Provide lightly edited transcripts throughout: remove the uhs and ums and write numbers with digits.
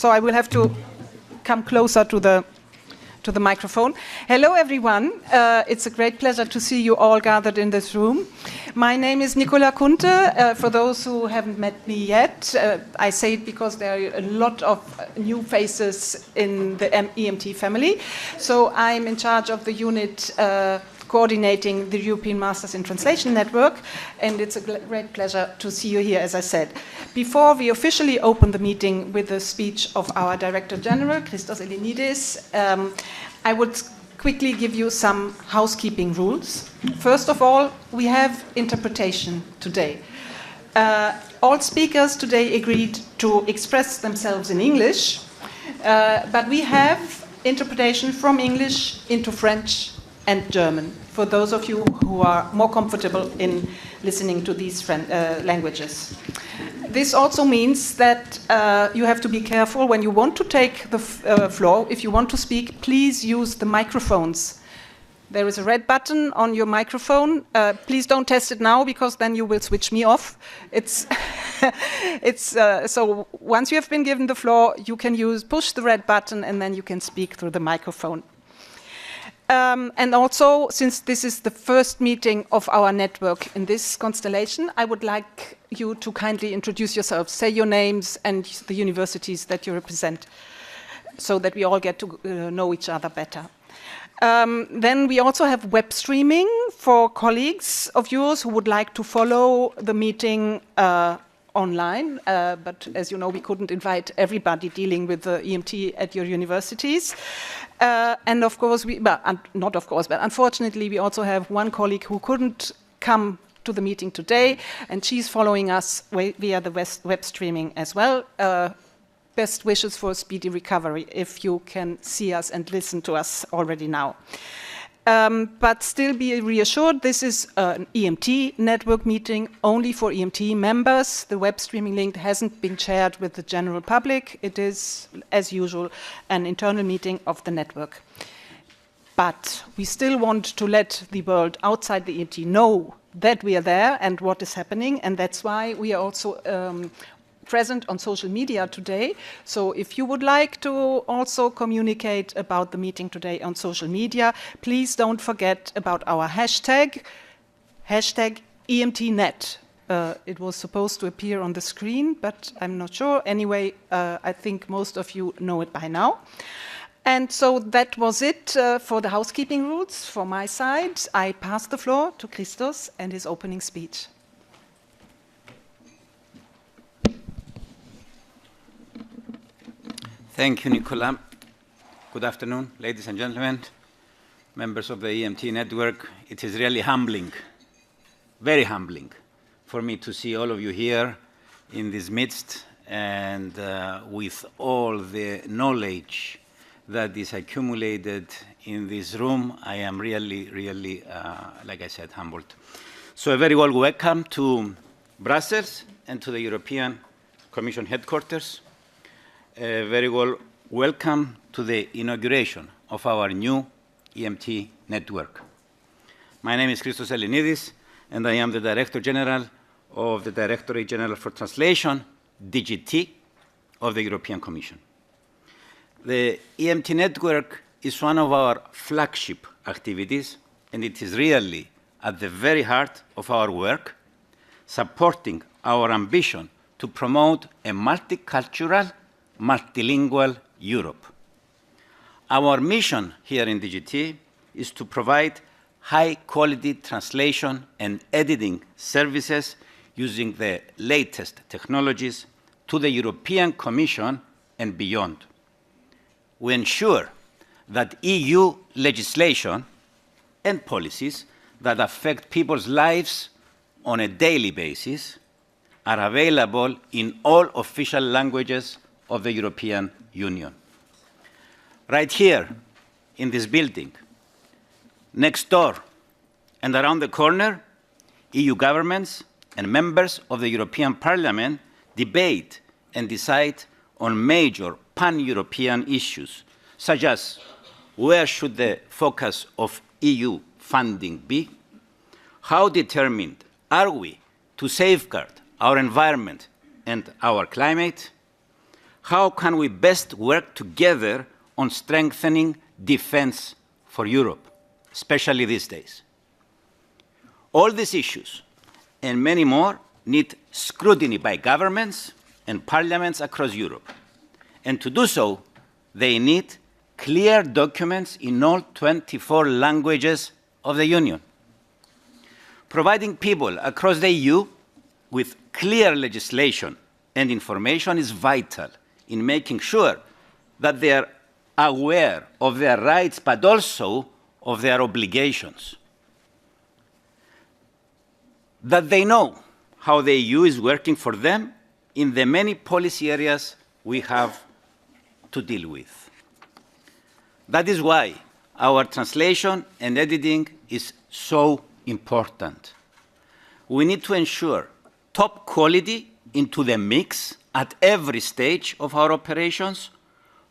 So I will have to come closer to the microphone. Hello, everyone. It's a great pleasure to see you all gathered in this room. My name is Nikola Kunte. For those who haven't met me yet, I say it because there are a lot of new faces in the EMT family. So I'm in charge of the unit coordinating the European Masters in Translation Network, and it's a great pleasure to see you here, as I said. Before we officially open the meeting with the speech of our Director-General, Christos Ellinides, I would quickly give you some housekeeping rules. First of all, we have interpretation today. All speakers today agreed to express themselves in English, but we have interpretation from English into French and German, for those of you who are more comfortable in listening to these languages. This also means that you have to be careful when you want to take the floor. If you want to speak, please use the microphones. There is a red button on your microphone. Please don't test it now, because then you will switch me off. So once you have been given the floor, you can push the red button, and then you can speak through the microphone. And also, since this is the first meeting of our network in this constellation, I would like you to kindly introduce yourselves, say your names and the universities that you represent, so that we all get to know each other better. Then we also have web streaming for colleagues of yours who would like to follow the meeting online, but as you know, we couldn't invite everybody dealing with the EMT at your universities. And of course, not of course, but unfortunately, we also have one colleague who couldn't come to the meeting today, and she's following us via the web streaming as well. Best wishes for a speedy recovery if you can see us and listen to us already now. But still be reassured, this is an EMT network meeting only for EMT members. The web streaming link hasn't been shared with the general public. It is, as usual, an internal meeting of the network. But we still want to let the world outside the EMT know that we are there and what is happening, and that's why we are also present on social media today. So if you would like to also communicate about the meeting today on social media, please don't forget about our hashtag EMTNet. It was supposed to appear on the screen, but I'm not sure. Anyway, I think most of you know it by now. And so that was it for the housekeeping rules. From my side, I pass the floor to Christos and his opening speech. Thank you, Nikola. Good afternoon, ladies and gentlemen, members of the EMT network. It is really humbling, very humbling, for me to see all of you here in this midst, and with all the knowledge that is accumulated in this room, I am really, like I said, humbled. So a very warm welcome to Brussels and to the European Commission headquarters. A very well welcome to the inauguration of our new EMT network. My name is Christos Ellinides, and I am the Director-General of the Directorate-General for Translation, DGT, of the European Commission. The EMT network is one of our flagship activities, and it is really at the very heart of our work, supporting our ambition to promote a multicultural, multilingual Europe. Our mission here in DGT is to provide high-quality translation and editing services using the latest technologies to the European Commission and beyond. We ensure that EU legislation and policies that affect people's lives on a daily basis are available in all official languages of the European Union. Right here in this building, next door and around the corner, EU governments and members of the European Parliament debate and decide on major pan-European issues, such as where should the focus of EU funding be? How determined are we to safeguard our environment and our climate? how can we best work together on strengthening defense for Europe, especially these days. All these issues and many more need scrutiny by governments and parliaments across Europe. And to do so, they need clear documents in all 24 languages of the Union. Providing people across the EU with clear legislation and information is vital in making sure that they are aware of their rights, but also of their obligations. That they know how the EU is working for them in the many policy areas we have to deal with. That is why our translation and editing is so important. We need to ensure top quality into the mix at every stage of our operations,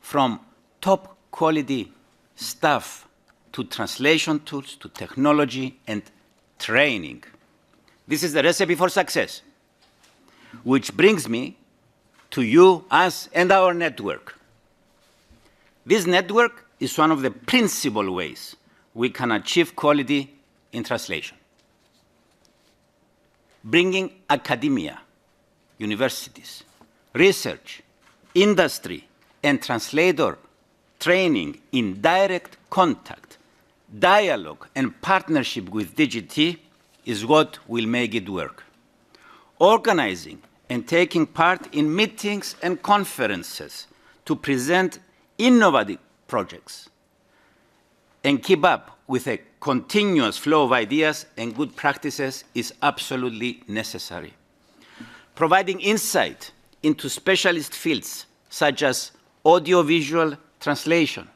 from top quality staff to translation tools to technology and training. This is the recipe for success, which brings me to you, us, and our network. This network is one of the principal ways we can achieve quality in translation. Bringing academia, universities, research, industry, and translator training in direct contact, dialogue, and partnership with DGT is what will make it work. Organizing and taking part in meetings and conferences to present innovative projects and keep up with a continuous flow of ideas and good practices is absolutely necessary. Providing insight into specialist fields such as audiovisual translation,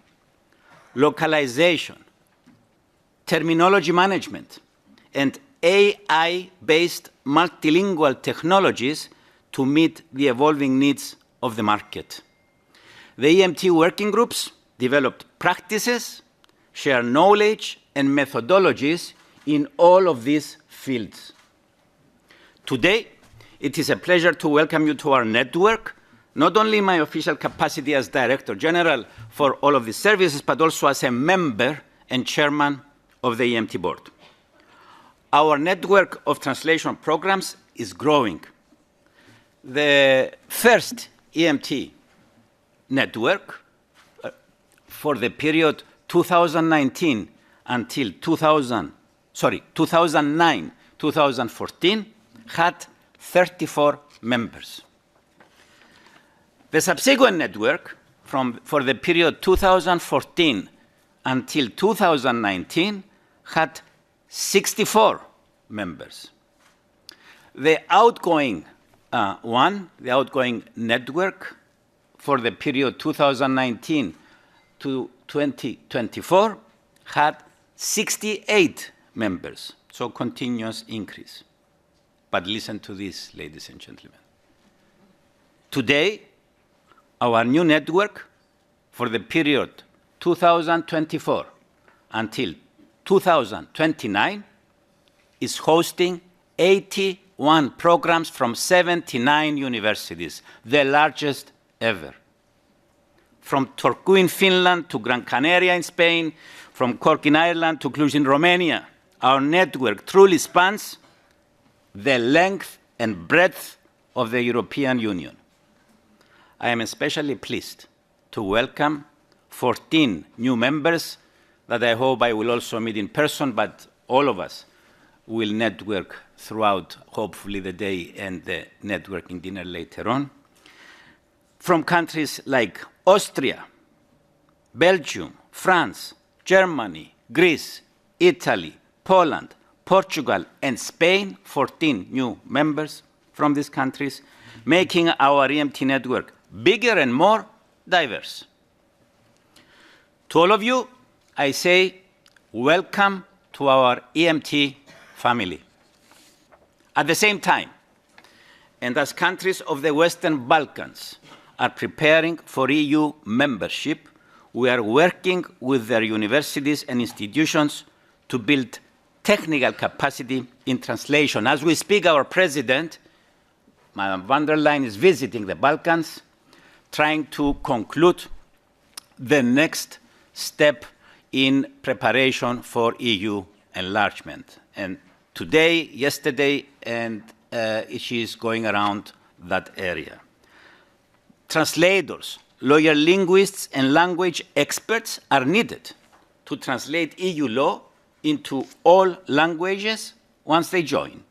localization, terminology management, and AI-based multilingual technologies to meet the evolving needs of the market. The EMT working groups developed practices, share knowledge and methodologies in all of these fields. Today, it is a pleasure to welcome you to our network, not only in my official capacity as Director-General for all of these services, but also as a member and chairman of the EMT Board. Our network of translation programs is growing. The first EMT network for the period 2019 until 2009-2014 had 34 members. The subsequent network for the period 2014 until 2019 had 64 members. The outgoing the outgoing network for the period 2019 to 2024 had 68 members, so continuous increase. But listen to this, ladies and gentlemen. Today, our new network for the period 2024 until 2029 is hosting 81 programs from 79 universities, the largest ever. From Turku in Finland to Gran Canaria in Spain, from Cork in Ireland to Cluj in Romania, our network truly spans the length and breadth of the European Union. I am especially pleased to welcome 14 new members that I hope I will also meet in person, but all of us will network throughout, hopefully, the day and the networking dinner later on. From countries like Austria, Belgium, France, Germany, Greece, Italy, Poland, Portugal, and Spain, 14 new members from these countries, making our EMT network bigger and more diverse. To all of you, I say welcome to our EMT family. At the same time, and as countries of the Western Balkans are preparing for EU membership, we are working with their universities and institutions to build technical capacity in translation. As we speak, our president, Madam van der Leyen, is visiting the Balkans trying to conclude the next step in preparation for EU enlargement. And today, yesterday, and she is going around that area. Translators, lawyer linguists, and language experts are needed to translate EU law into all languages once they join.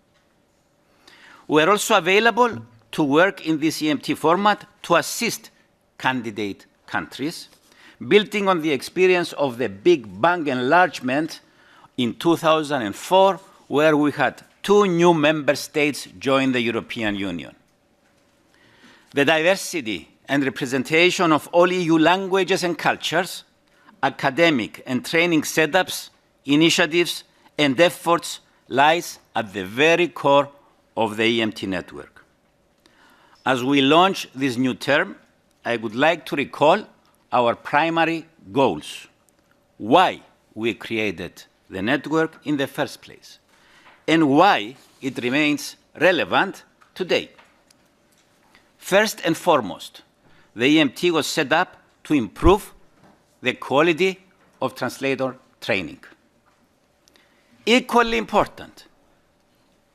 We are also available to work in this EMT format to assist candidate countries, building on the experience of the Big Bang enlargement in 2004, where we had 2 new member states join the European Union. The diversity and representation of all EU languages and cultures, academic and training setups, initiatives, and efforts lies at the very core of the EMT network. As we launch this new term, I would like to recall our primary goals, why we created the network in the first place, and why it remains relevant today. First and foremost, the EMT was set up to improve the quality of translator training. Equally important,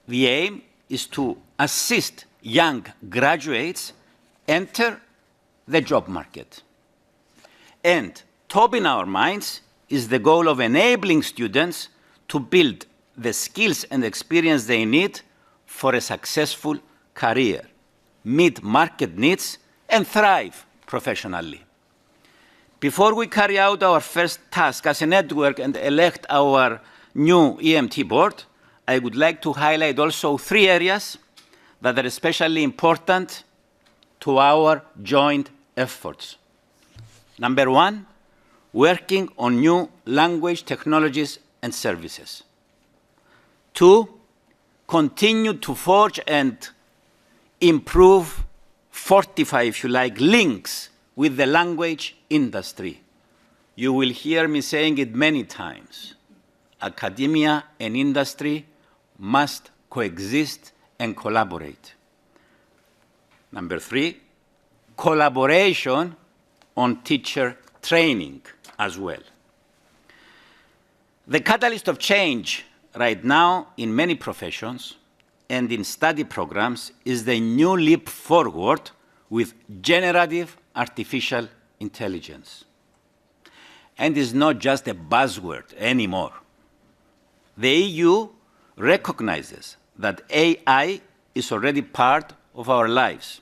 the aim is to assist young graduates enter the job market. And top in our minds is the goal of enabling students to build the skills and experience they need for a successful career, meet market needs, and thrive professionally. Before we carry out our first task as a network and elect our new EMT board, I would like to highlight also 3 areas that are especially important to our joint efforts. Number 1, working on new language technologies and services. 2, continue to forge and improve, fortify, if you like, links with the language industry. You will hear me saying it many times. Academia and industry must coexist and collaborate. Number 3, collaboration on teacher training as well. The catalyst of change right now in many professions and in study programs is the new leap forward with generative artificial intelligence. And it's not just a buzzword anymore. The EU recognizes that AI is already part of our lives.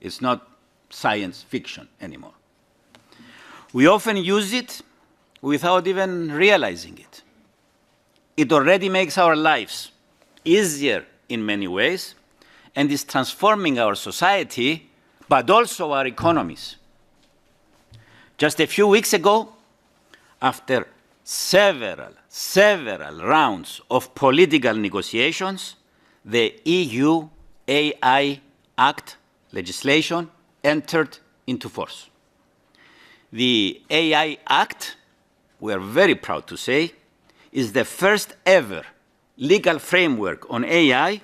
It's not science fiction anymore. We often use it without even realizing it. It already makes our lives easier in many ways and is transforming our society, but also our economies. Just a few weeks ago, after several rounds of political negotiations, the EU AI Act legislation entered into force. The AI Act, we are very proud to say, is the first ever legal framework on AI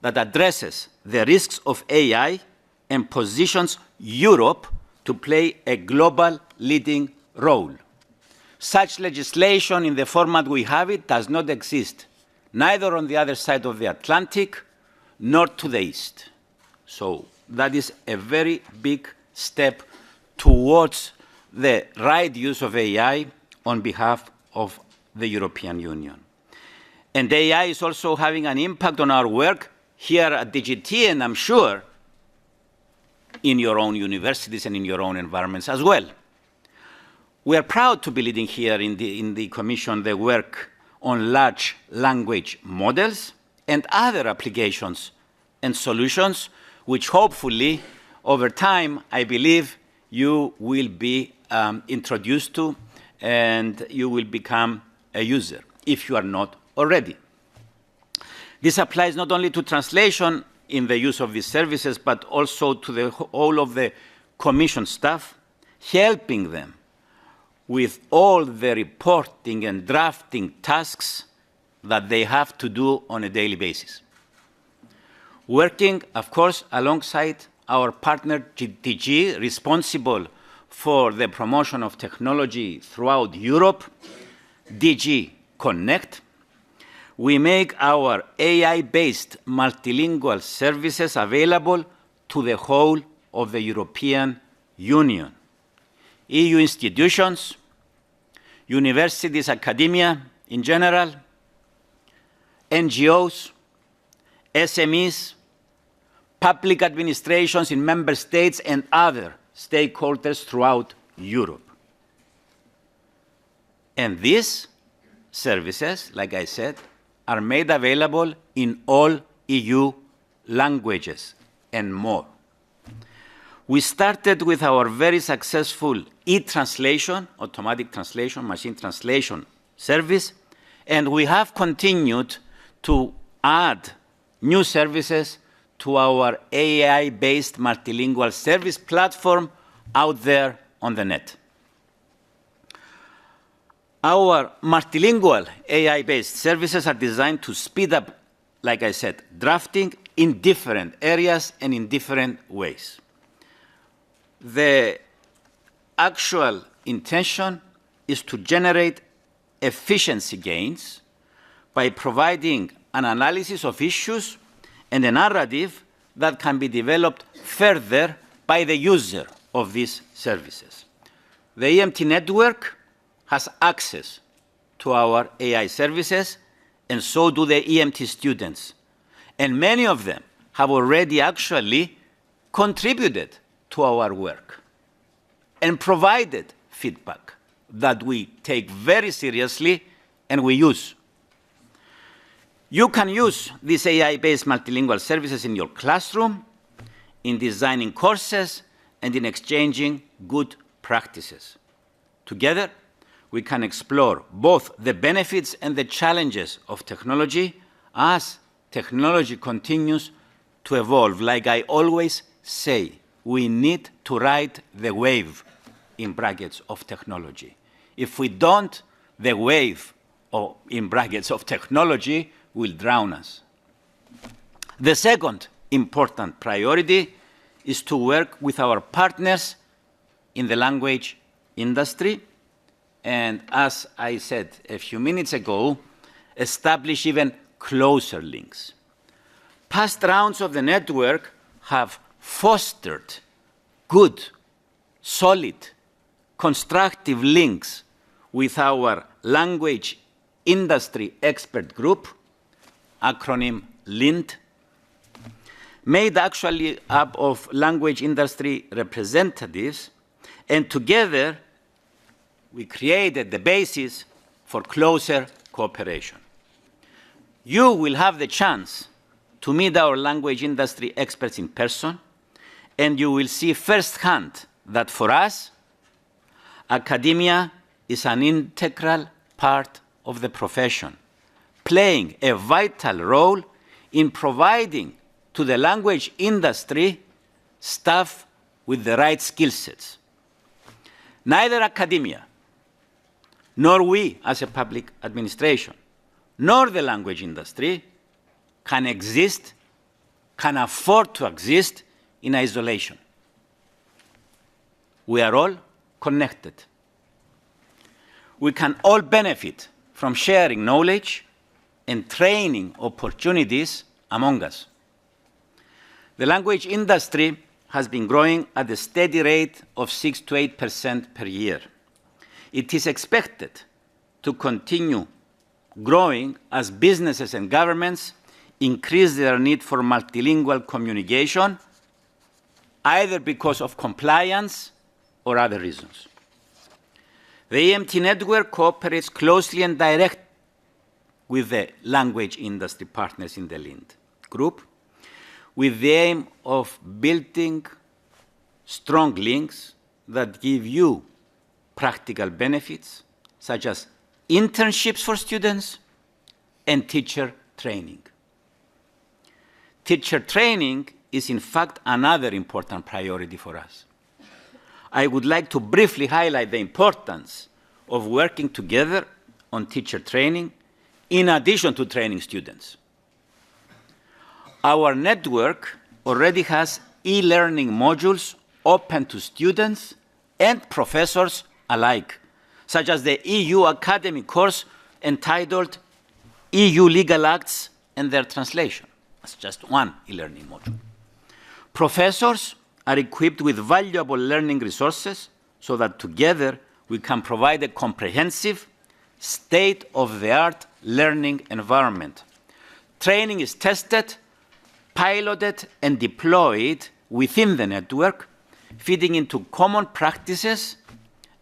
that addresses the risks of AI and positions Europe to play a global leading role. Such legislation in the format we have it does not exist, neither on the other side of the Atlantic nor to the east. So that is a very big step towards the right use of AI on behalf of the European Union. And AI is also having an impact on our work here at DGT, and I'm sure in your own universities and in your own environments as well. We are proud to be leading here in the Commission the work on large language models and other applications and solutions, which hopefully, over time, I believe, you will be introduced to and you will become a user, if you are not already. This applies not only to translation in the use of these services, but also to all of the Commission staff, helping them with all the reporting and drafting tasks that they have to do on a daily basis. Working, of course, alongside our partner DG, responsible for the promotion of technology throughout Europe, DG Connect, we make our AI-based multilingual services available to the whole of the European Union. EU institutions, universities, academia in general, NGOs, SMEs, public administrations in member states, and other stakeholders throughout Europe. And these services, like I said, are made available in all EU languages and more. We started with our very successful e-translation, automatic translation, machine translation service, and we have continued to add new services to our AI-based multilingual service platform out there on the net. Our multilingual AI-based services are designed to speed up, like I said, drafting in different areas and in different ways. The actual intention is to generate efficiency gains by providing an analysis of issues and a narrative that can be developed further by the user of these services. The EMT network has access to our AI services, and so do the EMT students. And many of them have already actually contributed to our work and provided feedback that we take very seriously and we use. You can use these AI-based multilingual services in your classroom, in designing courses, and in exchanging good practices. Together, we can explore both the benefits and the challenges of technology as technology continues to evolve. Like I always say, we need to ride the wave, in brackets, of technology. If we don't, the wave, in brackets, of technology will drown us. The second important priority is to work with our partners in the language industry, and as I said a few minutes ago, establish even closer links. Past rounds of the network have fostered good, solid, constructive links with our language industry expert group, acronym LIND, made actually up of language industry representatives, and together we created the basis for closer cooperation. You will have the chance to meet our language industry experts in person, and you will see firsthand that for us, academia is an integral part of the profession, playing a vital role in providing to the language industry staff with the right skill sets. Neither academia, nor we as a public administration, nor the language industry can exist, can afford to exist in isolation. We are all connected. We can all benefit from sharing knowledge and training opportunities among us. The language industry has been growing at a steady rate of 6 to 8% per year. It is expected to continue growing as businesses and governments increase their need for multilingual communication, either because of compliance or other reasons. The EMT network cooperates closely and directly with the language industry partners in the LIND group, with the aim of building strong links that give you practical benefits, such as internships for students and teacher training. Teacher training is, in fact, another important priority for us. I would like to briefly highlight the importance of working together on teacher training in addition to training students. Our network already has e-learning modules open to students and professors alike, such as the EU Academy course entitled EU Legal Acts and Their Translation. That's just one e-learning module. Professors are equipped with valuable learning resources so that together we can provide a comprehensive, state-of-the-art learning environment. Training is tested, piloted, and deployed within the network, feeding into common practices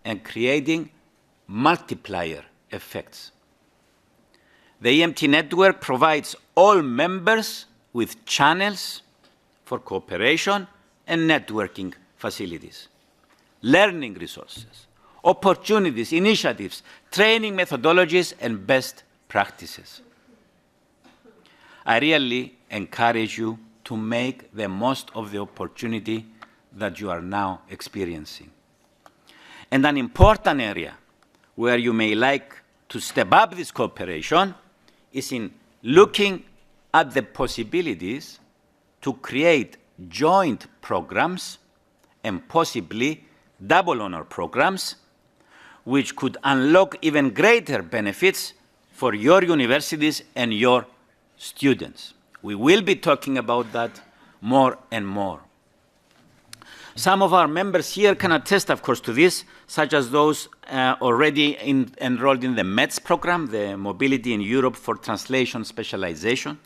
and creating multiplier effects. The EMT network provides all members with channels for cooperation and networking facilities, learning resources, opportunities, initiatives, training methodologies, and best practices. I really encourage you to make the most of the opportunity that you are now experiencing. And an important area where you may like to step up this cooperation is in looking at the possibilities to create joint programs and possibly double honor programs, which could unlock even greater benefits for your universities and your students. We will be talking about that more and more. Some of our members here can attest, of course, to this, such as those already enrolled in the METS program, the Mobility in Europe for Translation Specialization,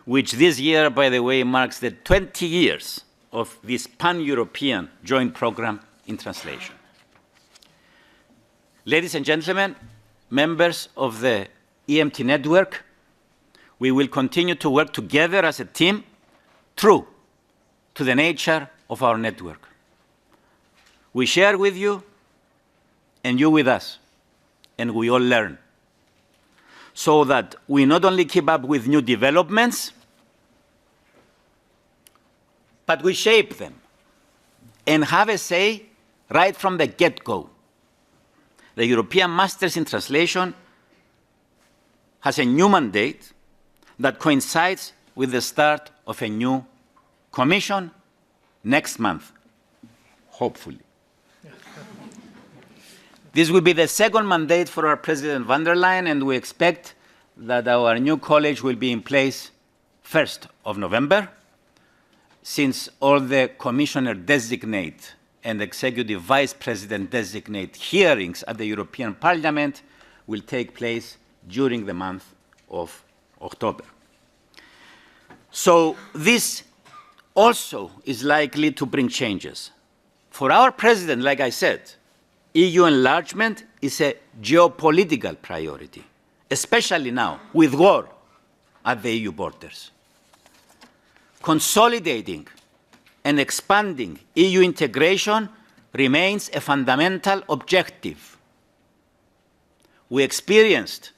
which this year, by the way, marks the 20 years of this pan-European joint program in translation. Ladies and gentlemen, members of the EMT network, we will continue to work together as a team, true to the nature of our network. We share with you, and you with us, and we all learn, so that we not only keep up with new developments, but we shape them and have a say right from the get-go. The European Masters in Translation has a new mandate that coincides with the start of a new commission next month, hopefully. This will be the second mandate for our President van der Leyen, and we expect that our new college will be in place 1st of November, since all the Commissioner-designate and Executive Vice President-designate hearings at the European Parliament will take place during the month of October. So this also is likely to bring changes. For our President, like I said, EU enlargement is a geopolitical priority, especially now with war at the EU borders. Consolidating and expanding EU integration remains a fundamental objective. We experienced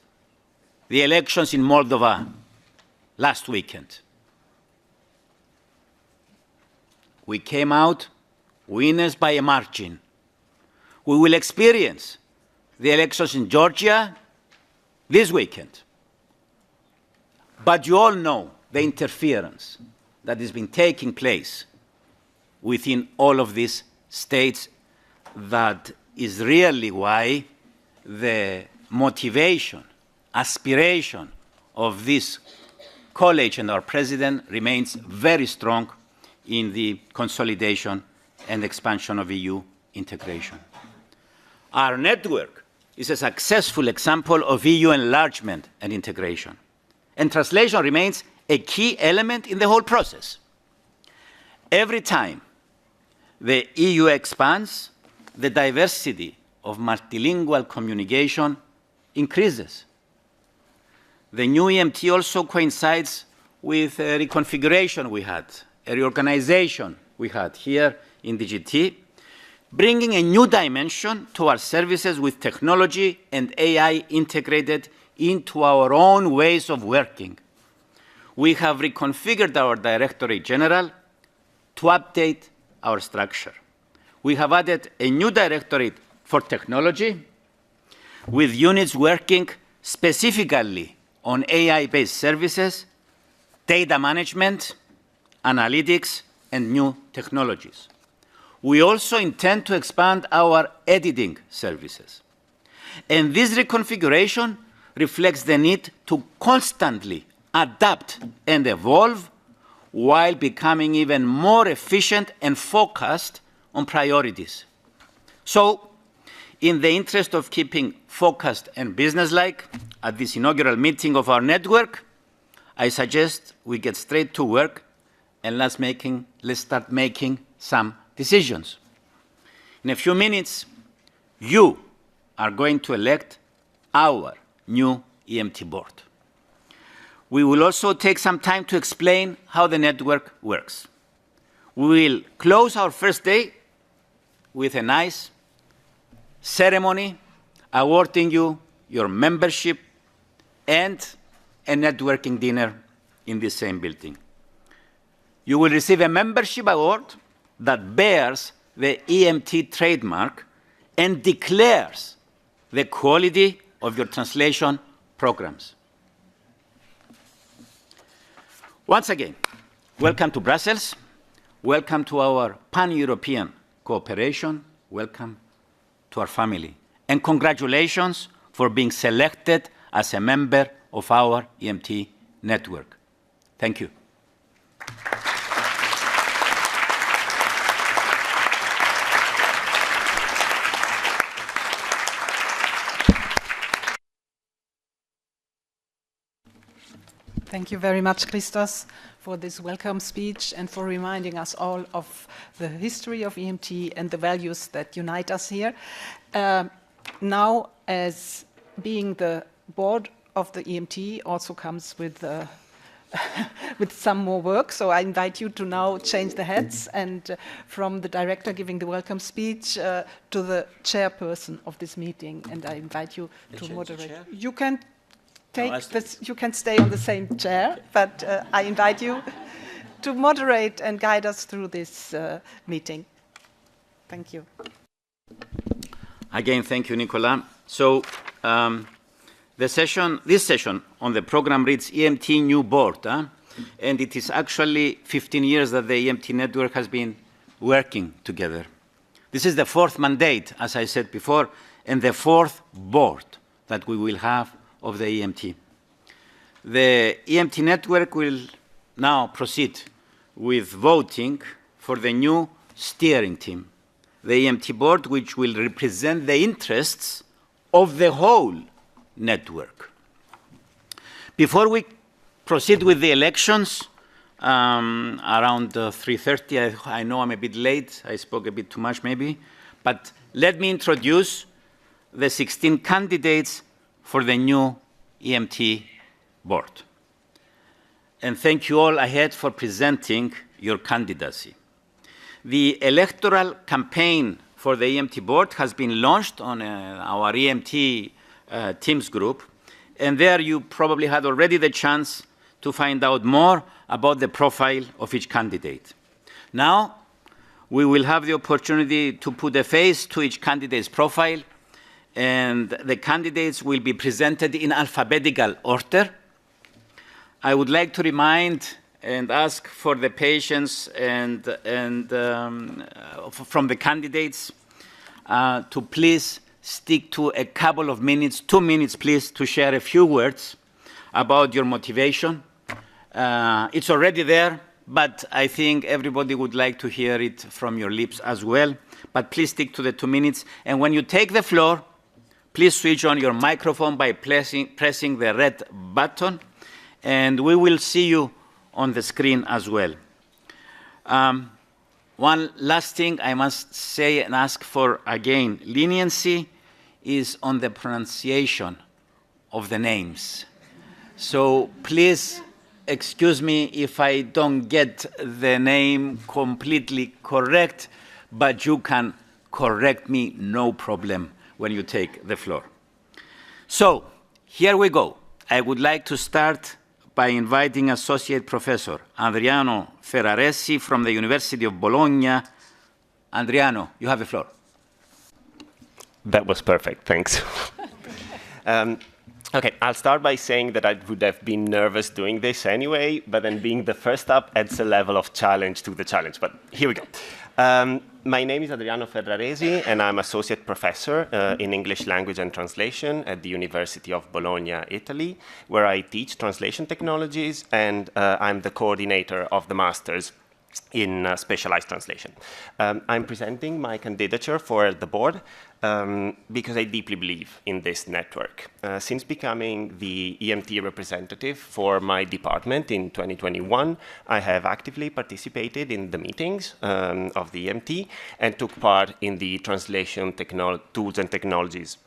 the elections in Moldova last weekend. We came out winners by a margin. We will experience the elections in Georgia this weekend. But you all know the interference that has been taking place within all of these states. That is really why the motivation, aspiration of this college and our president remains very strong in the consolidation and expansion of EU integration. Our network is a successful example of EU enlargement and integration, and translation remains a key element in the whole process. Every time the EU expands, the diversity of multilingual communication increases. The new EMT also coincides with a reconfiguration we had, a reorganization we had here in DGT, bringing a new dimension to our services with technology and AI integrated into our own ways of working. We have reconfigured our Directorate-General to update our structure. We have added a new Directorate for Technology with units working specifically on AI-based services, data management, analytics, and new technologies. We also intend to expand our editing services. And this reconfiguration reflects the need to constantly adapt and evolve while becoming even more efficient and focused on priorities. So, in the interest of keeping focused and businesslike at this inaugural meeting of our network, I suggest we get straight to work and let's start making some decisions. In a few minutes, you are going to elect our new EMT board. We will also take some time to explain how the network works. We will close our first day with a nice ceremony awarding you your membership and a networking dinner in the same building. You will receive a membership award that bears the EMT trademark and declares the quality of your translation programs. Once again, welcome to Brussels. Welcome to our pan-European cooperation. Welcome to our family. And congratulations for being selected as a member of our EMT network. Thank you. Thank you very much, Christos, for this welcome speech and for reminding us all of the history of EMT and the values that unite us here. Now, as being the board of the EMT also comes with with some more work, so I invite you to now change the hats and from the director giving the welcome speech to the chairperson of this meeting, and I invite you to moderate. You can take this, you can stay on the same chair, but I invite you to moderate and guide us through this meeting. Thank you. Again, thank you, Nikola. So this session on the program reads EMT New Board, and it is actually 15 years that the EMT network has been working together. This is the fourth mandate, as I said before, and the fourth board that we will have of the EMT. The EMT network will now proceed with voting for the new steering team, the EMT board, which will represent the interests of the whole network. Before we proceed with the elections, around 3:30, I know I'm a bit late, I spoke a bit too much maybe, but let me introduce the 16 candidates for the new EMT board. And thank you all ahead for presenting your candidacy. The electoral campaign for the EMT board has been launched on our EMT Teams group, and there you probably had already the chance to find out more about the profile of each candidate. Now, we will have the opportunity to put a face to each candidate's profile, and the candidates will be presented in alphabetical order. I would like to remind and ask for the patience from the candidates to please stick to a couple of minutes, 2 minutes please, to share a few words about your motivation. It's already there, but I think everybody would like to hear it from your lips as well. But please stick to the 2 minutes. And when you take the floor, please switch on your microphone by pressing the red button, and we will see you on the screen as well. One last thing I must say and ask for again, leniency is on the pronunciation of the names. So please excuse me if I don't get the name completely correct, but you can correct me, no problem, when you take the floor. So here we go. I would like to start by inviting Associate Professor Adriano Ferraresi from the University of Bologna. Adriano, you have the floor. That was perfect, thanks. Okay, I'll start by saying that I would have been nervous doing this anyway, but then being the first up adds a level of challenge to the challenge. But here we go. My name is Adriano Ferraresi, and I'm Associate Professor in English Language and Translation at the University of Bologna, Italy, where I teach translation technologies, and I'm the coordinator of the Masters in specialized translation. I'm presenting my candidature for the board because I deeply believe in this network. Since becoming the EMT representative for my department in 2021, I have actively participated in the meetings of the EMT and took part in the translation tools and technologies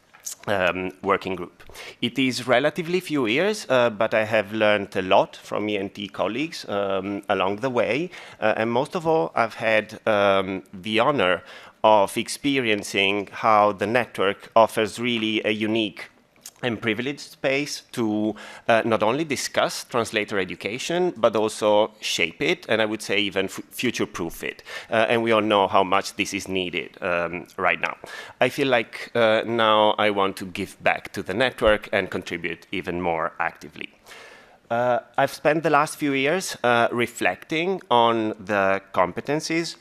working group. It is relatively few years, but I have learned a lot from EMT colleagues along the way, and most of all, I've had the honor of experiencing how the network offers really a unique and privileged space to not only discuss translator education, but also shape it, and I would say even future-proof it. And we all know how much this is needed right now. I feel like now I want to give back to the network and contribute even more actively. I've spent the last few years reflecting on the competencies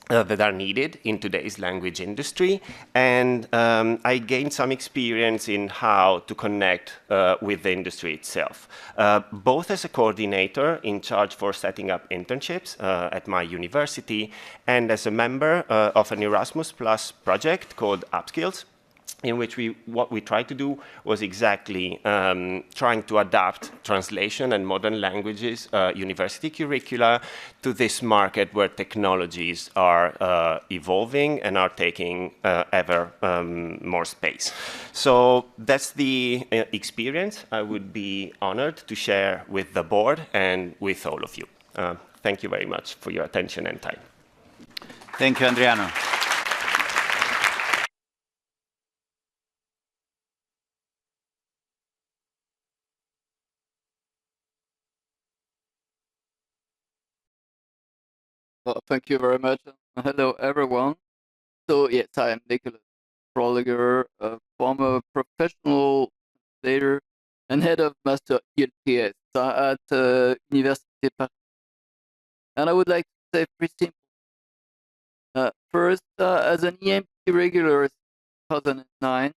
that are needed in today's language industry, and I gained some experience in how to connect with the industry itself, both as a coordinator in charge for setting up internships at my university and as a member of an Erasmus Plus project called Upskills, in which what we tried to do was exactly trying to adapt translation and modern languages university curricula to this market where technologies are evolving and are taking ever more space. So that's the experience I would be honored to share with the board and with all of you. Thank you very much for your attention and time. Thank you, Adriano. Well, thank you very much. Hello, everyone. So, yes, I am Nikola Kunte, a former professional translator and head of Master ELTS at Université-Paris. And I would like to say three simple. First, as an EMT regular since 2009,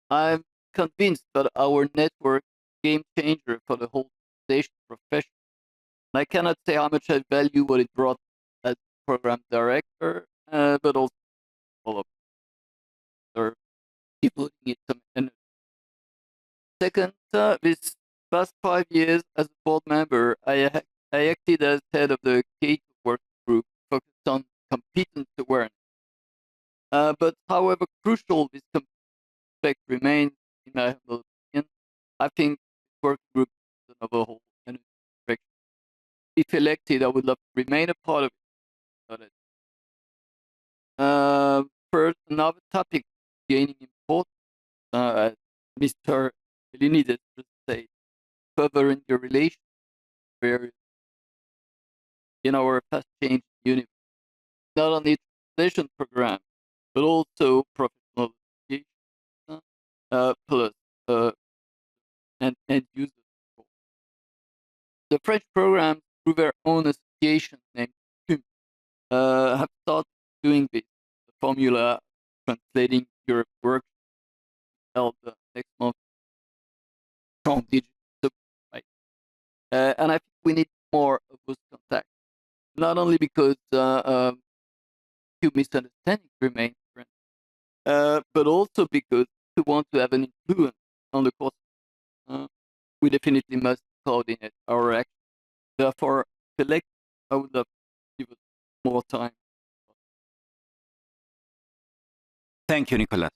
I'm convinced that our network is a game changer for the whole translation profession. And I cannot say how much I value what it brought as program director, but also all of other devoting it some energy. Second, this past 5 years as a board member, I acted as head of the K2 work group focused on competence awareness. But however crucial this aspect remains, in my humble opinion, I think this work group is an overhaul and a direction. If elected, I would love to remain a part of it. First, another topic gaining importance, as Mr. Ellinides just said, furthering the relation in our fast-changing universe. Not only translation programs, but also professional education, plus and user support. The French programs, through their own association named HoU, have started doing this. The formula translating Europe work held next month from digital, right? And I think we need more of those contacts, not only because few misunderstandings remain, but also because we want to have an influence on the course. We definitely must coordinate our actions. Therefore, I would love to give us more time. Thank you, Nicolas.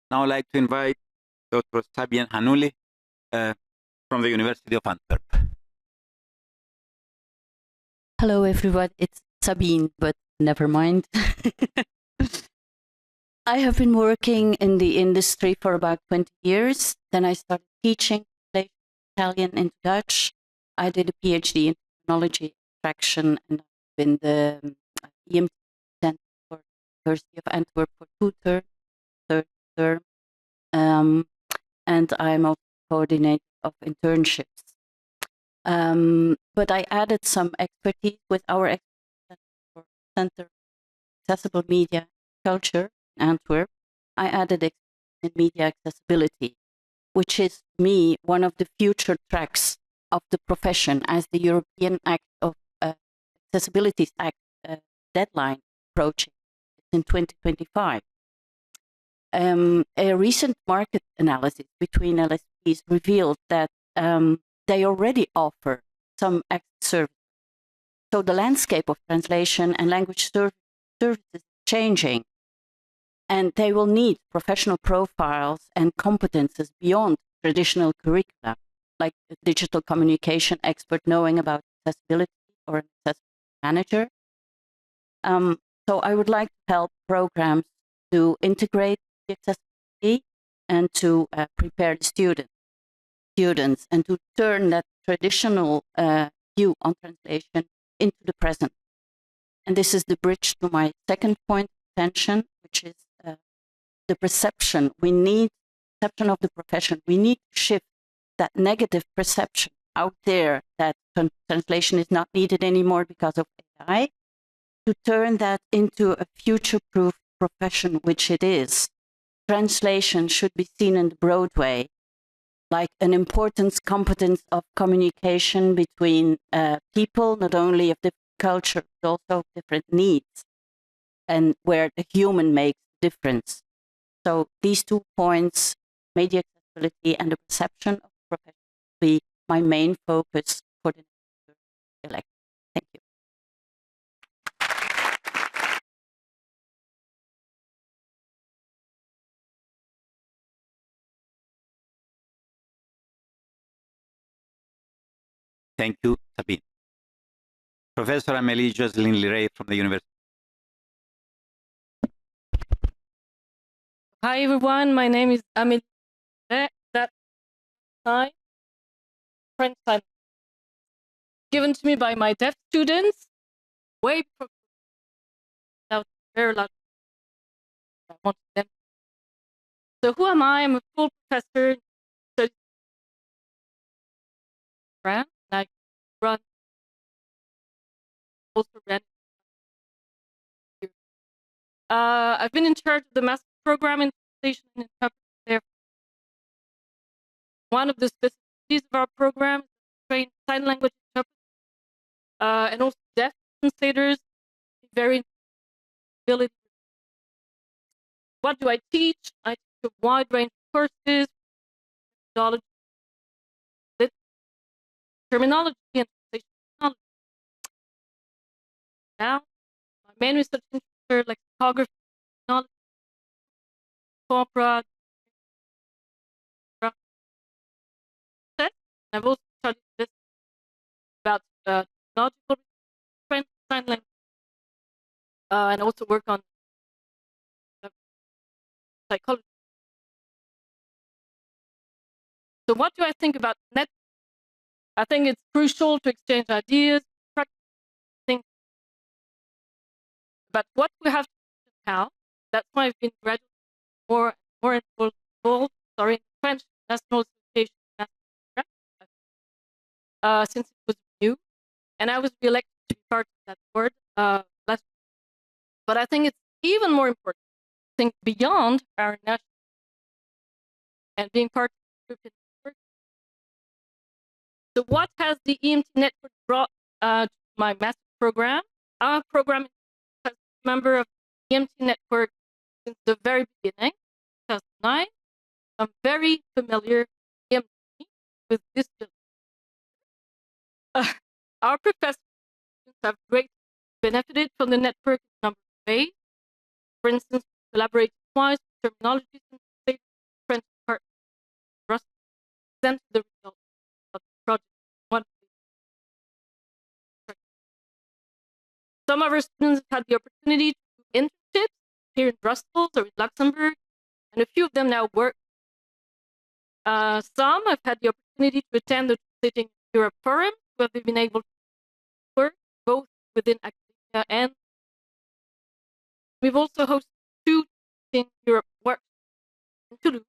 Now I'd like to invite Dr. Sabine Hanouli from the University of Antwerp. Hello, everyone. It's Sabine, but never mind. I have been working in the industry for about 20 years. Then I started teaching Italian into Dutch. I did a PhD in technology extraction, and I've been the EMT University of Antwerp for 2 terms, third term, and I'm also coordinator of internships. But I added some expertise with our Center for Accessible Media Culture in Antwerp. I added expertise in media accessibility, which is, to me, one of the future tracks of the profession as the European Act of Accessibility Act deadline approaching in 2025. A recent market analysis between LSPs revealed that they already offer some access services. So the landscape of translation and language services is changing, and they will need professional profiles and competences beyond traditional curricula, like a digital communication expert knowing about accessibility or an accessibility manager. So I would like to help programs to integrate the accessibility and to prepare the students and to turn that traditional view on translation into the present. And this is the bridge to my second point of attention, which is the perception. We need perception of the profession. We need to shift that negative perception out there that translation is not needed anymore because of AI, to turn that into a future-proof profession, which it is. Translation should be seen in the broad way, like an important competence of communication between people, not only of different culture, but also of different needs, and where the human makes the difference. So these 2 points, media accessibility and the perception of the profession, will be my main focus for the next election. Thank you. Thank you, Sabine. Professor Amélie Jocelyn Liray from the University. Hi everyone, my name is Amélie. That sign, French sign, given to me by my deaf students, way before that was very loud. I want them. So who am I? I'm a full professor in studies in France. I run also ran. I've been in charge of the master program in translation and interpretation there. One of the specificities of our program is to train sign language interpreters and also deaf translators. Very ability. What do I teach? I teach a wide range of courses, methodology, terminology, and translation technology. Now, my main research interests are lexicography, technology, opera. I've also studied this about technological French sign language, and also work on psychology. So what do I think about net? I think it's crucial to exchange ideas, think about what we have to do and how. That's why I've been gradually more and more involved, in French National Association since it was new, and I was re-elected to be part of that board last year. But I think it's even more important to think beyond our national and being part of the European network. So what has the EMT network brought to my master program? Our program has been a member of the EMT network since the very beginning, 2009. I'm very familiar with this building. Our professors have greatly benefited from the network in a number of ways. For instance, we collaborated twice with terminologies and state French department for us to present the results of the project. Some of our students have had the opportunity to do internships here in Brussels or in Luxembourg, and a few of them now work. Some have had the opportunity to attend the Translating Europe Forum, where they've been able to work both within academia and We've also hosted 2 in Europe workshops in Toulouse,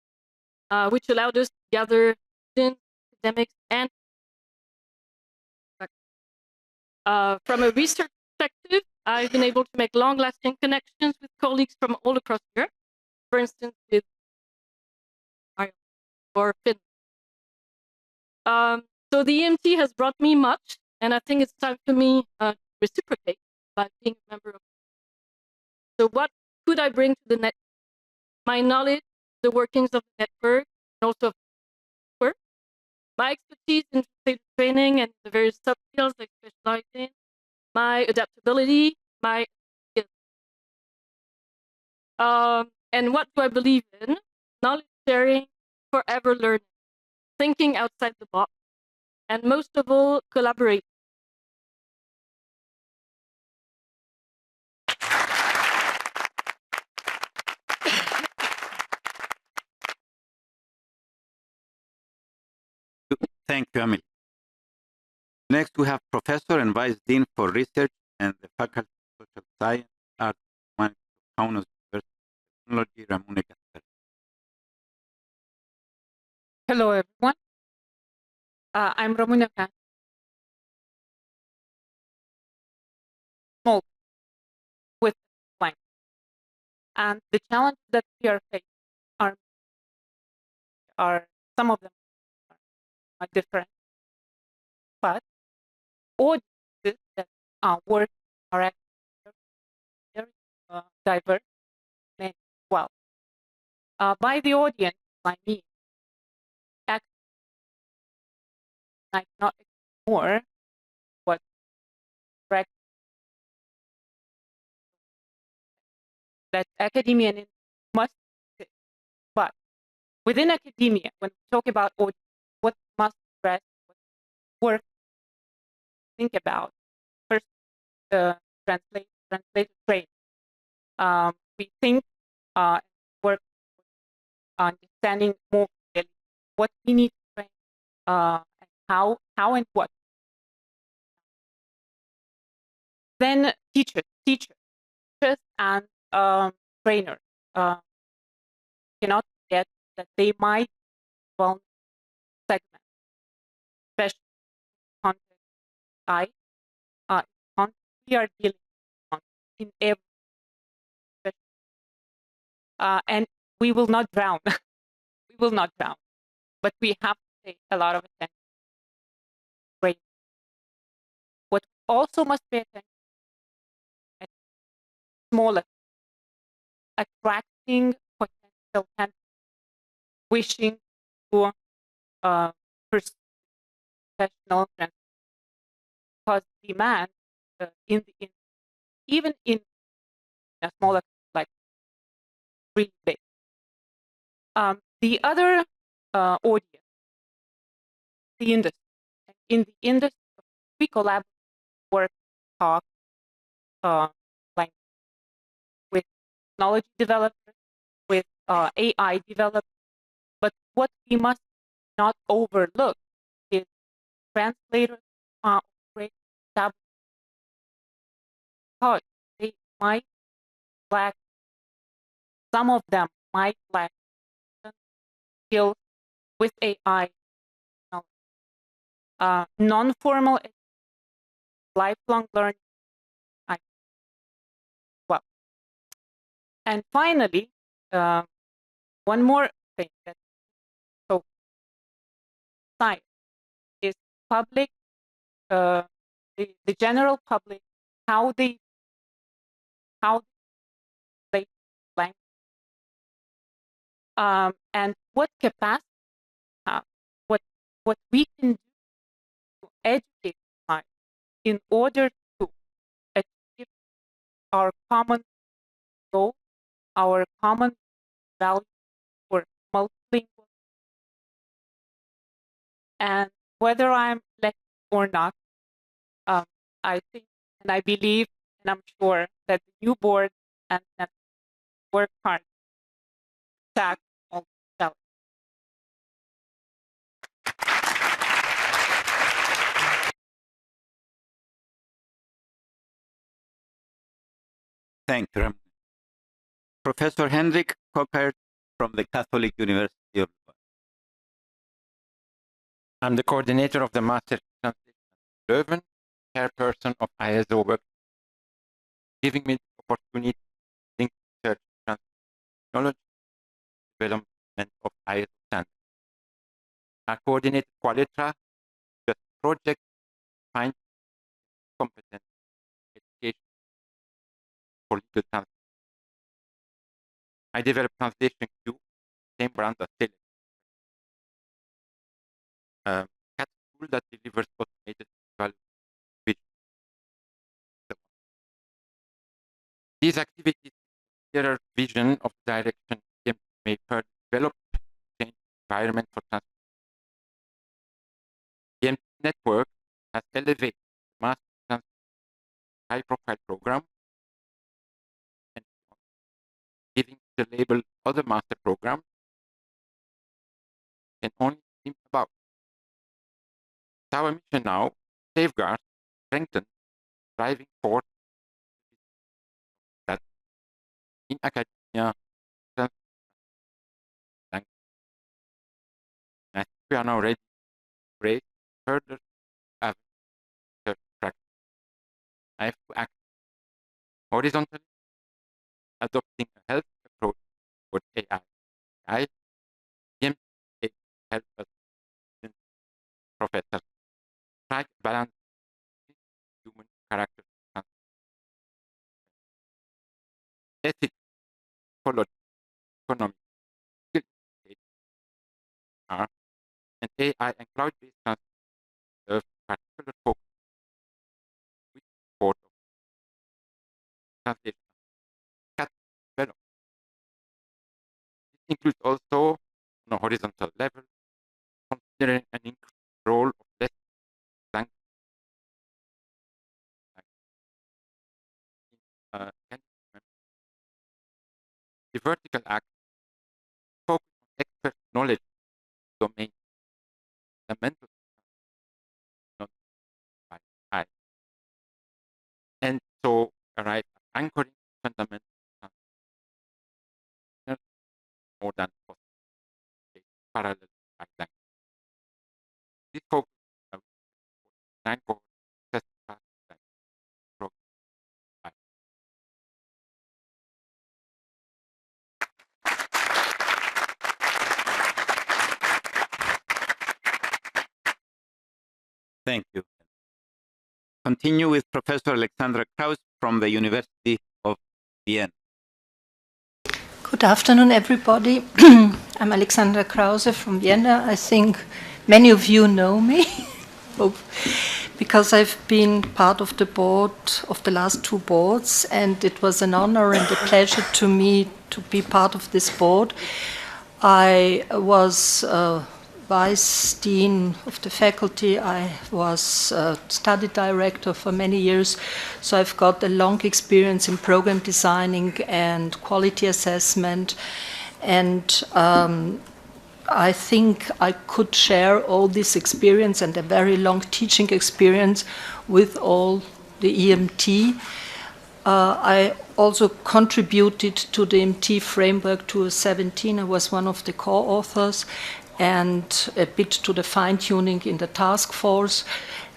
which allowed us to gather students, academics, and from a research perspective, I've been able to make long-lasting connections with colleagues from all across Europe, for instance, with Ireland or Finland. So the EMT has brought me much, and I think it's time for me to reciprocate by being a member of. So what could I bring to the network? My knowledge, the workings of the network, and also of work. My expertise in translator training and the various subskills I specialize in. My adaptability, my skills. And what do I believe in? Knowledge sharing, forever learning, thinking outside the box, and most of all, collaborate. Thank you, Emily. Next, we have Professor and Vice Dean for Research and the Faculty of Social Science, Art, and Humanities of Kaunas University of Technology, Ramune Gaspar. Hello, everyone. I'm Ramune Gaspar. Small with language. And the challenges that we are facing are some of them are different, but audiences that work are actually very diverse and well. By the audience, I mean, actually, I cannot ignore what correct that academia must exist. But within academia, when we talk about audience, what must address, what work think about first translator training. We think work understanding more clearly what we need to train and how and what. Then teachers and trainers cannot forget that they might well segment, especially context we are dealing with in every and we will not drown. We will not drown, but we have to pay a lot of attention. Great. What also must pay attention at smaller, attracting potential candidates wishing to pursue professional training, because demand even in a smaller like really big. The other audience, the industry. In the industry, we collaborate, work, talk, like with technology developers, with AI developers. But what we must not overlook is translators operate established because they might lack. Some of them might lack skills with AI. Non-formal lifelong learning. Well, and finally, one more thing that so science is public, the general public, how they language, and what capacity, what we can do to educate science in order to achieve our common goal, our common value for multilingual. And whether I'm elected or not, I think and I believe and I'm sure that the new board and work hard to tackle all the challenges. Thank you. Professor Hendrik Kokkinidou from the Catholic University of Louvain. I'm the coordinator of the Master Translation at Leuven, chairperson of ISO work, giving me the opportunity to link research and technology development of ISO standards. I coordinated Qualitra, the project to find competent education for legal translation. I developed Translation Q, same brand as Tele. CAT tool that delivers automated evaluation. These activities clearer vision of the direction EMT may further develop change environment for translation. The EMT network has elevated the master translation high-profile program and giving the label other master programs can only dream about. Our mission now safeguards, strengthen, driving force that in academia, I think we are now ready to create further research practice. I have to act horizontally, adopting a healthy approach towards AI. EMT help us professors strike a balance between human character and ethics, ecology, economic, are, and AI and cloud-based translation serve particular focus with support of translation development. This includes also on a horizontal level, considering an increased role of less language the vertical act focus on expert knowledge domain, fundamental not by eye. And so arrive at anchoring fundamental more than possible parallel language. This focus anchor Thank you. Continue with Professor Alexandra Krause from the University of Vienna. Good afternoon, everybody. I'm Alexandra Krause from Vienna. I think many of you know me because I've been part of the board of the last two boards, and it was an honor and a pleasure to me to be part of this board. I was Vice Dean of the faculty. I was study director for many years, so I've got a long experience in program designing and quality assessment, and I think I could share all this experience and a very long teaching experience with all the EMT. I also contributed to the EMT framework 2017. I was one of the co-authors, and a bit to the fine-tuning in the task force.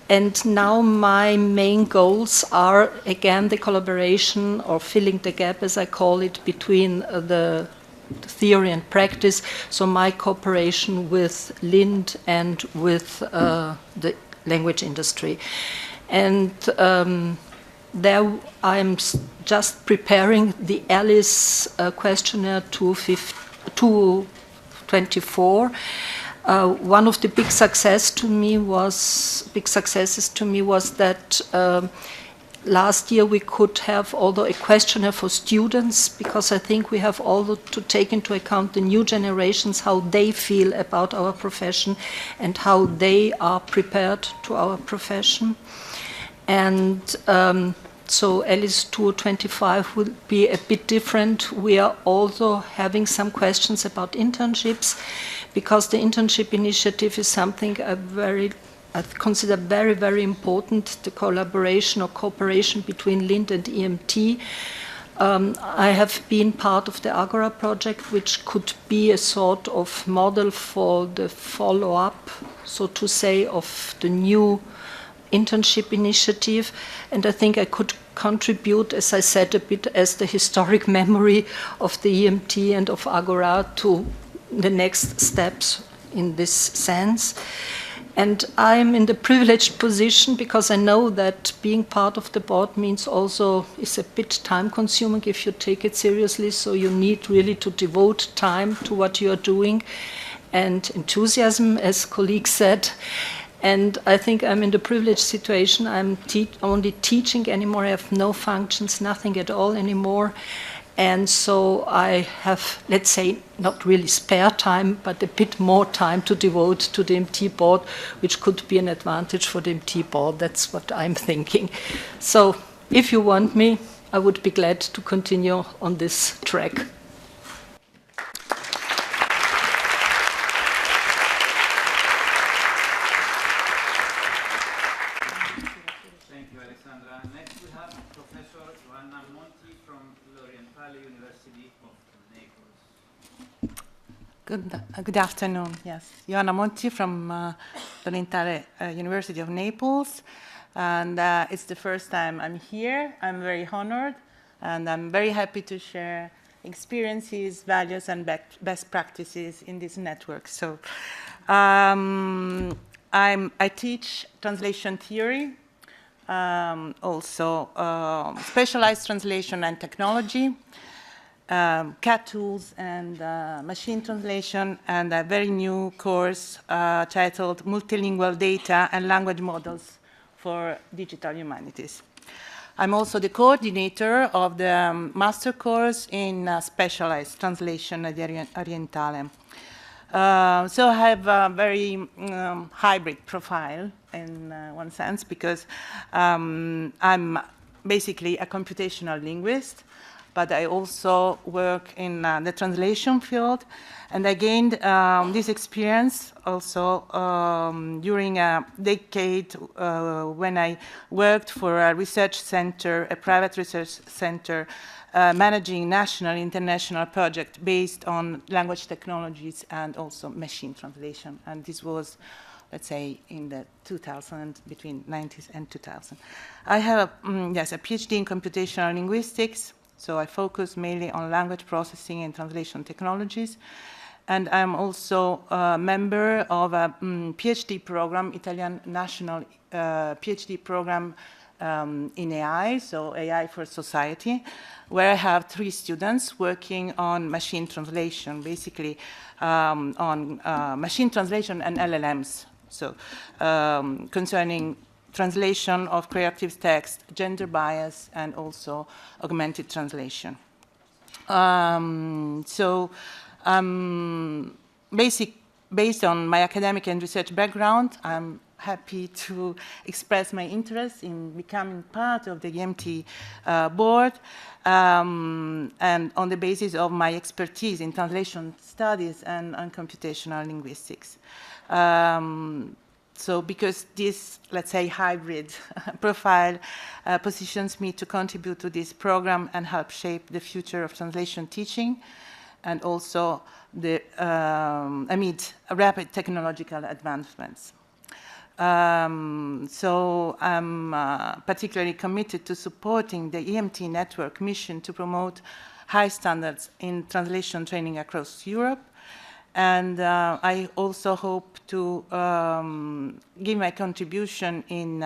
And now my main goals are, again, the collaboration, or filling the gap, as I call it, between the theory and practice, so my cooperation with LIND and with the language industry. And there I'm just preparing the ALICE questionnaire 224. One of the big successes to me was that last year we could have also a questionnaire for students, because I think we have also to take into account the new generations, how they feel about our profession and how they are prepared to our profession. And so ALICE 225 will be a bit different. We are also having some questions about internships, because the internship initiative is something I consider very, very important, the collaboration or cooperation between LIND and EMT. I have been part of the Agora project, which could be a sort of model for the follow-up, so to say, of the new internship initiative. And I think I could contribute, as I said, a bit as the historic memory of the EMT and of Agora to the next steps in this sense. And I'm in the privileged position because I know that being part of the board means also is a bit time consuming if you take it seriously. So you need really to devote time to what you are doing and enthusiasm, as colleagues said. And I think I'm in the privileged situation. I'm only teaching anymore. I have no functions, nothing at all anymore. And so I have, let's say, not really spare time, but a bit more time to devote to the EMT board, which could be an advantage for the EMT board. That's what I'm thinking. So if you want me, I would be glad to continue on this track. Good afternoon. Yes, Ioanna Monti from L'Orientale University of Naples, and it's the first time I'm here. I'm very honored, and I'm very happy to share experiences, values, and best practices in this network. So, I teach translation theory, also specialized translation and technology. CAT tools and machine translation, and a very new course titled Multilingual Data and Language Models for Digital Humanities. I'm also the coordinator of the master course in specialized translation at the Orientale. So I have a very hybrid profile in one sense, because I'm basically a computational linguist, but I also work in the translation field. And I gained this experience also during a decade when I worked for a research center, a private research center, managing national, international projects based on language technologies and also machine translation. And this was, let's say, in the 2000, between 90s and 2000. I have a PhD in computational linguistics. So I focus mainly on language processing and translation technologies. And I'm also a member of a PhD program, Italian national PhD program in AI, so AI for Society, where I have 3 students working on machine translation, basically on machine translation and LLMs. So concerning translation of creative text, gender bias, and also augmented translation. Based on my academic and research background, I'm happy to express my interest in becoming part of the EMT board, and on the basis of my expertise in translation studies and computational linguistics. So because this, let's say, hybrid profile positions me to contribute to this program and help shape the future of translation teaching, and also amid rapid technological advancements. So I'm particularly committed to supporting the EMT network mission to promote high standards in translation training across Europe. And I also hope to give my contribution in,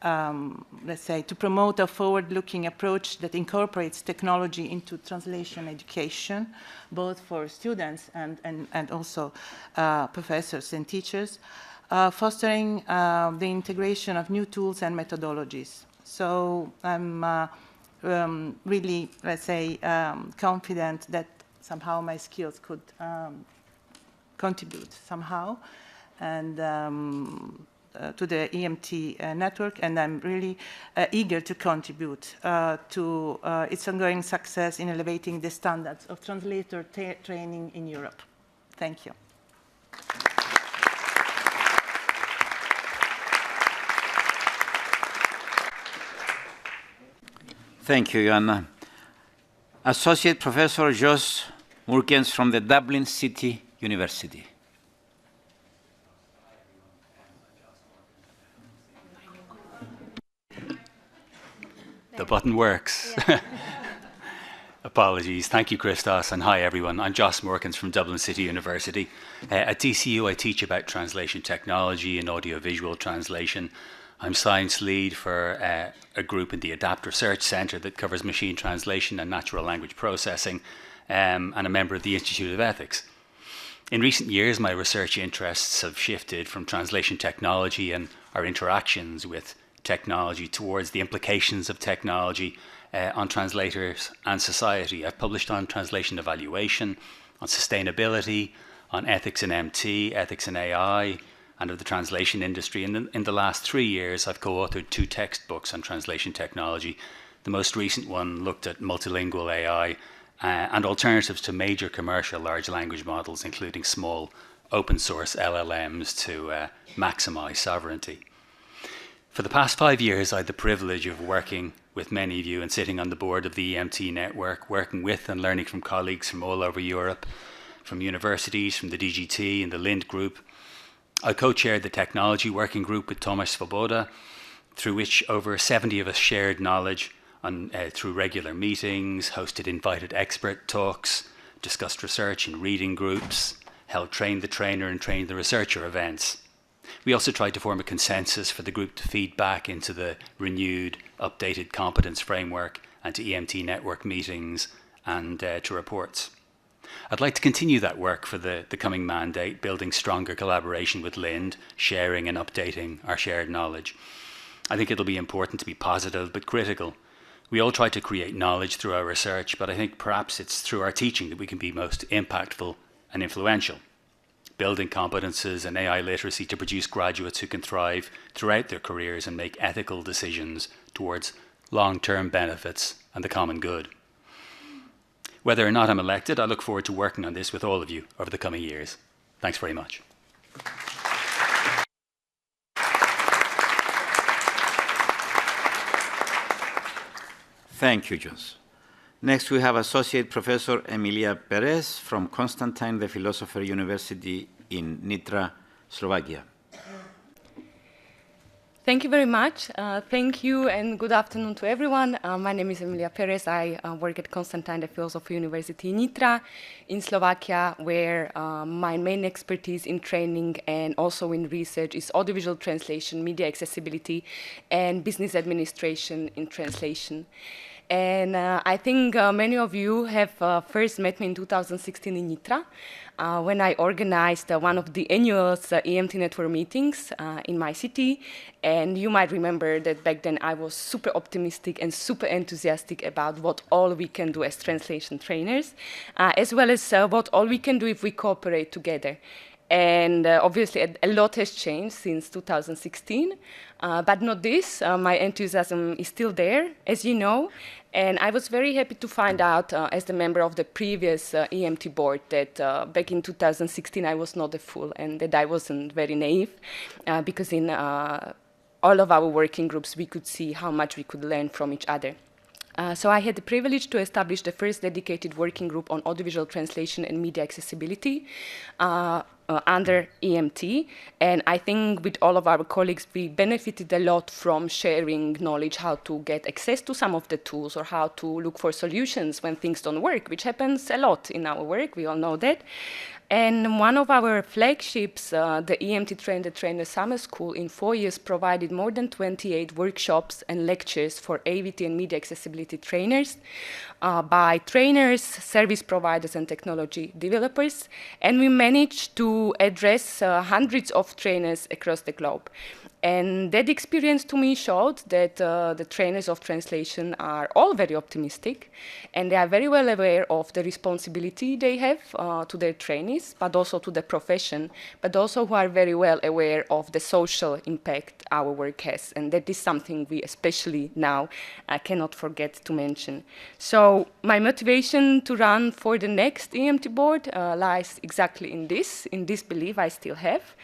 let's say, to promote a forward-looking approach that incorporates technology into translation education, both for students and also professors and teachers, fostering the integration of new tools and methodologies. So I'm really, let's say, confident that somehow my skills could contribute somehow and to the EMT network, and I'm really eager to contribute to its ongoing success in elevating the standards of translator training in Europe. Thank you. Thank you, Ioanna. Associate Professor Jos Murkens from the Dublin City University. The button works. Yeah. Apologies. Thank you, Christos, and hi, everyone. I'm Jos Murkens from Dublin City University. At DCU, I teach about translation technology and audiovisual translation. I'm science lead for a group in the ADAPT Research Centre that covers machine translation and natural language processing, and a member of the Institute of Ethics. In recent years, my research interests have shifted from translation technology and our interactions with technology towards the implications of technology on translators and society. I've published on translation evaluation, on sustainability, on ethics in MT, ethics in AI, and of the translation industry. And in the last 3 years, I've co-authored 2 textbooks on translation technology. The most recent one looked at multilingual AI and alternatives to major commercial large language models, including small open source LLMs to maximize sovereignty. For the past 5 years, I had the privilege of working with many of you and sitting on the board of the EMT network, working with and learning from colleagues from all over Europe, from universities, from the DGT and the Lind Group. I co-chaired the technology working group with Tomasz Svoboda, through which over 70 of us shared knowledge through regular meetings, hosted invited expert talks, discussed research in reading groups, held Train the Trainer and Train the Researcher events. We also tried to form a consensus for the group to feed back into the renewed, updated competence framework and to EMT network meetings and to reports. I'd like to continue that work for the coming mandate, building stronger collaboration with Lind, sharing and updating our shared knowledge. I think it'll be important to be positive but critical. We all try to create knowledge through our research, but I think perhaps it's through our teaching that we can be most impactful and influential. Building competences and AI literacy to produce graduates who can thrive throughout their careers and make ethical decisions towards long-term benefits and the common good. Whether or not I'm elected, I look forward to working on this with all of you over the coming years. Thanks very much. Thank you, Jos. Next, we have Associate Professor Emilia Perez from Constantine the Philosopher University in Nitra, Slovakia. Thank you very much. Thank you and good afternoon to everyone. My name is Emilia Perez. I work at Constantine the Philosopher University in Nitra in Slovakia, where my main expertise in training and also in research is audiovisual translation, media accessibility, and business administration in translation. And I think many of you have first met me in 2016 in Nitra, when I organized one of the annual EMT network meetings in my city. And you might remember that back then I was super optimistic and super enthusiastic about what all we can do as translation trainers, as well as what all we can do if we cooperate together. And obviously a lot has changed since 2016, but not this. My enthusiasm is still there, as you know. And I was very happy to find out, as the member of the previous EMT board, that back in 2016 I was not a fool and that I wasn't very naive, because in all of our working groups we could see how much we could learn from each other. So I had the privilege to establish the first dedicated working group on audiovisual translation and media accessibility under EMT. And I think with all of our colleagues, we benefited a lot from sharing knowledge, how to get access to some of the tools or how to look for solutions when things don't work, which happens a lot in our work. We all know that. And one of our flagships, the EMT Train the Trainer Summer School, in 4 years provided more than 28 workshops and lectures for AVT and media accessibility trainers by trainers, service providers, and technology developers. And we managed to address hundreds of trainers across the globe. And that experience to me showed that the trainers of translation are all very optimistic, and they are very well aware of the responsibility they have to their trainees, but also to the profession, but also who are very well aware of the social impact our work has. And that is something we especially now cannot forget to mention. So my motivation to run for the next EMT board lies exactly in this belief I still have.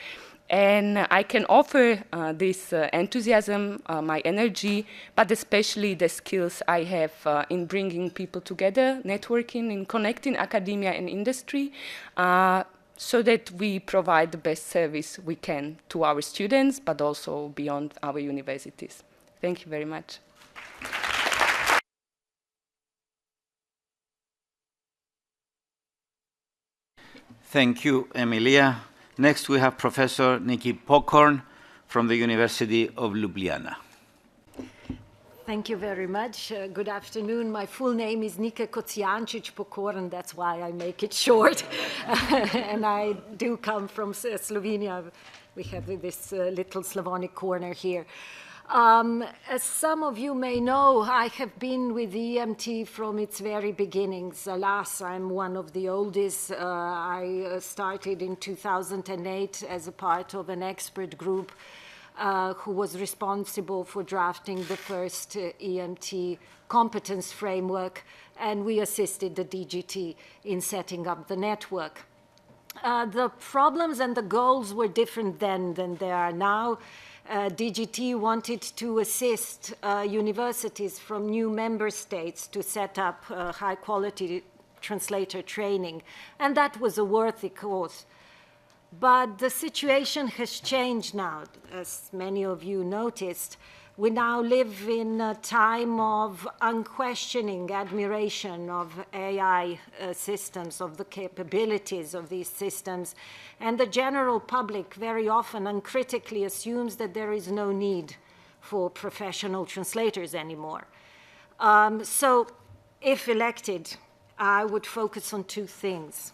And I can offer this enthusiasm, my energy, but especially the skills I have in bringing people together, networking, in connecting academia and industry, so that we provide the best service we can to our students, but also beyond our universities. Thank you very much. Thank you, Emilia. Next, we have Professor Niki Pokorn from the University of Ljubljana. Thank you very much. Good afternoon. My full name is Nika Kocijančić-Pokorn. That's why I make it short. And I do come from Slovenia. We have this little Slavonic corner here. As some of you may know, I have been with the EMT from its very beginnings. Alas, I'm one of the oldest. I started in 2008 as a part of an expert group who was responsible for drafting the first EMT competence framework, and we assisted the DGT in setting up the network. The problems and the goals were different then than they are now. DGT wanted to assist universities from new member states to set up high-quality translator training, and that was a worthy cause. But the situation has changed now, as many of you noticed. We now live in a time of unquestioning admiration of AI systems, of the capabilities of these systems, and the general public very often uncritically assumes that there is no need for professional translators anymore. So, if elected, I would focus on two things.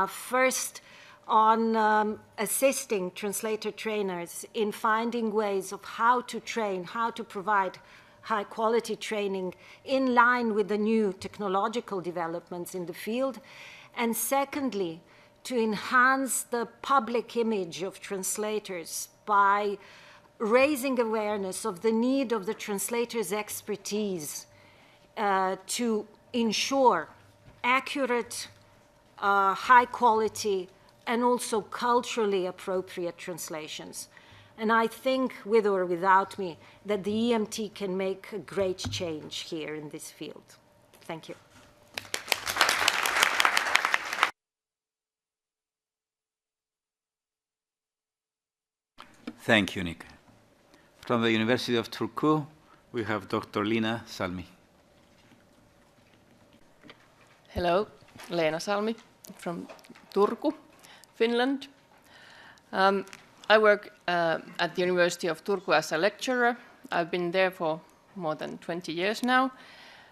First, on assisting translator trainers in finding ways of how to train, how to provide high-quality training in line with the new technological developments in the field. And secondly, to enhance the public image of translators by raising awareness of the need of the translator's expertise to ensure accurate, high-quality, and also culturally appropriate translations. And I think, with or without me, that the EMT can make a great change here in this field. Thank you. Thank you, Nika. From the University of Turku, we have Dr. Leena Salmi. Hello, Leena Salmi from Turku, Finland. I work at the University of Turku as a lecturer. I've been there for more than 20 years now.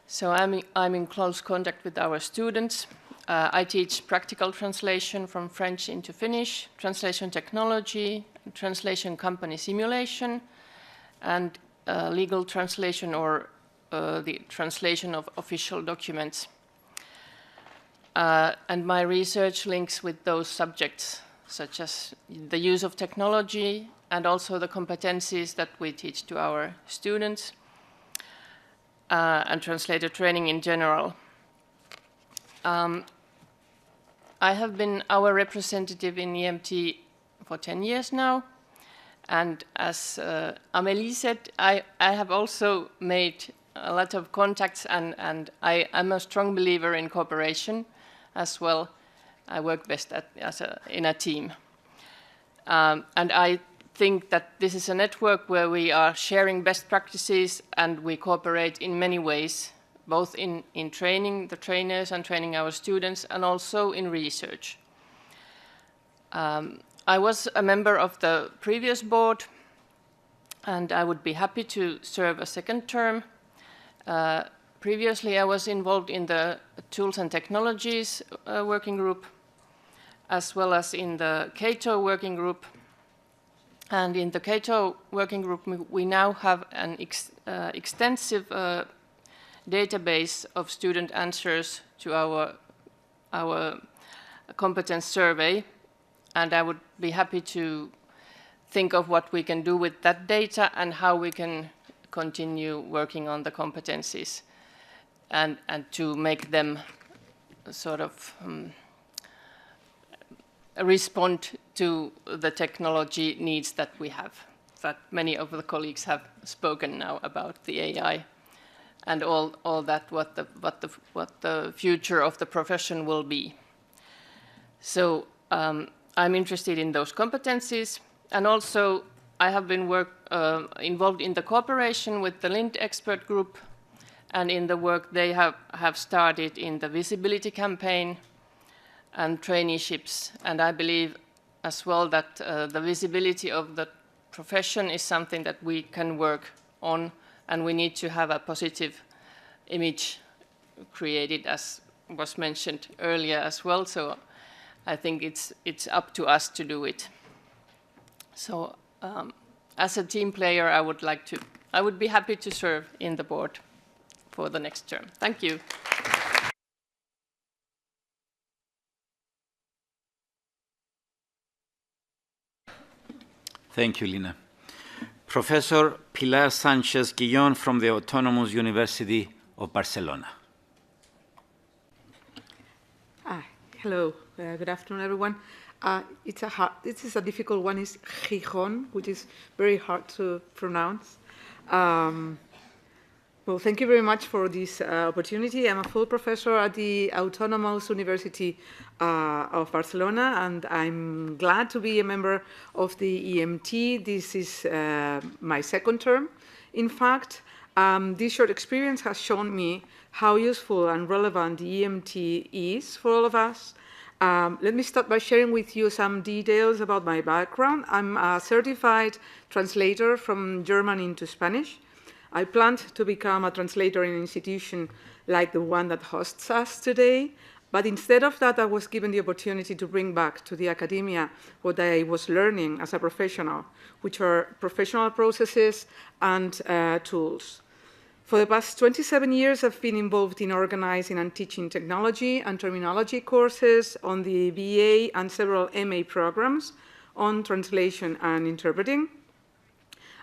So I'm in close contact with our students. I teach practical translation from French into Finnish, translation technology, translation company simulation, and legal translation or the translation of official documents. And my research links with those subjects, such as the use of technology and also the competencies that we teach to our students and translator training in general. I have been our representative in EMT for 10 years now. And as Amélie said, I have also made a lot of contacts, and I'm a strong believer in cooperation as well. I work best in a team. And I think that this is a network where we are sharing best practices and we cooperate in many ways, both in training the trainers and training our students, and also in research. I was a member of the previous board, and I would be happy to serve a second term. Previously, I was involved in the Tools and Technologies working group, as well as in the CATO working group. And in the CATO working group, we now have an extensive database of student answers to our competence survey. And I would be happy to think of what we can do with that data and how we can continue working on the competencies and to make them sort of respond to the technology needs that we have, that many of the colleagues have spoken now about the AI and all that, what the future of the profession will be. So I'm interested in those competencies, and also I have been involved in the cooperation with the LIND expert group and in the work they have started in the visibility campaign and traineeships. And I believe as well that the visibility of the profession is something that we can work on, and we need to have a positive image created, as was mentioned earlier as well. So I think it's up to us to do it. So as a team player, I would be happy to serve in the board for the next term. Thank you. Thank you, Lina. Professor Pilar Sanchez-Guillón from the Autonomous University of Barcelona. Hello, good afternoon, everyone. This is a difficult one. It's Gijón, which is very hard to pronounce. Well, thank you very much for this opportunity. I'm a full professor at the Autonomous University of Barcelona, and I'm glad to be a member of the EMT. This is my second term. In fact, this short experience has shown me how useful and relevant the EMT is for all of us. Let me start by sharing with you some details about my background. I'm a certified translator from German into Spanish. I planned to become a translator in an institution like the one that hosts us today, but instead of that, I was given the opportunity to bring back to the academia what I was learning as a professional, which are professional processes and tools. For the past 27 years, I've been involved in organizing and teaching technology and terminology courses on the BA and several MA programs on translation and interpreting.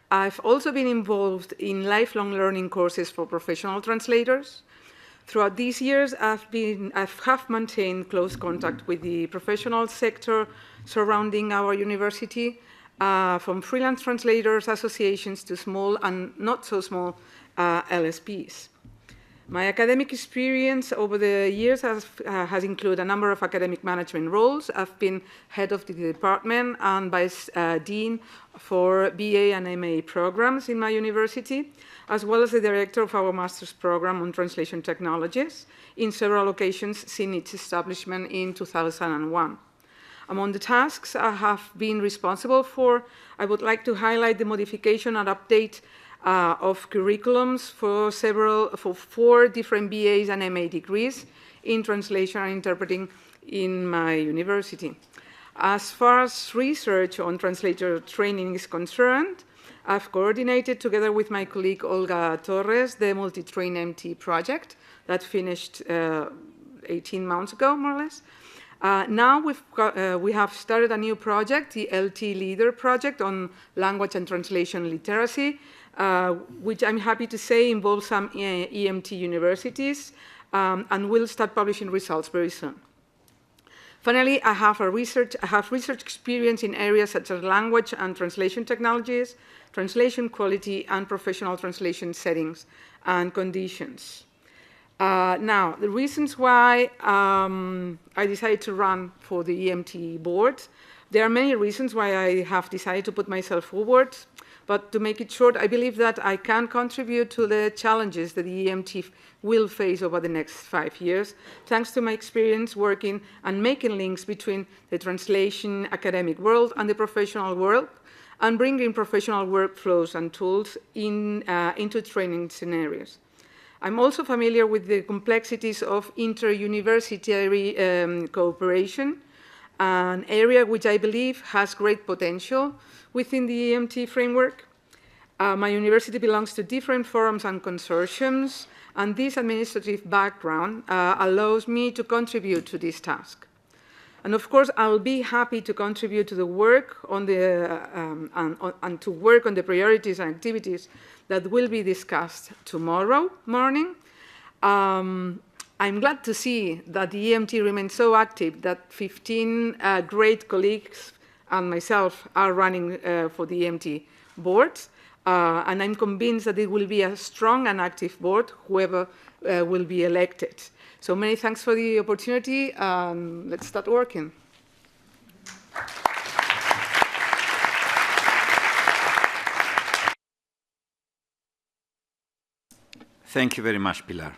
I've also been involved in lifelong learning courses for professional translators. Throughout these years, I have maintained close contact with the professional sector surrounding our university, from freelance translators associations to small and not so small LSPs. My academic experience over the years has included a number of academic management roles. I've been head of the department and vice dean for BA and MA programs in my university, as well as the director of our master's program on translation technologies in several locations since its establishment in 2001. Among the tasks I have been responsible for, I would like to highlight the modification and update of curriculums for 4 different BAs and MA degrees in translation and interpreting in my university. As far as research on translator training is concerned, I've coordinated together with my colleague Olga Torres the multi-train MT project that finished 18 months ago, more or less. Now we have started a new project, the LT Leader project on language and translation literacy, which I'm happy to say involves some EMT universities and will start publishing results very soon. Finally, I have research experience in areas such as language and translation technologies, translation quality, and professional translation settings and conditions. Now, the reasons why I decided to run for the EMT board, there are many reasons why I have decided to put myself forward, but to make it short, I believe that I can contribute to the challenges that the EMT will face over the next 5 years, thanks to my experience working and making links between the translation academic world and the professional world, and bringing professional workflows and tools into training scenarios. I'm also familiar with the complexities of inter-university cooperation, an area which I believe has great potential within the EMT framework. My university belongs to different forums and consortiums, and this administrative background allows me to contribute to this task. And of course, I'll be happy to contribute to the work on and to work on the priorities and activities that will be discussed tomorrow morning. I'm glad to see that the EMT remains so active, that 15 great colleagues and myself are running for the EMT board. And I'm convinced that it will be a strong and active board, whoever will be elected. So many thanks for the opportunity. Let's start working. Thank you very much, Pilar.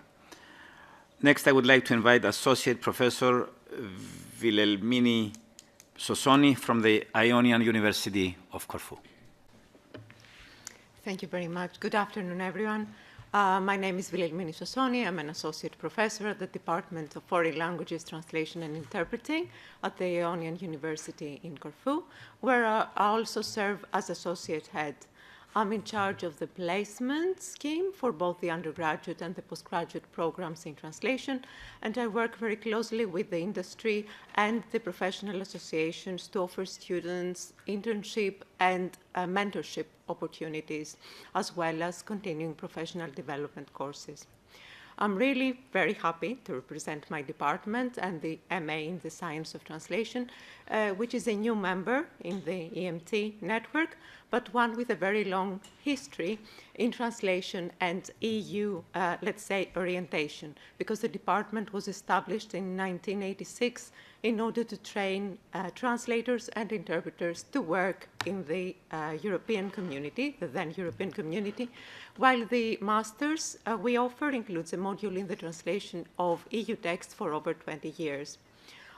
Next, I would like to invite Associate Professor Wilhelmini Sosoni from the Ionian University of Corfu. Thank you very much. Good afternoon, everyone. My name is Wilhelmini Sosoni. I'm an associate professor at the Department of Foreign Languages, Translation and Interpreting at the Ionian University in Corfu, where I also serve as associate head. I'm in charge of the placement scheme for both the undergraduate and the postgraduate programs in translation, and I work very closely with the industry and the professional associations to offer students internship and mentorship opportunities, as well as continuing professional development courses. I'm really very happy to represent my department and the MA in the Science of Translation, which is a new member in the EMT network, but one with a very long history in translation and EU, let's say, orientation, because the department was established in 1986 in order to train translators and interpreters to work in the European community, the then European community, while the masters we offer includes a module in the translation of EU texts for over 20 years.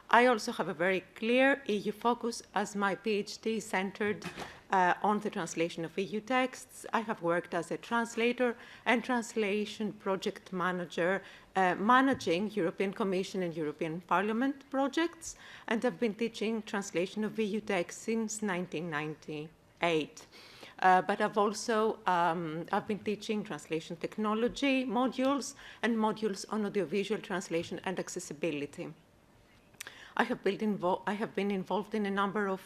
I also have a very clear EU focus as my PhD is centered on the translation of EU texts. I have worked as a translator and translation project manager managing European Commission and European Parliament projects, and I've been teaching translation of EU texts since 1998. But I've also I've been teaching translation technology modules and modules on audiovisual translation and accessibility. I have been involved in a number of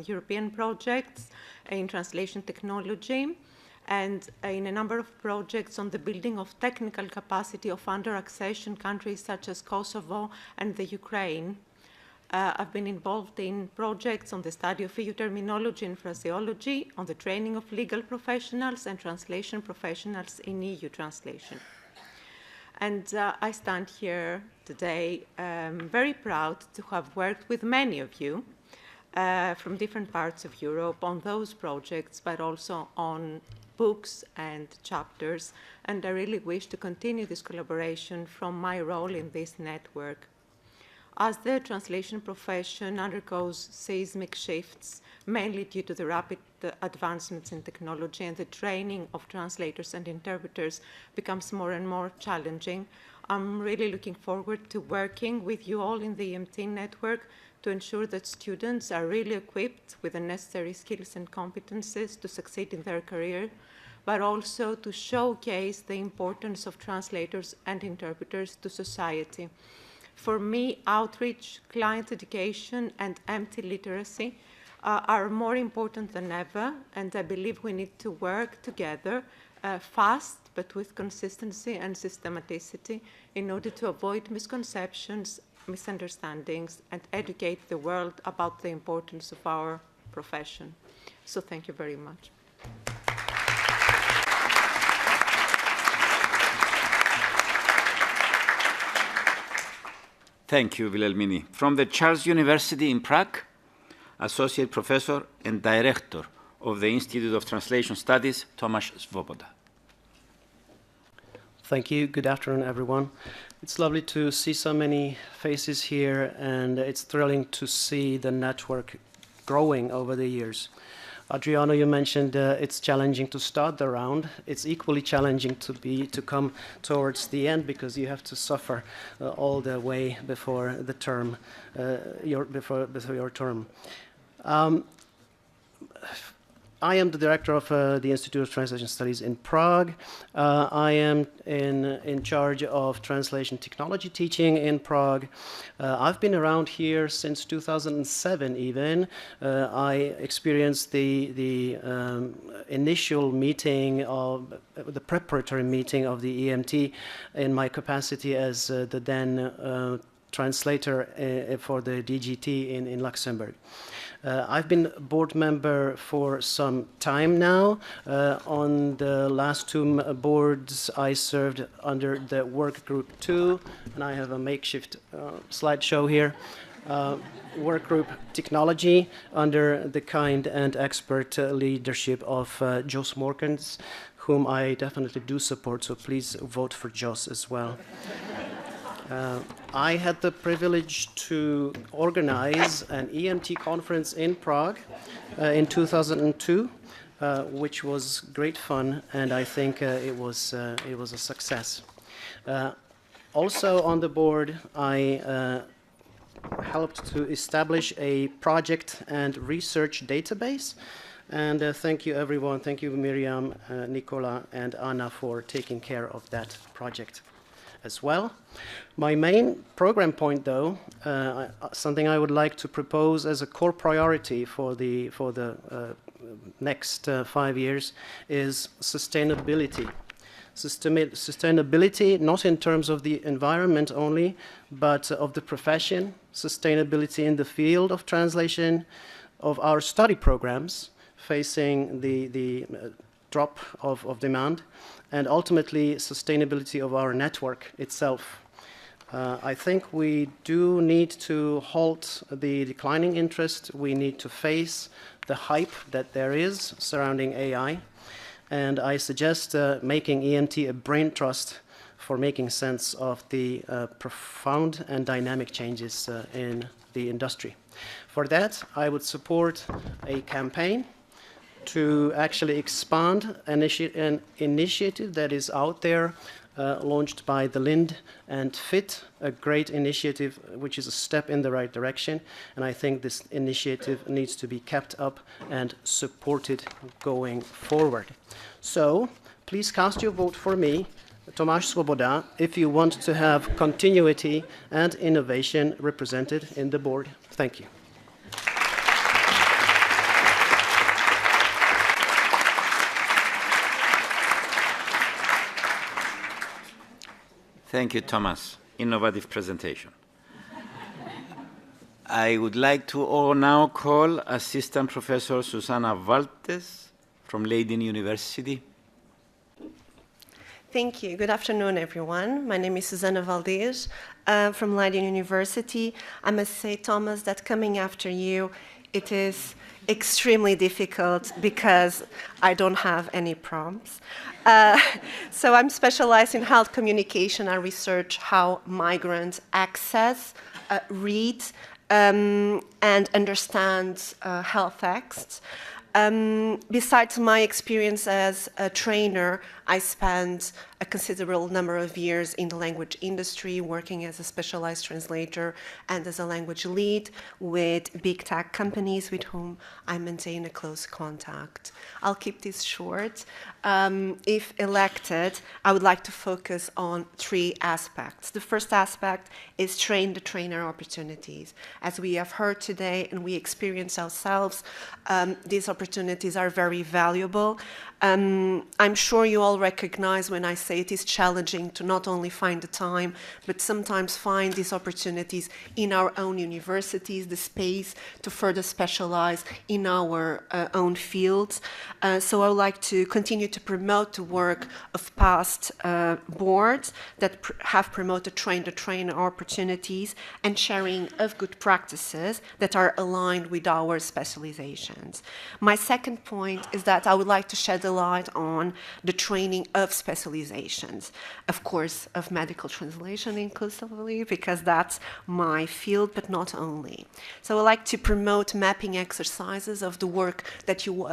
European projects in translation technology and in a number of projects on the building of technical capacity of under-accession countries such as Kosovo and the Ukraine. I've been involved in projects on the study of EU terminology and phraseology, on the training of legal professionals and translation professionals in EU translation. And I stand here today very proud to have worked with many of you from different parts of Europe on those projects, but also on books and chapters. And I really wish to continue this collaboration from my role in this network. As the translation profession undergoes seismic shifts, mainly due to the rapid advancements in technology, and the training of translators and interpreters becomes more and more challenging, I'm really looking forward to working with you all in the EMT network to ensure that students are really equipped with the necessary skills and competences to succeed in their career, but also to showcase the importance of translators and interpreters to society. For me, outreach, client education, and EMT literacy are more important than ever, and I believe we need to work together fast, but with consistency and systematicity in order to avoid misconceptions, misunderstandings, and educate the world about the importance of our profession. So thank you very much. Thank you, Wilhelmini. From the Charles University in Prague, Associate Professor and Director of the Institute of Translation Studies, Tomasz Svoboda. Thank you. Good afternoon, everyone. It's lovely to see so many faces here, and it's thrilling to see the network growing over the years. Adriano, you mentioned it's challenging to start the round. It's equally challenging to come towards the end, because you have to suffer all the way before the term, before your term. I am the director of the Institute of Translation Studies in Prague. I am in charge of translation technology teaching in Prague. I've been around here since 2007 even. I experienced the initial meeting of the preparatory meeting of the EMT in my capacity as the then translator for the DGT in Luxembourg. I've been board member for some time now. On the last two boards, I served under the work group 2, and I have a makeshift slideshow here. Work group technology under the kind and expert leadership of Jos Morkens, whom I definitely do support, so please vote for Jos as well. I had the privilege to organize an EMT conference in Prague in 2002, which was great fun, and I think it was a success. Also on the board, I helped to establish a project and research database. And thank you, everyone. Thank you, Miriam, Nikola, and Anna for taking care of that project as well. My main program point, though, something I would like to propose as a core priority for the next 5 years is sustainability. Sustainability, not in terms of the environment only, but of the profession, sustainability in the field of translation, of our study programs facing the drop of demand, and ultimately sustainability of our network itself. I think we do need to halt the declining interest. We need to face the hype that there is surrounding AI. And I suggest making EMT a brain trust for making sense of the profound and dynamic changes in the industry. For that, I would support a campaign to actually expand an initiative that is out there, launched by the LIND and FIT, a great initiative which is a step in the right direction. And I think this initiative needs to be kept up and supported going forward. So please cast your vote for me, Tomáš Svoboda, if you want to have continuity and innovation represented in the board. Thank you. Thank you, Thomas. Innovative presentation. I would like to now call Assistant Professor Susana Valtes from Leiden University. Thank you. Good afternoon, everyone. My name is Susana Valdez from Leiden University. I must say, Thomas, that coming after you, it is extremely difficult because I don't have any prompts. So I'm specialized in health communication. I research how migrants access, read, and understand health texts. Besides my experience as a trainer, I spent a considerable number of years in the language industry, working as a specialized translator and as a language lead with big tech companies with whom I maintain a close contact. I'll keep this short. If elected, I would like to focus on 3 aspects. The first aspect is train the trainer opportunities. As we have heard today and we experience ourselves, these opportunities are very valuable. I'm sure you all recognize when I say it is challenging to not only find the time, but sometimes find these opportunities in our own universities, the space to further specialize in our own fields. So I would like to continue to promote the work of past boards that have promoted train-the-trainer opportunities and sharing of good practices that are aligned with our specializations. My second point is that I would like to shed a light on the training of specializations, of course, of medical translation inclusively, because that's my field, but not only. So I like to promote mapping exercises of the work that you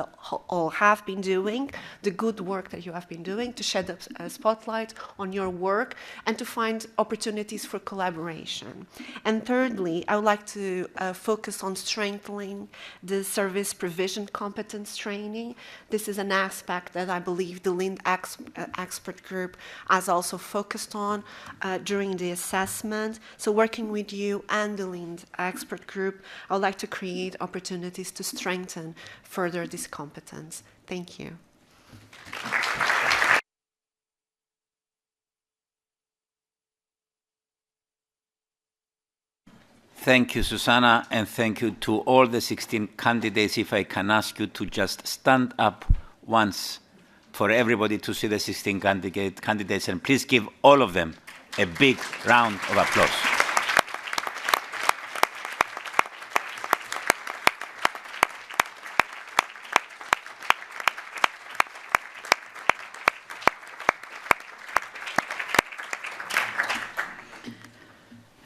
all have been doing, the good work that you have been doing, to shed a spotlight on your work and to find opportunities for collaboration. And thirdly, I would like to focus on strengthening the service provision competence training. This is an aspect that I believe the LIND expert group has also focused on during the assessment. So working with you and the LIND expert group, I would like to create opportunities to strengthen further this competence. Thank you. Thank you, Susanna, and thank you to all the 16 candidates. If I can ask you to just stand up once for everybody to see the 16 candidates, and please give all of them a big round of applause.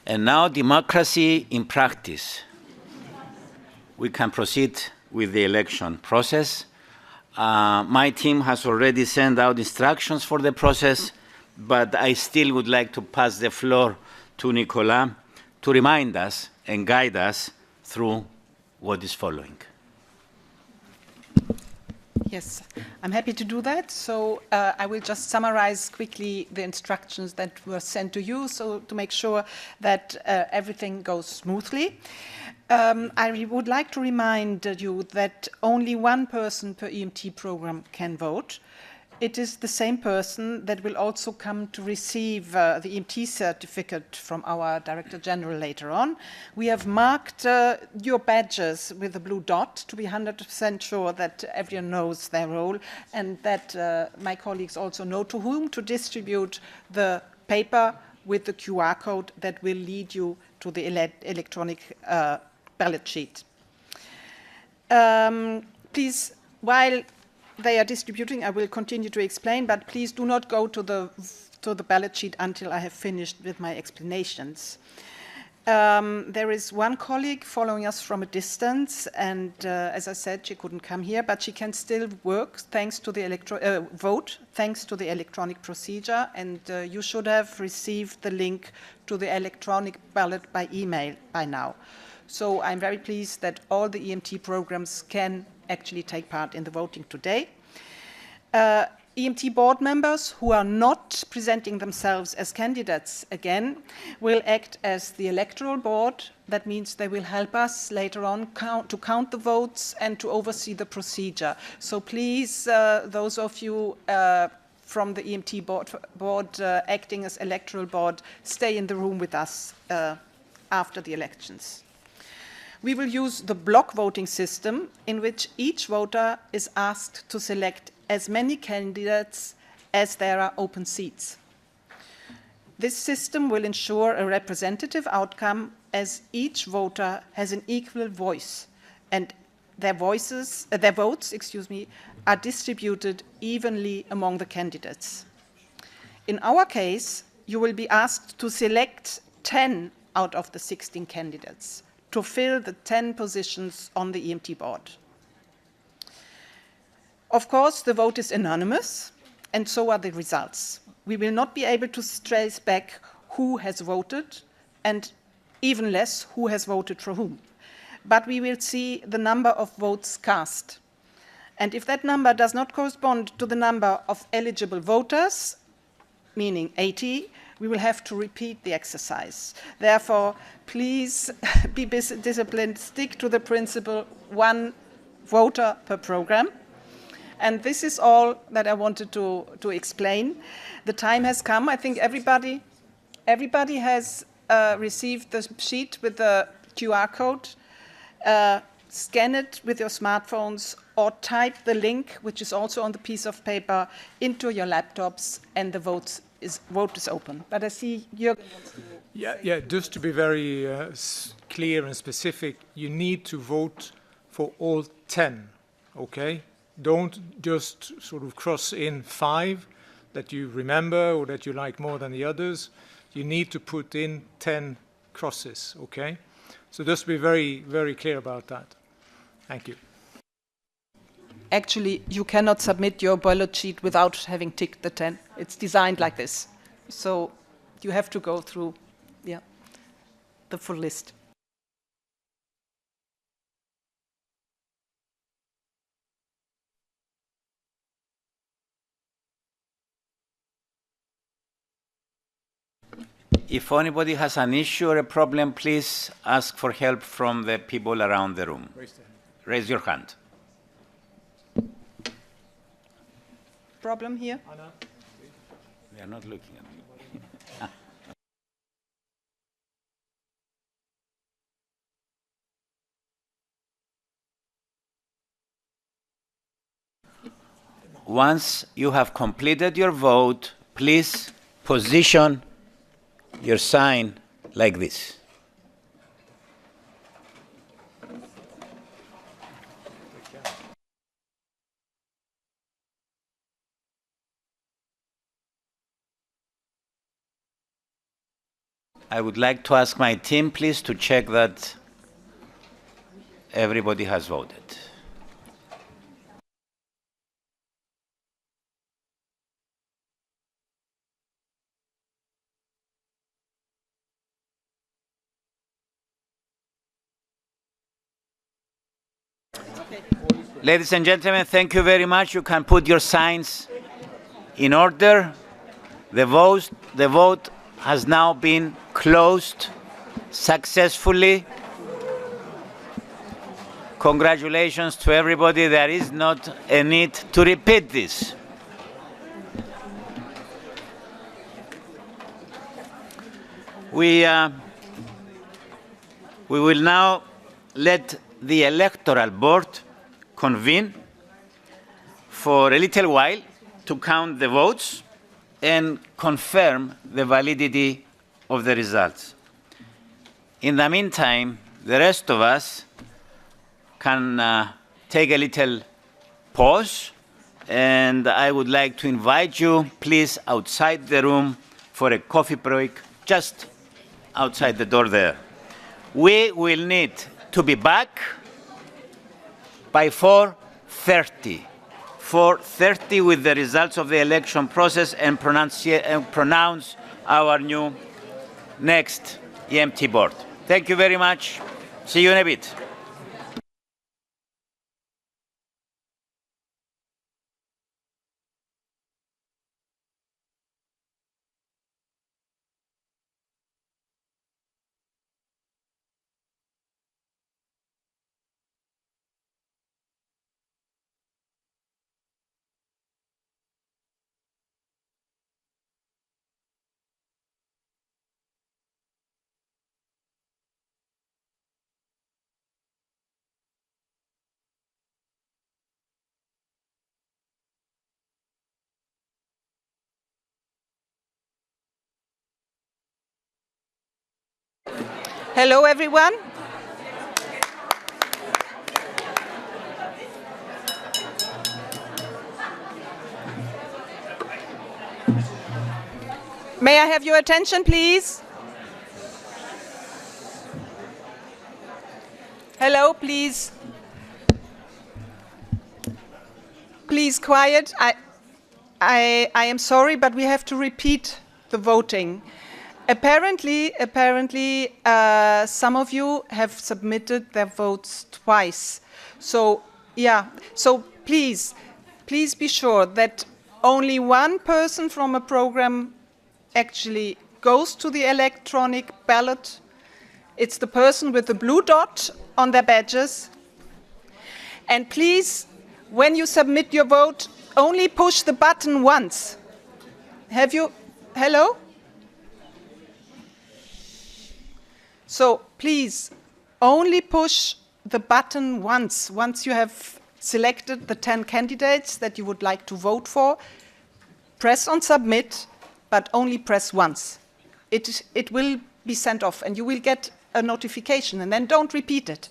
And now, democracy in practice. We can proceed with the election process. My team has already sent out instructions for the process, but I still would like to pass the floor to Nikola to remind us and guide us through what is following. Yes, I'm happy to do that. So I will just summarize quickly the instructions that were sent to you, so to make sure that everything goes smoothly. I would like to remind you that only one person per EMT program can vote. It is the same person that will also come to receive the EMT certificate from our Director-General later on. We have marked your badges with a blue dot to be 100% sure that everyone knows their role and that my colleagues also know to whom to distribute the paper with the QR code that will lead you to the electronic ballot sheet. Please, while they are distributing, I will continue to explain, but please do not go to the ballot sheet until I have finished with my explanations. There is one colleague following us from a distance, and as I said, she couldn't come here, but she can still work thanks to the vote, thanks to the electronic procedure, and you should have received the link to the electronic ballot by email by now. So I'm very pleased that all the EMT programs can actually take part in the voting today. EMT board members who are not presenting themselves as candidates again will act as the electoral board. That means they will help us later on to count the votes and to oversee the procedure. So please, those of you from the EMT board acting as electoral board, stay in the room with us after the elections. We will use the block voting system in which each voter is asked to select as many candidates as there are open seats. This system will ensure a representative outcome as each voter has an equal voice and their votes, are distributed evenly among the candidates. In our case, you will be asked to select 10 out of the 16 candidates to fill the 10 positions on the EMT board. Of course, the vote is anonymous, and so are the results. We will not be able to trace back who has voted, and even less who has voted for whom. But we will see the number of votes cast. And if that number does not correspond to the number of eligible voters, meaning 80, we will have to repeat the exercise. Therefore, please be disciplined, stick to the principle, one voter per program. And this is all that I wanted to explain. The time has come. I think everybody has received the sheet with the QR code. Scan it with your smartphones or type the link, which is also on the piece of paper, into your laptops, and the vote is open. But I see Jürgen wants to Yeah, just to be very clear and specific, you need to vote for all 10, okay? Don't just sort of cross in 5 that you remember or that you like more than the others. You need to put in 10 crosses, okay? So just be very, very clear about that. Thank you. Actually, you cannot submit your ballot sheet without having ticked the 10. It's designed like this. So you have to go through the full list. If anybody has an issue or a problem, please ask for help from the people around the room. Raise your hand. Problem here? They are not looking at me. once you have completed your vote, please position your sign like this. I would like to ask my team, please, to check that everybody has voted. Ladies and gentlemen, thank you very much. You can put your signs in order. The vote has now been closed successfully. Congratulations to everybody. There is not a need to repeat this. We will now let the Electoral Board convene for a little while to count the votes and confirm the validity of the results. In the meantime, the rest of us can take a little pause, and I would like to invite you, please, outside the room for a coffee break, just outside the door there. We will need to be back by 4:30. 4:30 with the results of the election process and pronounce our new next EMT board. Thank you very much. See you in a bit. Hello, everyone. May I have your attention, please? Hello, please. Please, quiet. I am sorry, but we have to repeat the voting. Apparently, some of you have submitted their votes twice. So, yeah. So please be sure that only one person from a program actually goes to the electronic ballot. It's the person with the blue dot on their badges. And please, when you submit your vote, only push the button once. Have you? Hello? So please, only push the button once you have selected the 10 candidates that you would like to vote for. Press on submit, but only press once. It will be sent off, and you will get a notification, and then don't repeat it.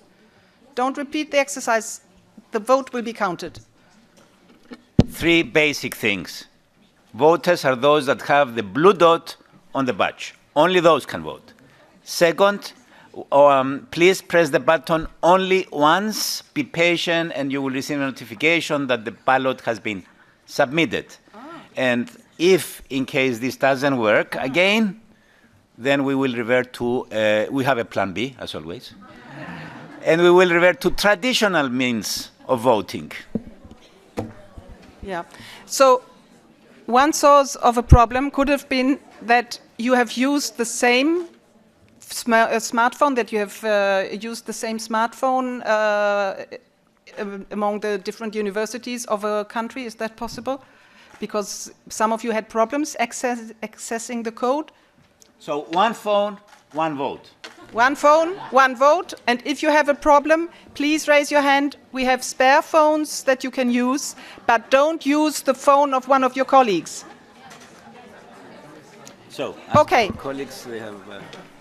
Don't repeat the exercise. The vote will be counted. 3 basic things. Voters are those that have the blue dot on the badge. Only those can vote. Second, please press the button only once. Be patient, and you will receive a notification that the ballot has been submitted. And if, in case this doesn't work again, then we will revert to, we have a plan B, as always. And we will revert to traditional means of voting. Yeah. So one source of a problem could have been that you have used the same smartphone, that you have used the same smartphone among the different universities of a country. Is that possible? Because some of you had problems accessing the code. So one phone, one vote. One phone, one vote, and if you have a problem, please raise your hand. We have spare phones that you can use, but don't use the phone of one of your colleagues. So, okay. Colleagues, they have,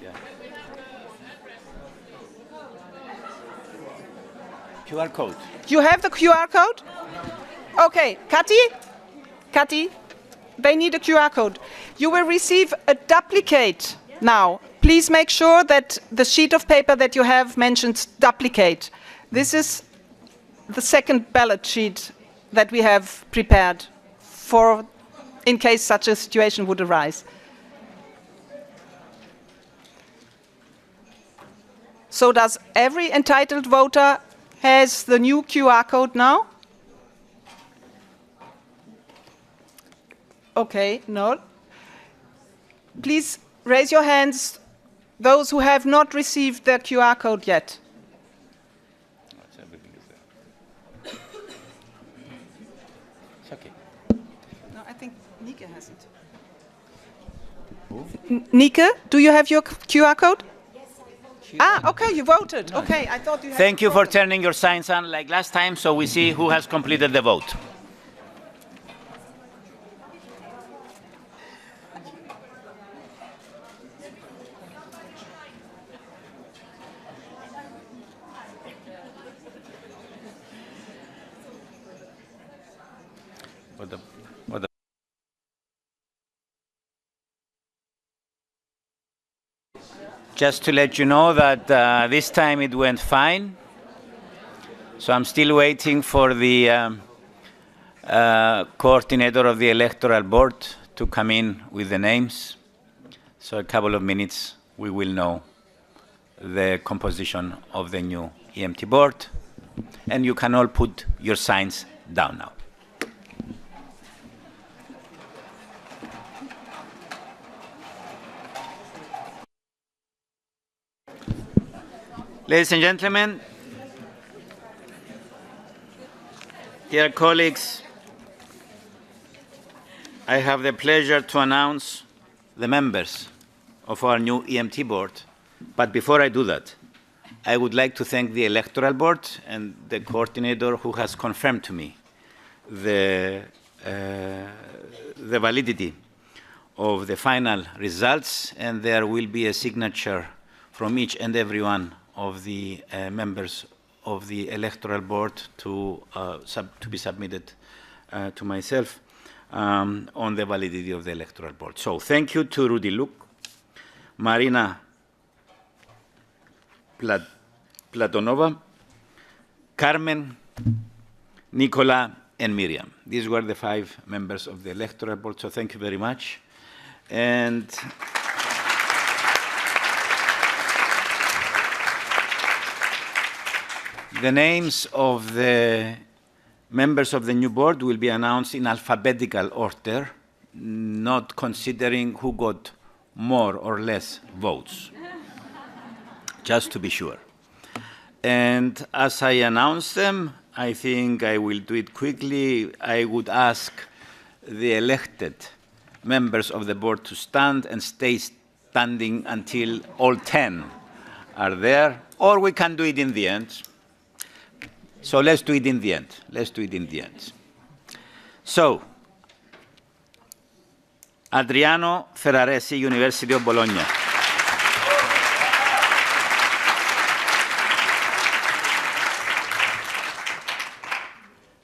yeah. QR code. You have the QR code? Okay, Kati, they need a QR code. You will receive a duplicate now. Please make sure that the sheet of paper that you have mentions duplicate. This is the second ballot sheet that we have prepared for in case such a situation would arise. So does every entitled voter has the new QR code now? Okay, no. Please raise your hands, those who have not received their QR code yet. It's okay. No, I think Nike has it. Nike, do you have your QR code? Ah, okay, you voted. Okay, I thought you had. Thank you for turning your signs on like last time, so we see who has completed the vote. Just to let you know that this time it went fine. So I'm still waiting for the coordinator of the Electoral Board to come in with the names. So a couple of minutes we will know the composition of the new EMT Board. And you can all put your signs down now. Ladies and gentlemen, dear colleagues, I have the pleasure to announce the members of our new EMT Board. But before I do that, I would like to thank the Electoral Board and the coordinator who has confirmed to me the validity of the final results, and there will be a signature from each and every one of the members of the Electoral Board to be submitted to myself on the validity of the Electoral Board. So thank you to Rudy Luke, Marina Platonova, Carmen, Nikola, and Miriam. These were the 5 members of the Electoral Board, so thank you very much. And the names of the members of the new board will be announced in alphabetical order, not considering who got more or less votes, just to be sure. And as I announce them, I think I will do it quickly. I would ask the elected members of the board to stand and stay standing until all 10 are there, or we can do it in the end. So let's do it in the end. Let's do it in the end. So, Adriano Ferraresi, University of Bologna.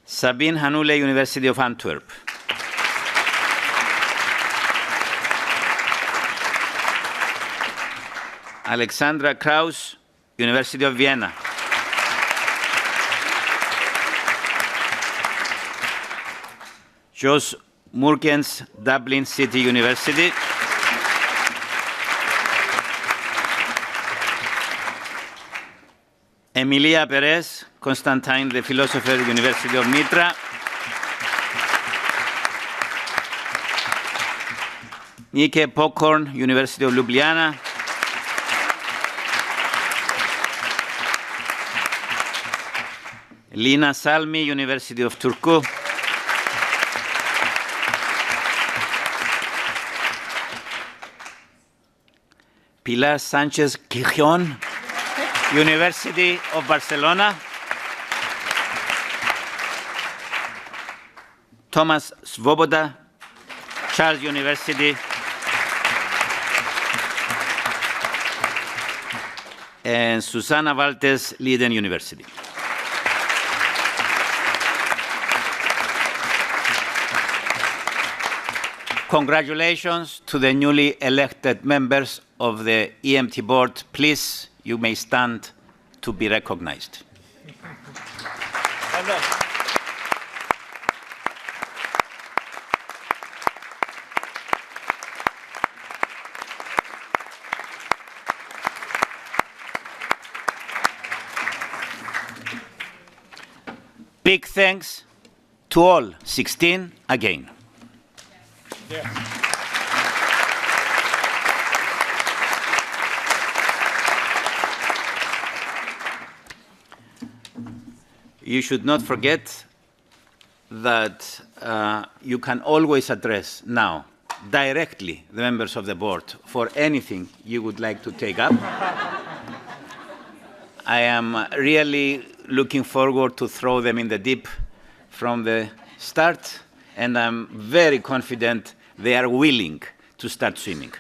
Sabine Hanule, University of Antwerp. Alexandra Kraus, University of Vienna. Jos Murkens, Dublin City University. Emilia Perez, Constantine the Philosopher, University of Nitra. Nike Pokorn, University of Ljubljana. Lina Salmi, University of Turku. Pilar Sanchez Quijon, University of Barcelona. Thomas Svoboda, Charles University. And Susana Valtes, Leiden University. Congratulations to the newly elected members of the EMT Board. Please, you may stand to be recognized. Big thanks to all 16 again. Yeah. You should not forget that you can always address now directly the members of the board for anything you would like to take up. I am really looking forward to throw them in the deep from the start, and I'm very confident they are willing to start swimming.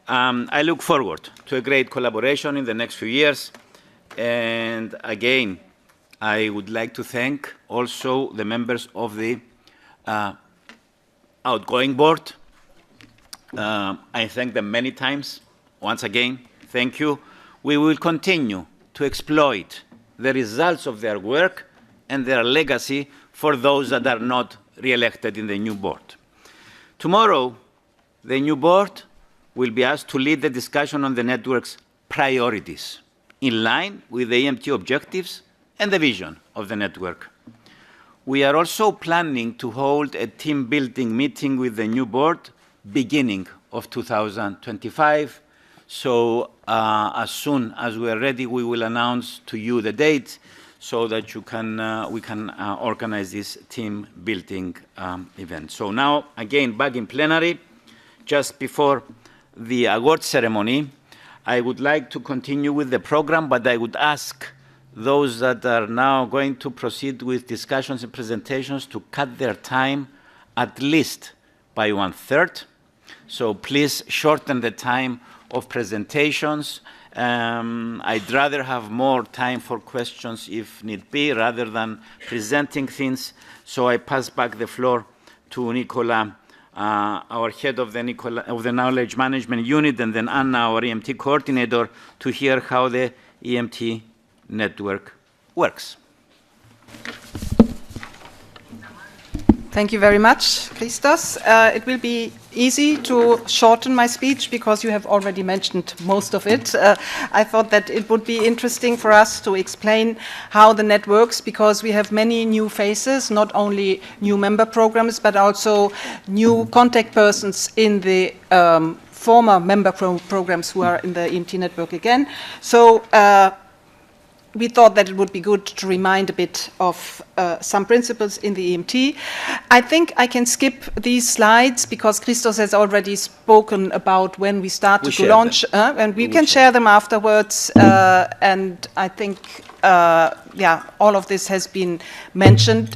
I look forward to a great collaboration in the next few years, and again, I would like to thank also the members of the outgoing board. I thank them many times. Once again, thank you. We will continue to exploit the results of their work and their legacy for those that are not re-elected in the new board. Tomorrow, the new board will be asked to lead the discussion on the network's priorities in line with the EMT objectives and the vision of the network. We are also planning to hold a team-building meeting with the new board beginning of 2025. So as soon as we are ready, we will announce to you the date so that we can organize this team-building event. So now, again, back in plenary, just before the award ceremony, I would like to continue with the program, but I would ask those that are now going to proceed with discussions and presentations to cut their time at least by 1/3. So please shorten the time of presentations. I'd rather have more time for questions if need be, rather than presenting things. So I pass back the floor to Nikola, our head of the Knowledge Management Unit, and then Anna, our EMT coordinator, to hear how the EMT network works. Thank you very much, Christos. It will be easy to shorten my speech because you have already mentioned most of it. I thought that it would be interesting for us to explain how the net works, because we have many new faces, not only new member programs, but also new contact persons in the former member programs who are in the EMT network again. So we thought that it would be good to remind a bit of some principles in the EMT. I think I can skip these slides because Christos has already spoken about when we start to launch, and we can share them afterwards. And I think, yeah, all of this has been mentioned.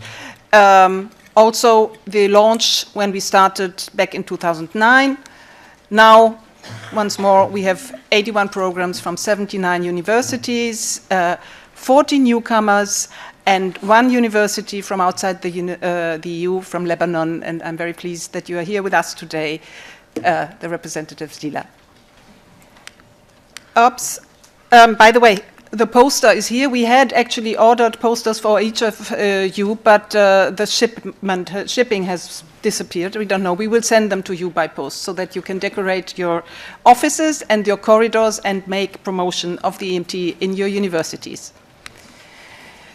Also, the launch when we started back in 2009. Now, once more, we have 81 programs from 79 universities, 40 newcomers, and 1 university from outside the EU, from Lebanon. And I'm very pleased that you are here with us today, the representative Stila. Oops. By the way, the poster is here. We had actually ordered posters for each of you, but the shipping has disappeared. We don't know. We will send them to you by post so that you can decorate your offices and your corridors and make promotion of the EMT in your universities.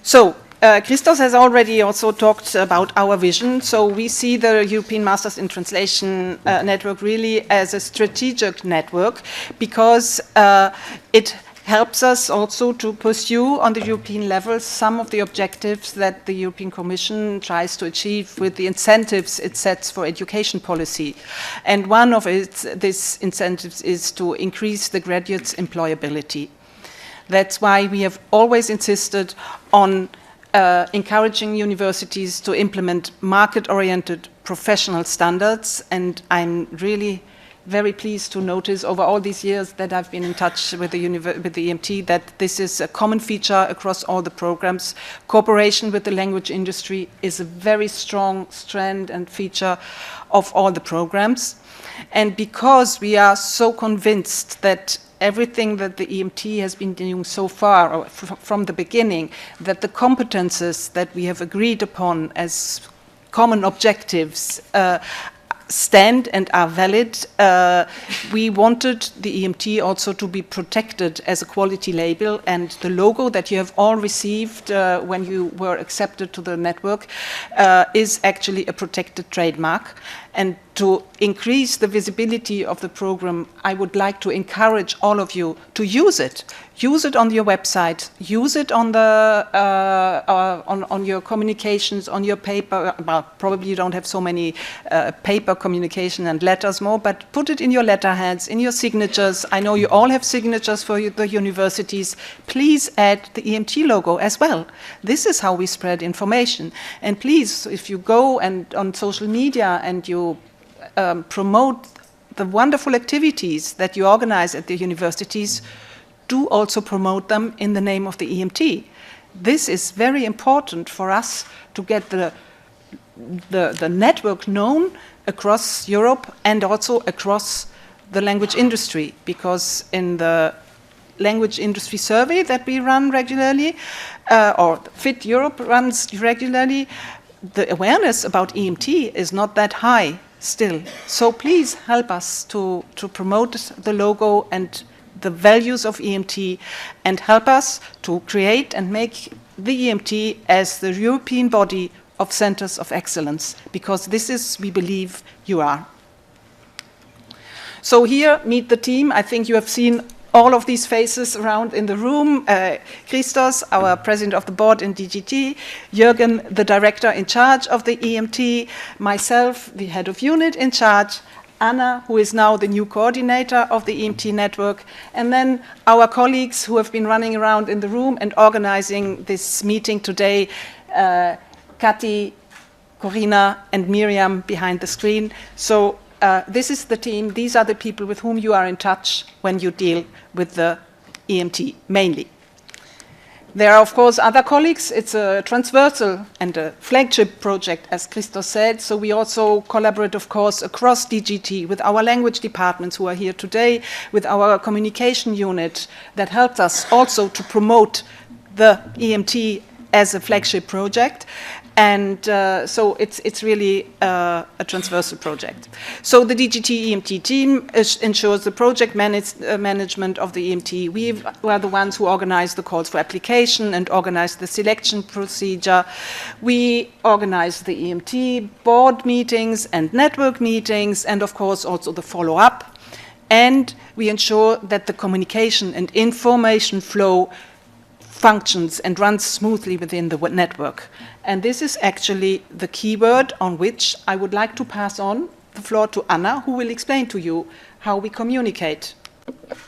So, Christos has already also talked about our vision. So we see the European Masters in Translation network really as a strategic network because it helps us also to pursue on the European level some of the objectives that the European Commission tries to achieve with the incentives it sets for education policy. And one of these incentives is to increase the graduates' employability. That's why we have always insisted on encouraging universities to implement market-oriented professional standards, and I'm really very pleased to notice over all these years that I've been in touch with the EMT that this is a common feature across all the programs. Cooperation with the language industry is a very strong strand and feature of all the programs. And because we are so convinced that everything that the EMT has been doing so far, or from the beginning, that the competences that we have agreed upon as common objectives stand and are valid, we wanted the EMT also to be protected as a quality label, and the logo that you have all received when you were accepted to the network is actually a protected trademark. And to increase the visibility of the program, I would like to encourage all of you to use it. Use it on your website. Use it on the on your communications, on your paper. Well, probably you don't have so many paper communication and letters more, but put it in your letterheads, in your signatures. I know you all have signatures for the universities. Please add the EMT logo as well. This is how we spread information. And please, if you go and on social media and you promote the wonderful activities that you organize at the universities, do also promote them in the name of the EMT. This is very important for us to get the network known across Europe and also across the language industry, because in the language industry survey that we run regularly, or Fit Europe runs regularly, the awareness about EMT is not that high still. So please help us to promote the logo and the values of EMT, and help us to create and make the EMT as the European body of centers of excellence, because this is, we believe, you are. So here, meet the team. I think you have seen all of these faces around in the room. Christos, our president of the board in DGT, Jürgen, the director in charge of the EMT, myself, the head of unit in charge, Anna, who is now the new coordinator of the EMT network, and then our colleagues who have been running around in the room and organizing this meeting today, Kati, Corina, and Miriam behind the screen. So this is the team. These are the people with whom you are in touch when you deal with the EMT, mainly. There are, of course, other colleagues. It's a transversal and a flagship project, as Christos said. So we also collaborate, of course, across DGT with our language departments who are here today, with our communication unit that helps us also to promote the EMT as a flagship project. And so it's really a transversal project. So the DGT EMT team ensures the project management of the EMT. We are the ones who organize the calls for application and organize the selection procedure. We organize the EMT board meetings and network meetings, and of course also the follow-up. And we ensure that the communication and information flow functions and runs smoothly within the network. And this is actually the keyword on which I would like to pass on the floor to Anna, who will explain to you how we communicate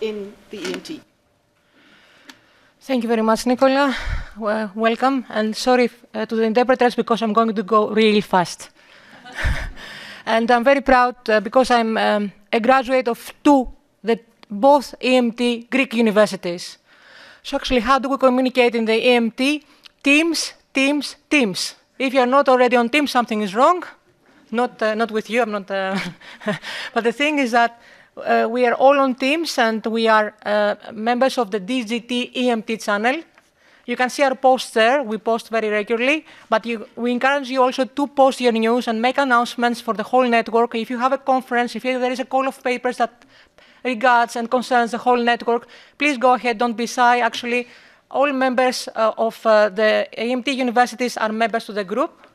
in the EMT. Thank you very much, Nikola. Well, welcome, and sorry to the interpreters because I'm going to go really fast. And I'm very proud because I'm a graduate of both EMT Greek universities. So actually, how do we communicate in the EMT? Teams, teams, teams. If you're not already on Teams, something is wrong. Not with you, I'm not. But the thing is that we are all on Teams, and we are members of the DGT EMT channel. You can see our posts there. We post very regularly, but we encourage you also to post your news and make announcements for the whole network. If you have a conference, if there is a call of papers that regards and concerns the whole network, please go ahead, don't be shy. Actually, all members of the EMT universities are members of the group.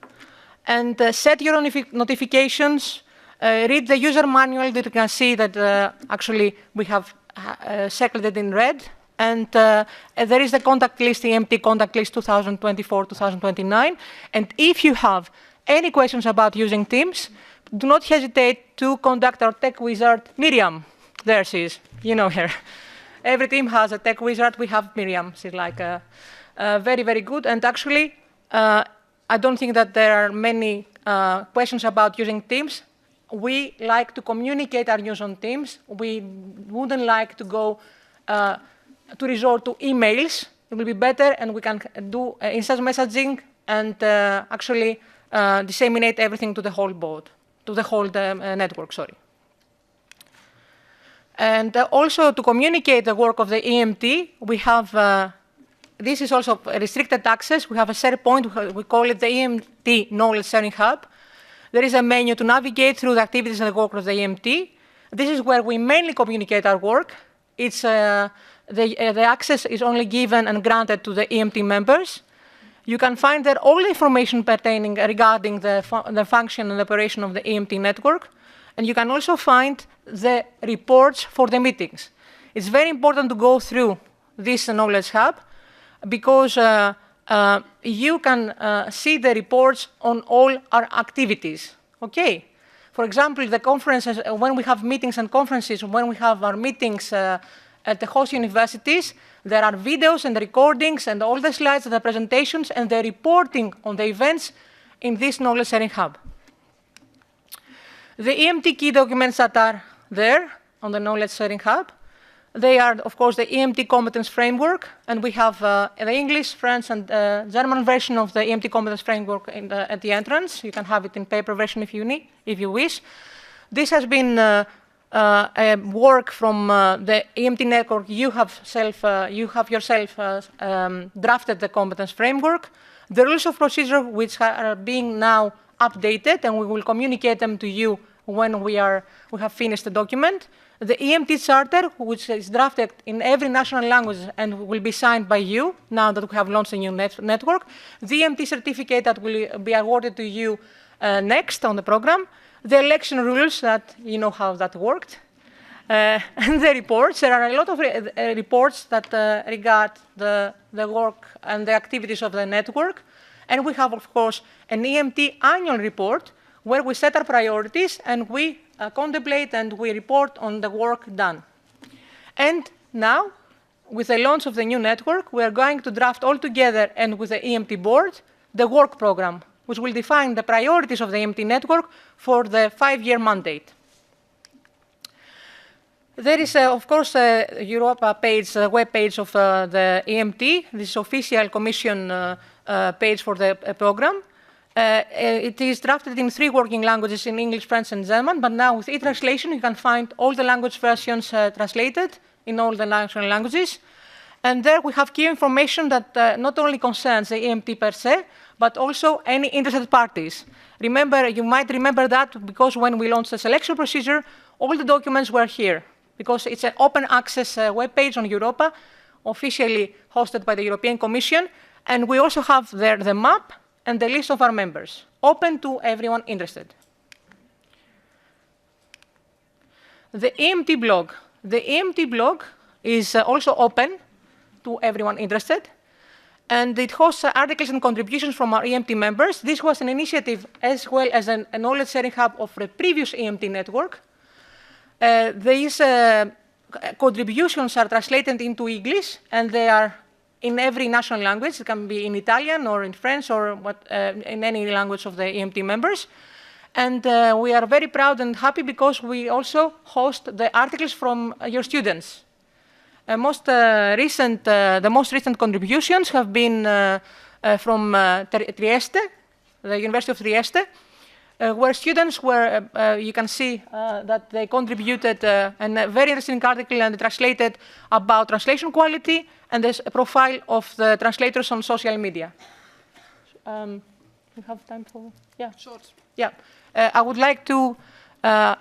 And set your notifications, read the user manual that you can see that actually we have circled it in red. And there is the contact list, the EMT contact list 2024-2029. And if you have any questions about using Teams, do not hesitate to contact our tech wizard, Miriam. There she is, you know her. Every team has a tech wizard. We have Miriam. She's like very, very good. And actually, I don't think that there are many questions about using Teams. We like to communicate our news on Teams. We wouldn't like to go to resort to emails. It will be better, and we can do instant messaging and actually disseminate everything to the whole board, to the whole network, sorry. And also to communicate the work of the EMT, we have, this is also restricted access. We have a share point, we call it the EMT Knowledge Sharing Hub. There is a menu to navigate through the activities and the work of the EMT. This is where we mainly communicate our work. It's, the access is only given and granted to the EMT members. You can find there all the information pertaining regarding the function and operation of the EMT network. And you can also find the reports for the meetings. It's very important to go through this Knowledge Hub because you can see the reports on all our activities, okay? For example, the conferences, when we have meetings and conferences, when we have our meetings at the host universities, there are videos and recordings and all the slides and the presentations and the reporting on the events in this Knowledge Sharing Hub. The EMT key documents that are there on the Knowledge Sharing Hub, they are, of course, the EMT Competence Framework, and we have the English, French, and German version of the EMT Competence Framework at the entrance. You can have it in paper version if you need, if you wish. This has been work from the EMT network. You have yourself drafted the competence framework. The rules of procedure, which are being now updated, and we will communicate them to you when we have finished the document. The EMT Charter, which is drafted in every national language and will be signed by you now that we have launched a new network. The EMT certificate that will be awarded to you next on the program. The election rules, that you know how that worked. And the reports. There are a lot of reports that regard the work and the activities of the network. And we have, of course, an EMT annual report where we set our priorities and we contemplate and we report on the work done. And now, with the launch of the new network, we are going to draft all together and with the EMT board, the work program, which will define the priorities of the EMT network for the 5-year mandate. There is, of course, a Europa page, web page of the EMT. This is official commission page for the program. It is drafted in 3 working languages, in English, French, and German, but now with e-translation, you can find all the language versions translated in all the national languages. And there we have key information that not only concerns the EMT per se, but also any interested parties. Remember, you might remember that because when we launched the selection procedure, all the documents were here, because it's an open access web page on Europa, officially hosted by the European Commission, and we also have there the map and the list of our members, open to everyone interested. The EMT blog. The EMT blog is also open to everyone interested, and it hosts articles and contributions from our EMT members. This was an initiative as well as a knowledge sharing hub of the previous EMT network. These contributions are translated into English, and they are in every national language. It can be in Italian or in French or in any language of the EMT members. And we are very proud and happy because we also host the articles from your students. The most recent contributions have been from Trieste, the University of Trieste, where students were, you can see that they contributed a very interesting article and translated about translation quality and the profile of the translators on social media. We have time for, yeah. Short. Yeah. I would like to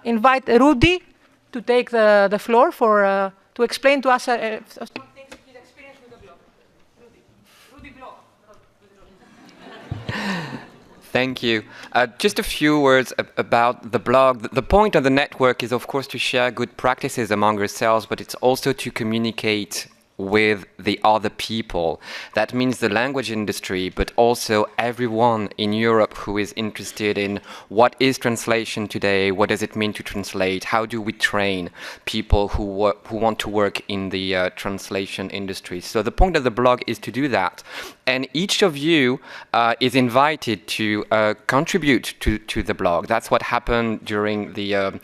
invite Rudy to take the floor for, to explain to us some things, his experience with the blog. Rudy blog. Thank you. Just a few words about the blog. The point of the network is, of course, to share good practices among yourselves, but it's also to communicate with the other people. That means the language industry, but also everyone in Europe who is interested in what is translation today, what does it mean to translate, how do we train people who want to work in the translation industry. So the point of the blog is to do that. And each of you is invited to contribute to the blog. That's what happened during the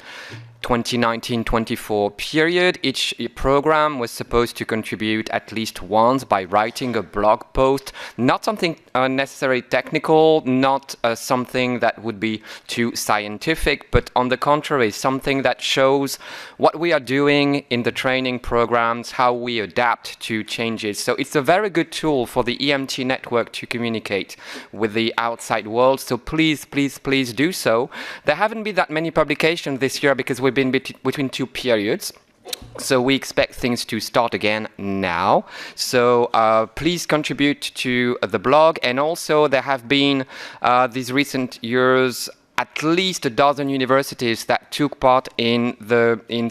2019-24 period. Each program was supposed to contribute at least once by writing a blog post, not something necessarily technical, not something that would be too scientific, but on the contrary, something that shows what we are doing in the training programs, how we adapt to changes. So it's a very good tool for the EMT network to communicate with the outside world. So please, please, please do so. There haven't been that many publications this year because we've been between two periods. So we expect things to start again now. So please contribute to the blog. And also there have been these recent years at least a dozen universities that took part in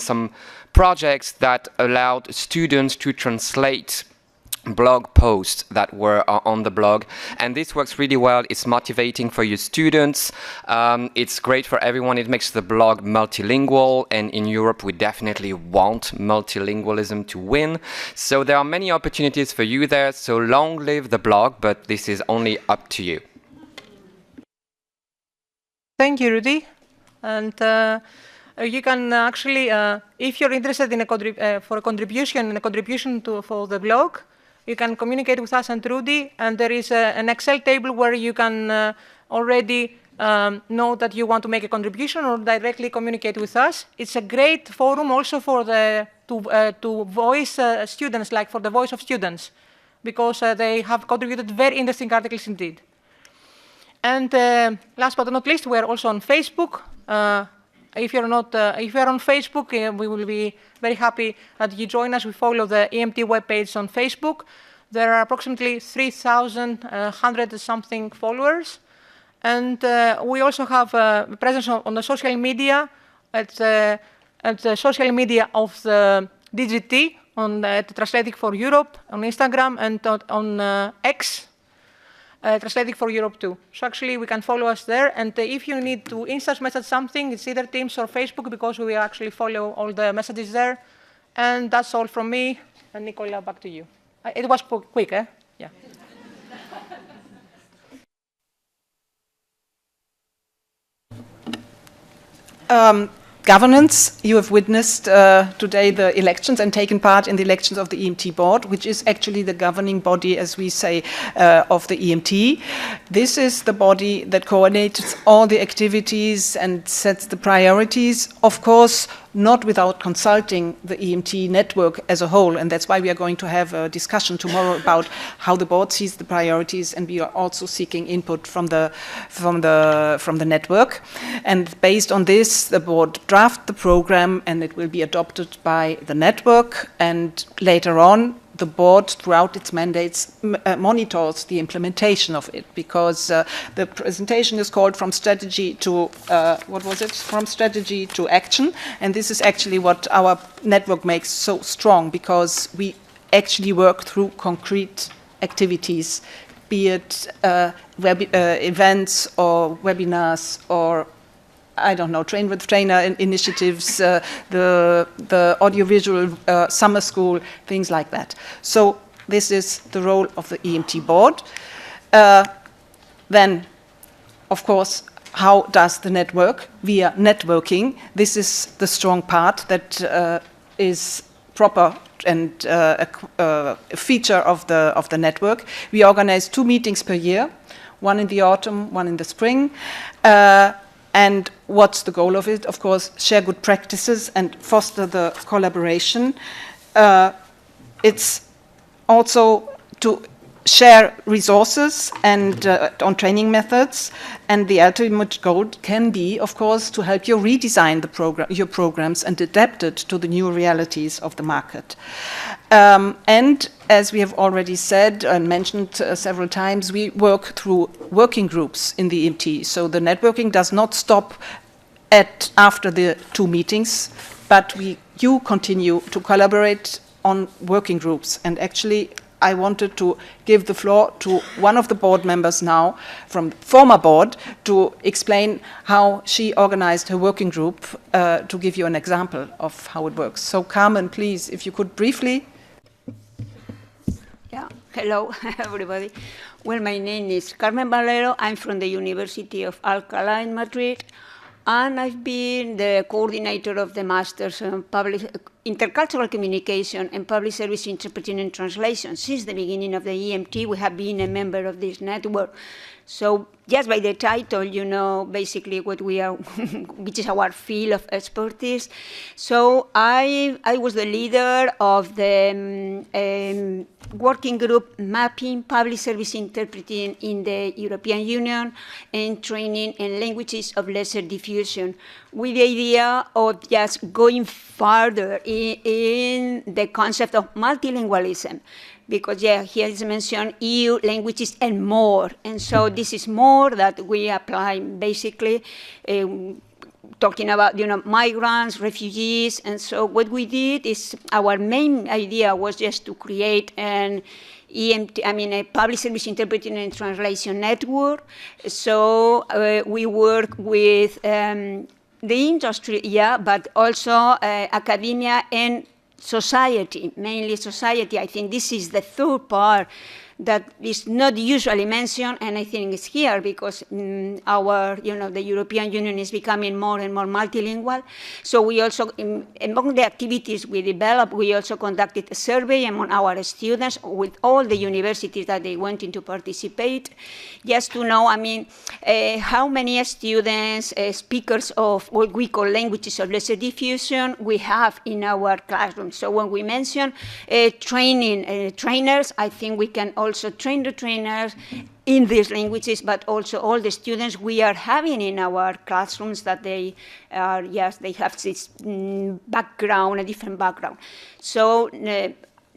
some projects that allowed students to translate blog posts that were on the blog, and this works really well. It's motivating for your students, it's great for everyone. It makes the blog multilingual, and in Europe we definitely want multilingualism to win. So there are many opportunities for you there. So long live the blog, but this is only up to you. Thank you, Rudy. And you can actually, if you're interested in for a contribution for the blog, you can communicate with us and Rudy, and there is an Excel table where you can already know that you want to make a contribution or directly communicate with us. It's a great forum also for to voice students, like for the voice of students, because they have contributed very interesting articles indeed. And last but not least, we are also on Facebook. If you're on Facebook, we will be very happy that you join us. We follow the EMT webpage on Facebook. There are approximately 3,100 something followers. And we also have a presence on the social media, at the social media of the DGT, on Translating for Europe, on Instagram, and on X. Translating for Europe too. So actually we can follow us there, and if you need to instant message something, it's either Teams or Facebook, because we actually follow all the messages there. And that's all from me. And Nikola, back to you. It was quick, eh? Yeah. Governance, you have witnessed today the elections and taken part in the elections of the EMT Board, which is actually the governing body, as we say, of the EMT. This is the body that coordinates all the activities and sets the priorities, of course, not without consulting the EMT network as a whole, and that's why we are going to have a discussion tomorrow about how the board sees the priorities, and we are also seeking input from the network. And based on this, the board draft the program, and it will be adopted by the network, and later on the board, throughout its mandates, monitors the implementation of it, because the presentation is called From Strategy to, what was it? From Strategy to Action, and this is actually what our network makes so strong, because we actually work through concrete activities, be it events or webinars or I don't know, train with trainer initiatives, the audiovisual summer school, things like that. So this is the role of the EMT board. Then, of course, how does the network? Via networking. This is the strong part that is proper and a feature of the network. We organize 2 meetings per year, one in the autumn, one in the spring. And what's the goal of it? Of course, share good practices and foster the collaboration. It's also to share resources and on training methods. And the ultimate goal can be, of course, to help you redesign your programs and adapt it to the new realities of the market. And as we have already said and mentioned several times, we work through working groups in the EMT. So the networking does not stop after the 2 meetings, but you continue to collaborate on working groups. And actually, I wanted to give the floor to one of the board members now from the former board to explain how she organized her working group, to give you an example of how it works. So Carmen, please, if you could briefly. Yeah, hello everybody. Well, my name is Carmen Valero. I'm from the University of Alcalá in Madrid, and I've been the coordinator of the Masters in Intercultural Communication and Public Service Interpreting and Translation. Since the beginning of the EMT, we have been a member of this network. So just by the title, you know basically what we are, which is our field of expertise. So I was the leader of the working group mapping public service interpreting in the European Union and training in languages of lesser diffusion, with the idea of just going further in the concept of multilingualism. Because, yeah, here is mentioned EU languages and more. And so this is more that we apply, basically, talking about, you know, migrants, refugees. And so what we did is, our main idea was just to create an EMT, a public service interpreting and translation network. So we work with the industry, yeah, but also academia and society, mainly society. I think this is the third part that is not usually mentioned, and I think it's here because the European Union is becoming more and more multilingual. So we also, among the activities we developed, we also conducted a survey among our students with all the universities that they wanted to participate, just to know, how many students, speakers of what we call languages of lesser diffusion we have in our classroom. So when we mention trainers, I think we can also train the trainers in these languages, but also all the students we are having in our classrooms that they are, yes, they have this background, a different background. So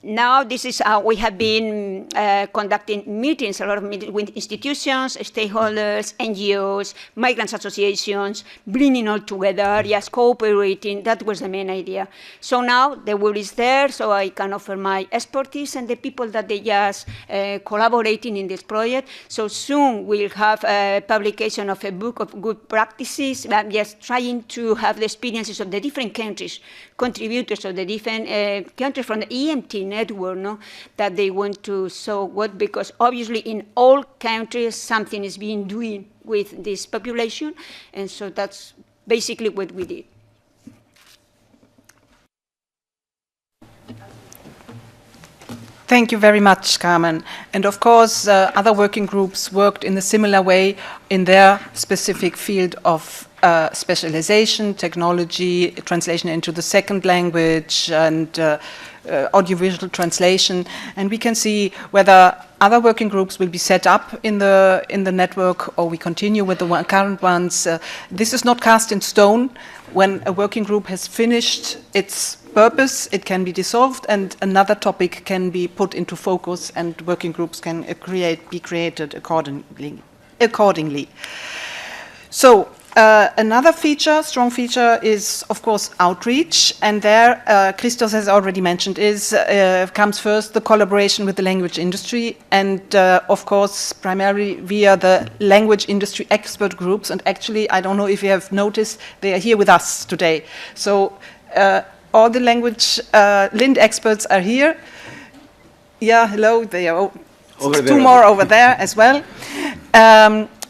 now this is how we have been conducting meetings, a lot of meetings with institutions, stakeholders, NGOs, migrants associations, bringing all together, yes, cooperating. That was the main idea. So now the word is there, so I can offer my expertise and the people that they just collaborating in this project. So soon we'll have a publication of a book of good practices, just trying to have the experiences of the different countries, contributors of the different countries from the EMT network, no, that they want to show what, because obviously in all countries something is being doing with this population, and so that's basically what we did. Thank you very much, Carmen. And of course, other working groups worked in a similar way in their specific field of specialization, technology, translation into the second language, and audiovisual translation. And we can see whether other working groups will be set up in the network, or we continue with the current ones. This is not cast in stone. When a working group has finished its purpose, it can be dissolved, and another topic can be put into focus, and working groups can be created accordingly. So another feature, strong feature, is of course outreach, and there Christos has already mentioned comes first the collaboration with the language industry, and of course primarily via the language industry expert groups. And actually, I don't know if you have noticed, they are here with us today. So all the language LIND experts are here. Yeah, hello, they are two more over there as well.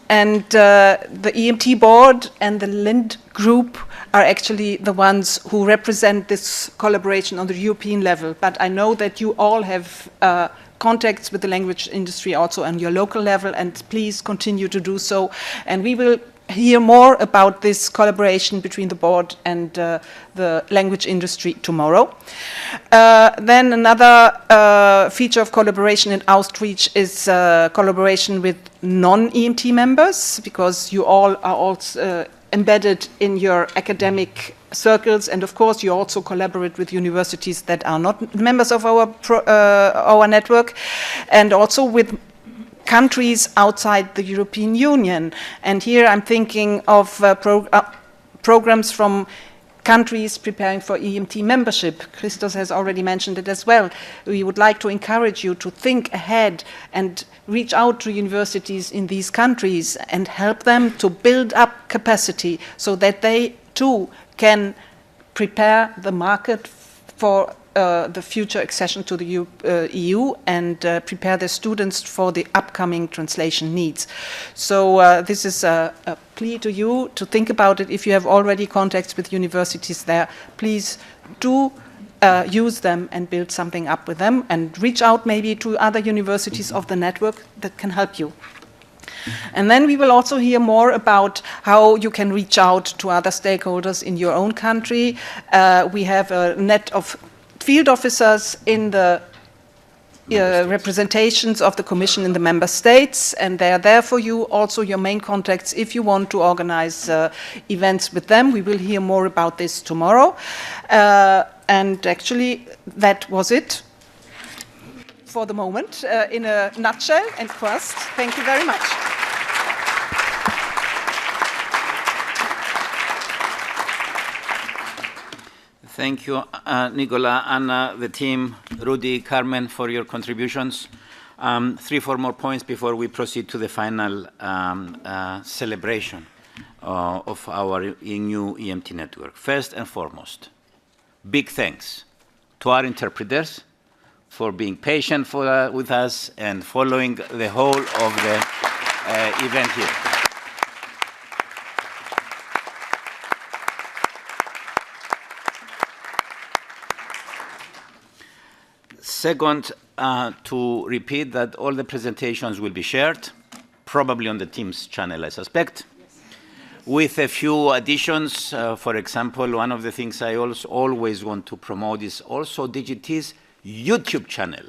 And the EMT board and the LIND group are actually the ones who represent this collaboration on the European level. But I know that you all have contacts with the language industry also on your local level, and please continue to do so. And we will hear more about this collaboration between the board and the language industry tomorrow. Then another feature of collaboration and outreach is collaboration with non-EMT members, because you all are also embedded in your academic circles, and of course you also collaborate with universities that are not members of our network, and also with countries outside the European Union. And here I'm thinking of programs from countries preparing for EMT membership. Christos has already mentioned it as well. We would like to encourage you to think ahead and reach out to universities in these countries and help them to build up capacity so that they too can prepare the market for the future accession to the EU and prepare their students for the upcoming translation needs. So this is a plea to you to think about it. If you have already contacts with universities there, please do use them and build something up with them and reach out maybe to other universities of the network that can help you. And then we will also hear more about how you can reach out to other stakeholders in your own country. We have a net of field officers in the representations of the Commission in the member states, and they are there for you, also your main contacts if you want to organize events with them. We will hear more about this tomorrow. And actually, that was it for the moment, in a nutshell and first. Thank you very much. Thank you, Nikola, and the team, Rudy, Carmen, for your contributions. 3-4 more points before we proceed to the final celebration of our new EMT network. First and foremost, big thanks to our interpreters for being patient with us and following the whole of the event here. Second, to repeat that all the presentations will be shared, probably on the Teams channel, I suspect, with a few additions. For example, one of the things I also always want to promote is also DGT's YouTube channel,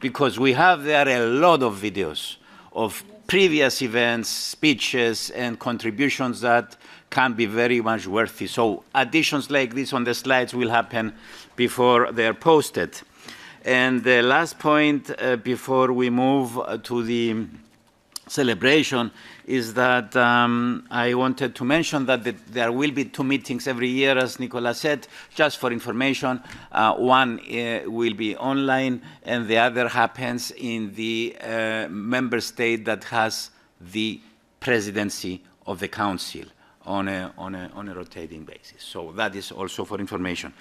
because we have there a lot of videos of previous events, speeches, and contributions that can be very much worthy. So additions like this on the slides will happen before they're posted. And the last point before we move to the celebration is that I wanted to mention that there will be 2 meetings every year, as Nikola said, just for information. One will be online, and the other happens in the member state that has the presidency of the council on a rotating basis. So that is also for information.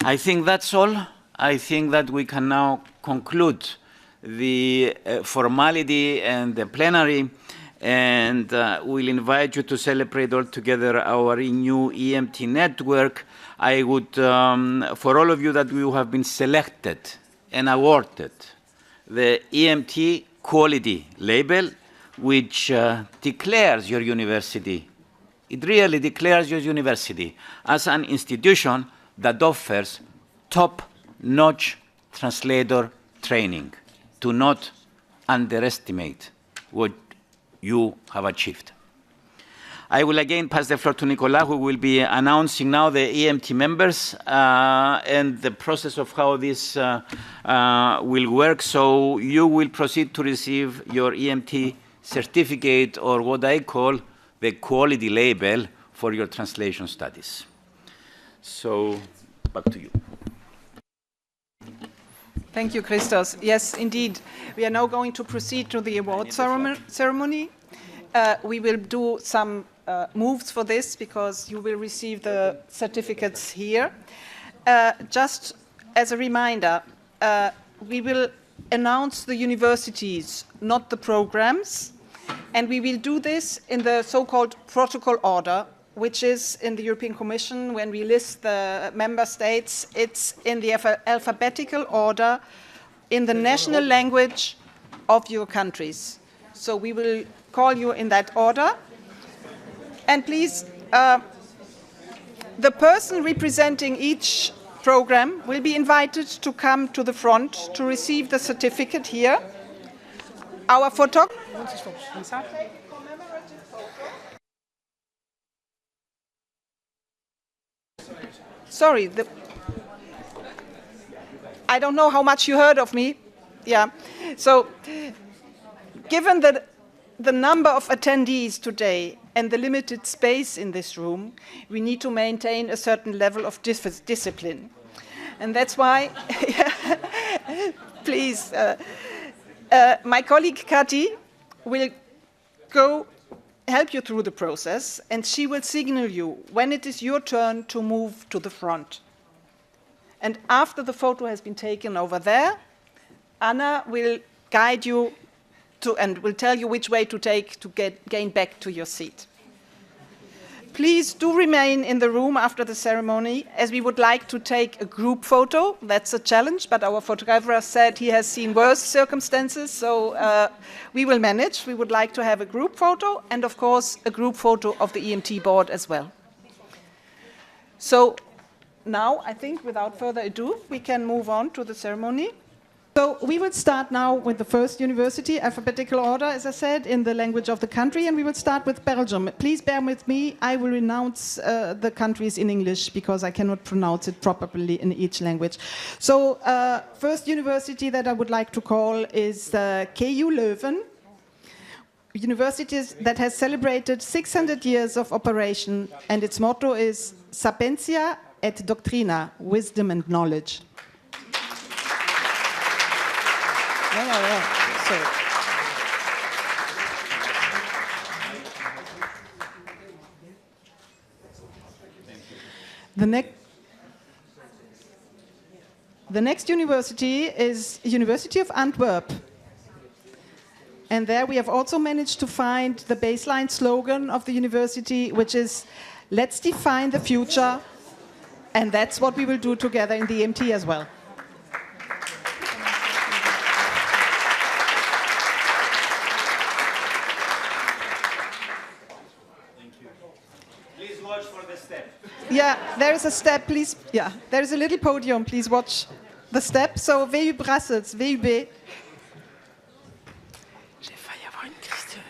I think that's all. I think that we can now conclude the formality and the plenary, and we'll invite you to celebrate all together our new EMT network. I would, for all of you that you have been selected and awarded the EMT quality label, which declares your university, it really declares your university as an institution that offers top-notch translator training. Do not underestimate what you have achieved. I will again pass the floor to Nikola, who will be announcing now the EMT members and the process of how this will work. So you will proceed to receive your EMT certificate, or what I call the quality label for your translation studies. So back to you. Thank you, Christos. Yes, indeed. We are now going to proceed to the award ceremony. We will do some moves for this because you will receive the certificates here. Just as a reminder, we will announce the universities, not the programs, and we will do this in the so-called protocol order, which is in the European Commission. When we list the member states, it's in the alphabetical order in the national language of your countries. So we will call you in that order. And please, the person representing each program will be invited to come to the front to receive the certificate here. Our photographer. Sorry, I don't know how much you heard of me. Yeah. So, given the number of attendees today and the limited space in this room, we need to maintain a certain level of discipline. And that's why, please, my colleague Kati will help you through the process, and she will signal you when it is your turn to move to the front. And after the photo has been taken over there, Anna will guide you and will tell you which way to take to gain back to your seat. Please do remain in the room after the ceremony, as we would like to take a group photo. That's a challenge, but our photographer said he has seen worse circumstances, so we will manage. We would like to have a group photo, and of course, a group photo of the EMT board as well. So now, I think, without further ado, we can move on to the ceremony. So we will start now with the first university, alphabetical order, as I said, in the language of the country, and we will start with Belgium. Please bear with me. I will announce the countries in English because I cannot pronounce it properly in each language. So first university that I would like to call is KU Leuven. University that has celebrated 600 years of operation, and its motto is Sapientia et Doctrina, wisdom and knowledge. Sorry. The next university is University of Antwerp. And there we have also managed to find the baseline slogan of the university, which is, let's define the future. And that's what we will do together in the EMT as well. Yeah, there is a step, please. Yeah, there is a little podium. Please watch the step. So, VU Brussels, VUB.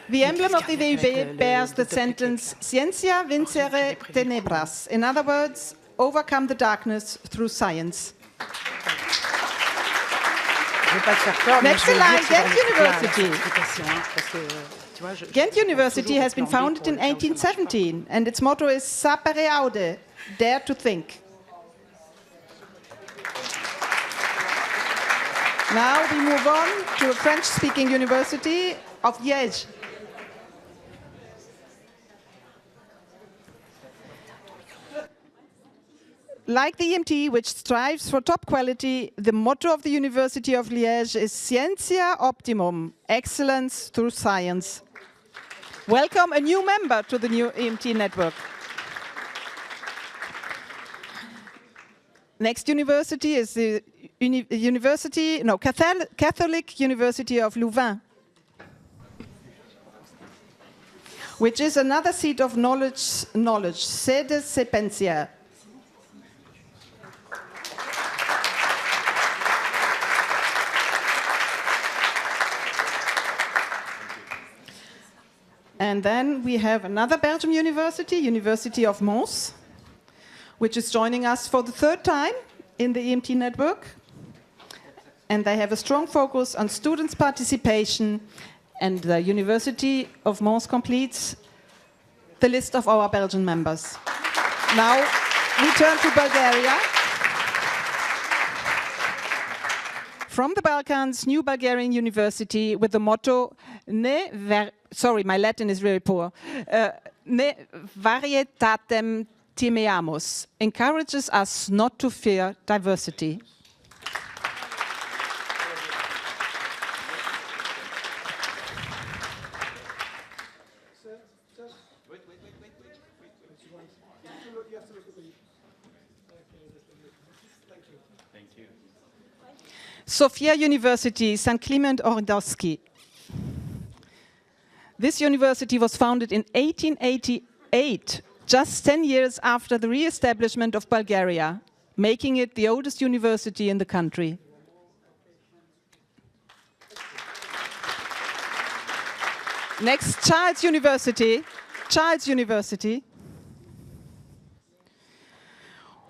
The emblem of the VUB bears the sentence, Scientia vincere tenebras. In other words, overcome the darkness through science. Next in line, Ghent University. Ghent University has been founded in 1817, and its motto is Sapere aude, dare to think. Now we move on to a French-speaking university of Liège. Like the EMT, which strives for top quality, the motto of the University of Liège is Scientia Optimum, excellence through science. Welcome a new member to the new EMT network. Next university is the Catholic University of Louvain, which is another seat of knowledge, sede sapientia. And then we have another Belgium university, University of Mons, which is joining us for the third time in the EMT network. And they have a strong focus on students' participation, and the University of Mons completes the list of our Belgian members. Now we turn to Bulgaria. From the Balkans, new Bulgarian university with the motto, sorry, my Latin is very poor, Ne varietatem timeamus, encourages us not to fear diversity. Sofia University, St. Clement Ordowski. This university was founded in 1888, just 10 years after the re-establishment of Bulgaria, making it the oldest university in the country. Next, Charles University,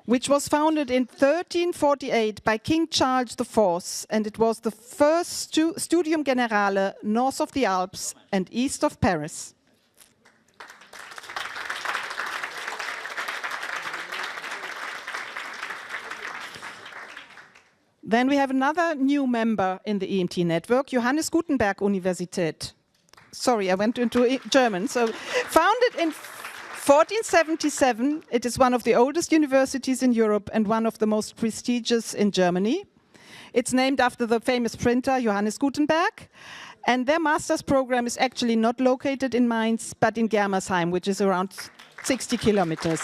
which was founded in 1348 by King Charles IV, and it was the first Studium Generale north of the Alps and east of Paris. Then we have another new member in the EMT network, Johannes Gutenberg Universität. Sorry, I went into German. So, founded in 1477, it is one of the oldest universities in Europe and one of the most prestigious in Germany. It's named after the famous printer Johannes Gutenberg. And their master's program is actually not located in Mainz, but in Germersheim, which is around 60 kilometers.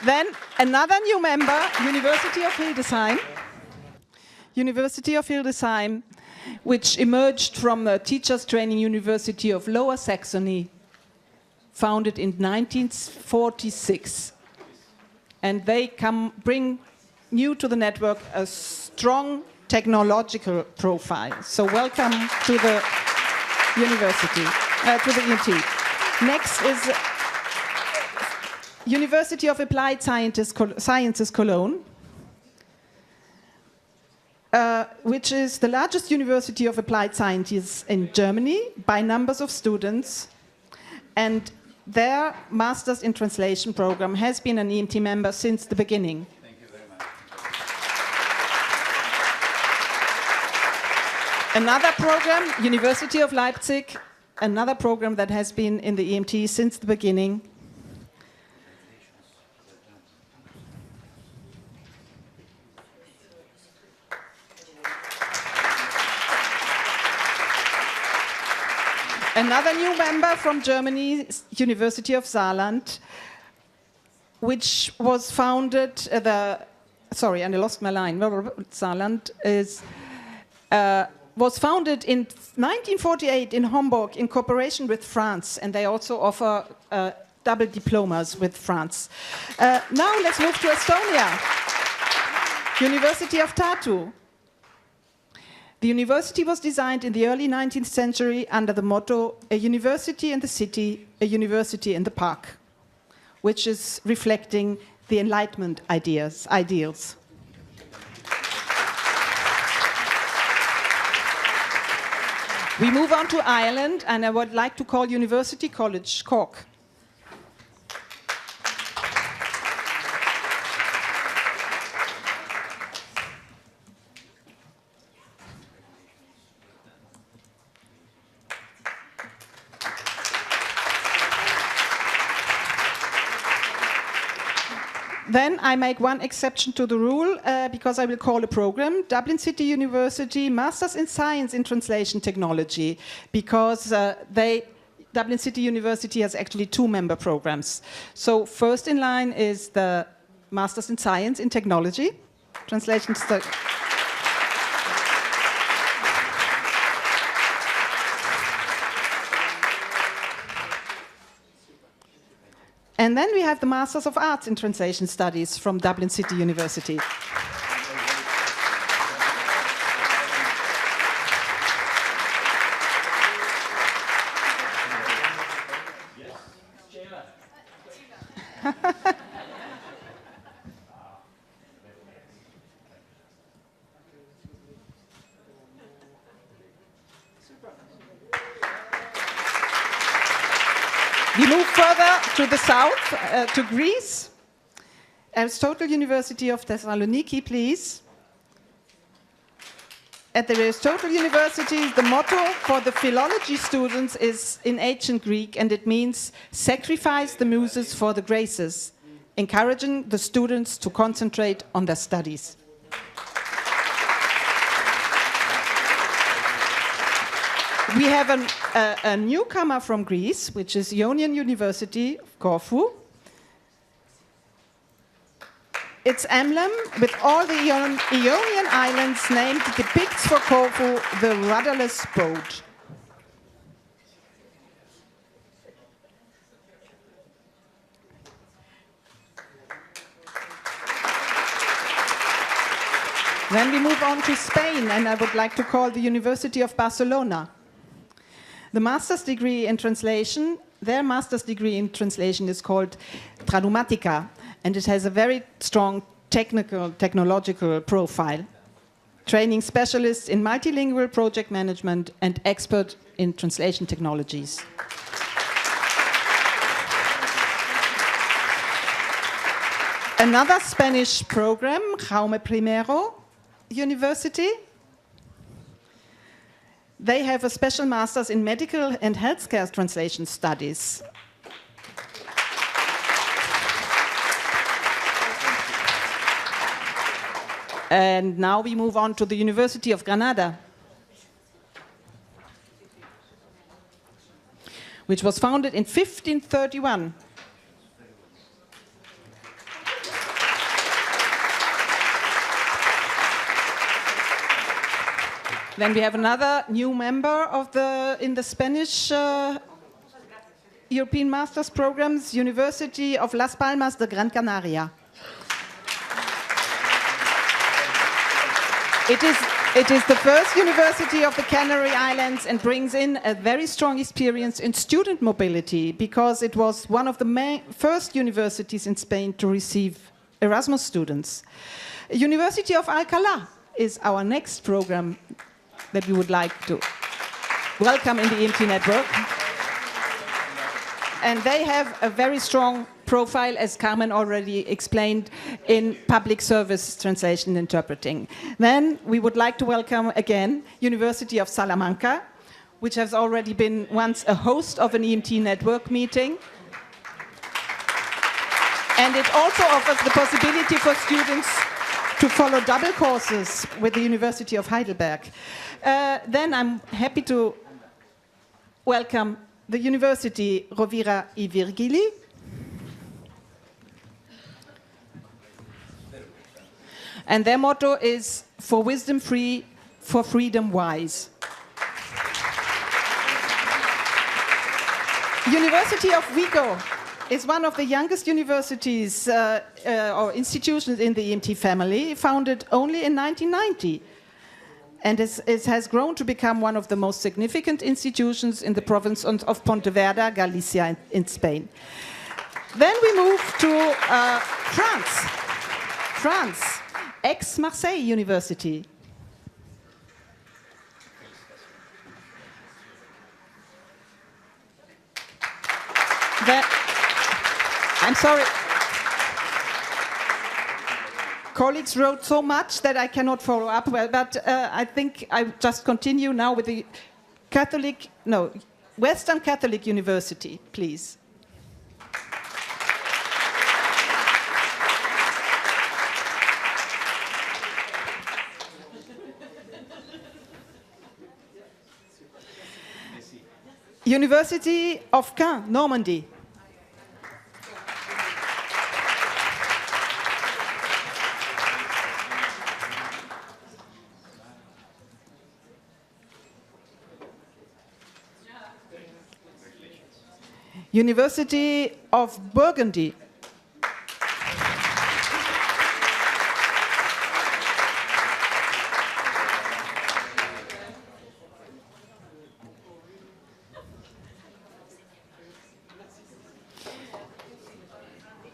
Then another new member, University of Hildesheim. University of Hildesheim, which emerged from the Teachers Training University of Lower Saxony, founded in 1946. And they bring new to the network a strong technological profile. So welcome to the university, to the EMT. Next is University of Applied Sciences Cologne, which is the largest university of applied sciences in Germany by numbers of students. And their Masters in Translation program has been an EMT member since the beginning. Thank you very much. Another program, University of Leipzig, another program that has been in the EMT since the beginning. Another new member from Germany, University of Saarland, which was founded, sorry, and I lost my line. Saarland was founded in 1948 in Hamburg in cooperation with France, and they also offer double diplomas with France. Now let's move to Estonia. University of Tartu. The university was designed in the early 19th century under the motto, a university in the city, a university in the park, which is reflecting the Enlightenment ideals. We move on to Ireland, and I would like to call University College Cork. Then I make one exception to the rule because I will call a program Dublin City University Masters in Science in Translation Technology, because Dublin City University has actually two member programs. So first in line is the Masters in Science in Technology, Translation And then we have the Masters of Arts in Translation Studies from Dublin City University. We move further to the south, to Greece. Aristotle University of Thessaloniki, please. At the Aristotle University, the motto for the philology students is in ancient Greek, and it means sacrifice the muses for the graces, encouraging the students to concentrate on their studies. We have a newcomer from Greece, which is Ionian University of Corfu. Its emblem, with all the Ionian islands named, depicts for Corfu the rudderless boat. Then we move on to Spain, and I would like to call the University of Barcelona. The master's degree in translation, their master's degree in translation is called Tradumatica, and it has a very strong technological profile, training specialists in multilingual project management and expert in translation technologies. Another Spanish program, Jaume Primero, University. They have a special master's in medical and healthcare translation studies. And now we move on to the University of Granada, which was founded in 1531. Then we have another new member of in the Spanish European Masters programs, University of Las Palmas de Gran Canaria. It is the first university of the Canary Islands and brings in a very strong experience in student mobility because it was one of the first universities in Spain to receive Erasmus students. University of Alcalá is our next program that we would like to welcome in the EMT network. And they have a very strong profile, as Carmen already explained, in public service translation and interpreting. Then we would like to welcome again University of Salamanca, which has already been once a host of an EMT network meeting. And it also offers the possibility for students to follow double courses with the University of Heidelberg. Then I'm happy to welcome the University Rovira i Virgili. And their motto is, for wisdom free, for freedom wise. University of Vigo is one of the youngest universities or institutions in the EMT family, founded only in 1990. And it has grown to become one of the most significant institutions in the province of Pontevedra, Galicia, in Spain. Then we move to France, Aix-Marseille University. I'm sorry. Colleagues wrote so much that I cannot follow up well, but I think I just continue now with the Western Catholic University, please. University of Caen, Normandy. University of Burgundy.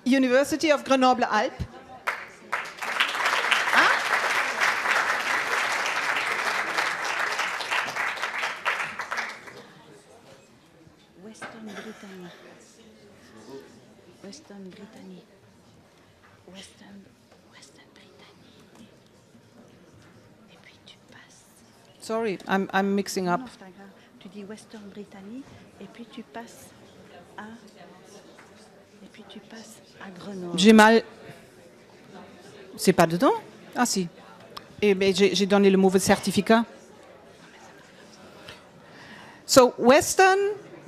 University of Grenoble-Alpes. Western Brittany. Western Brittany. Et puis tu passes. Sorry, I'm mixing up. Non, c'est pas grave. Tu dis Western Brittany et puis tu passes à Grenoble. J'ai mal. C'est pas dedans? Ah si. Eh bien, j'ai donné le mauvais certificat. So, Western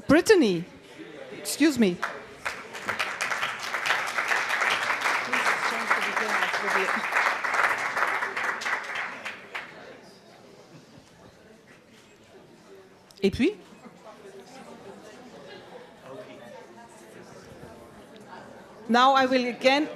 Brittany. Excuse me. Et puis? Now I will again.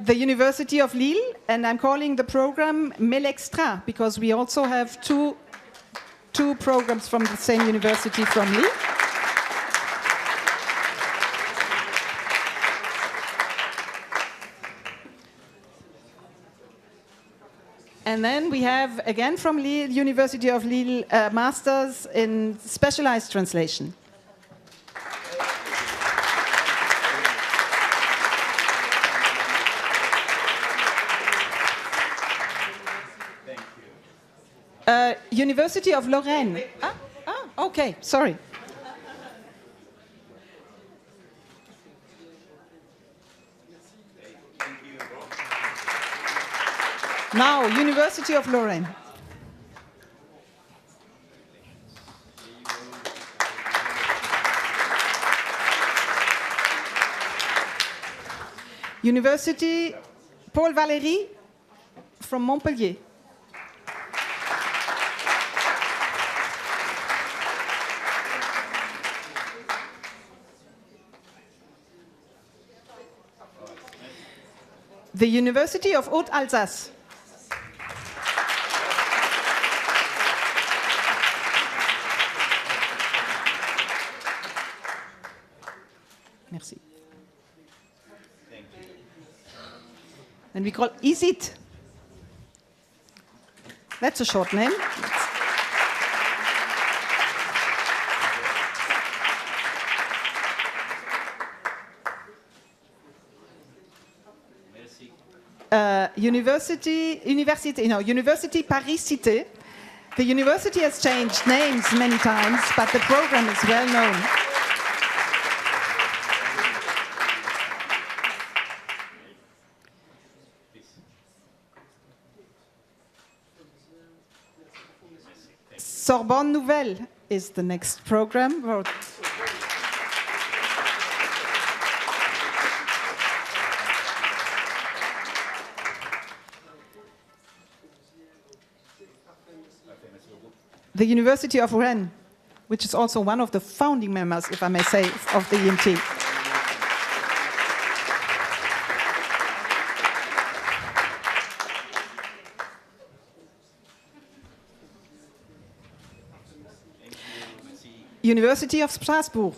The University of Lille, and I'm calling the program Melextra because we also have two programs from the same university from Lille. And then we have, again from Lille, University of Lille, Masters in Specialized Translation. University of Lorraine. Okay, sorry. Now, University of Lorraine. University Paul Valéry from Montpellier. The University of Haute-Alsace. Merci. And we call ISIT. That's a short name. University Paris-Cité. The university has changed names many times, but the program is well known. Sorbonne Nouvelle is the next program. The University of Rennes, which is also one of the founding members, if I may say, of the EMT. University of Strasbourg.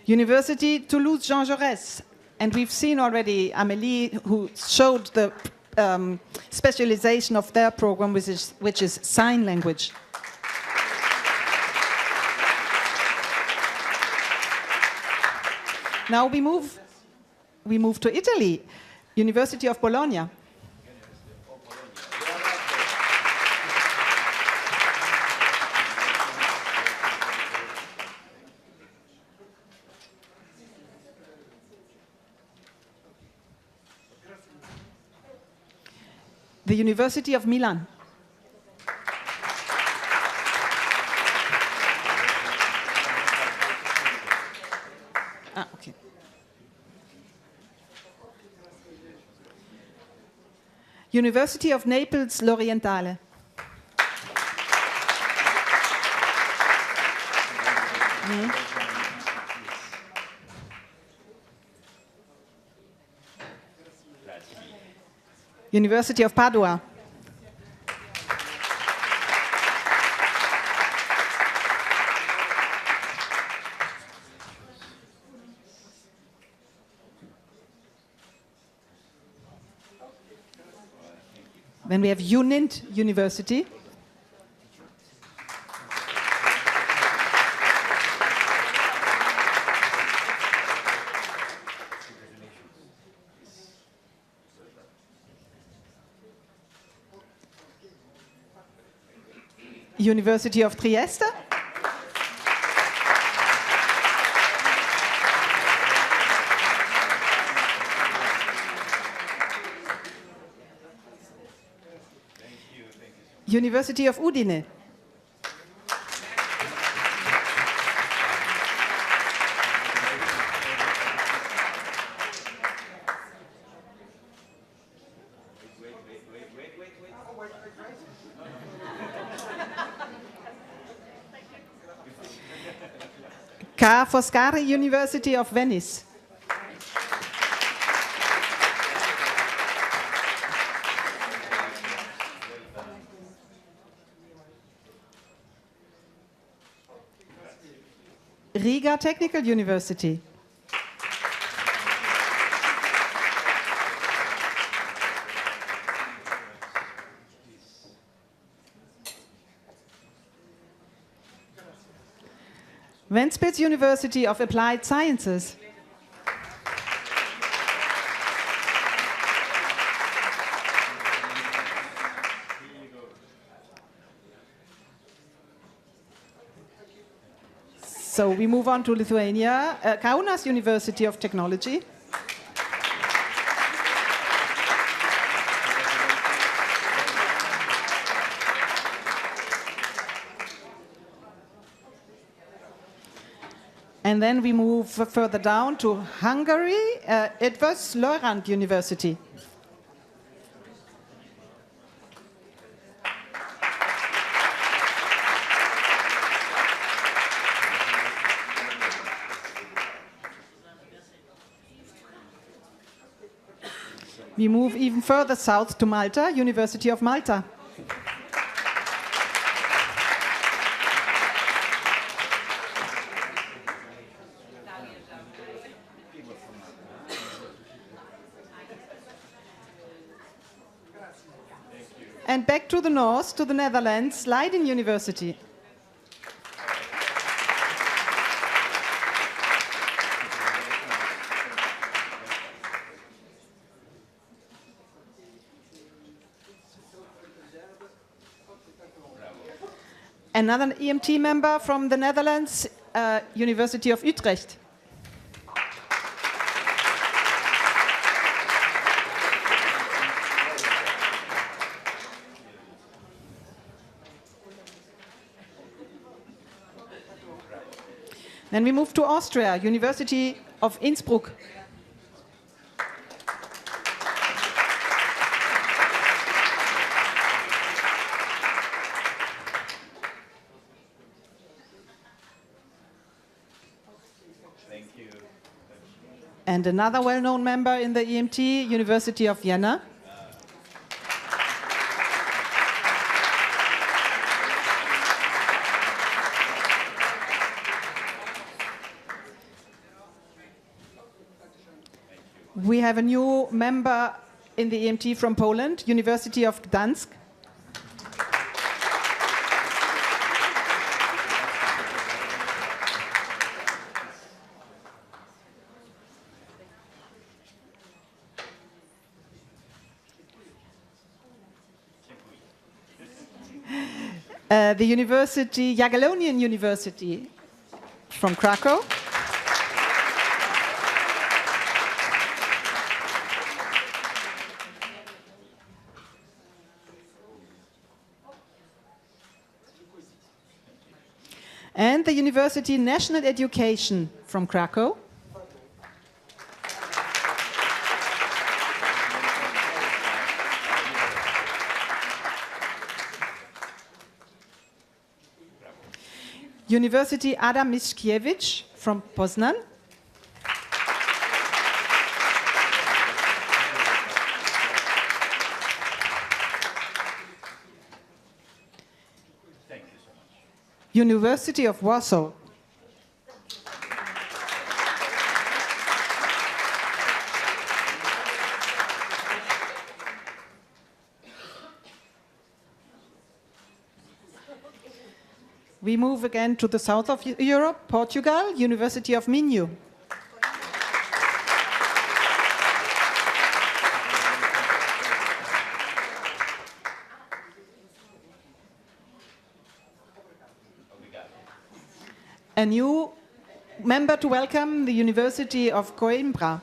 University Toulouse Jean Jaurès. And we've seen already Amélie, who showed the specialization of their program, which is sign language. Now we move to Italy, University of Bologna. The University of Milan. Okay. University of Naples, L'Orientale. University of Padua. Then we have UNINT University. University of Trieste. University of Udine. Ca' Foscari University of Venice. Riga Technical University. Ventspils University of Applied Sciences. So we move on to Lithuania, Kaunas University of Technology. And then we move further down to Hungary, Edvard Lörand University. We move even further south to Malta, University of Malta. And back to the north, to the Netherlands, Leiden University. Another EMT member from the Netherlands, University of Utrecht. Then we move to Austria, University of Innsbruck. Thank you. And another well-known member in the EMT, University of Vienna. We have a new member in the EMT from Poland, University of Gdansk. The University, Jagiellonian University from Krakow. And the University National Education from Krakow. University Adam Mickiewicz from Poznan. University of Warsaw. We move again to the south of Europe, Portugal, University of Minho. A new member to welcome, the University of Coimbra.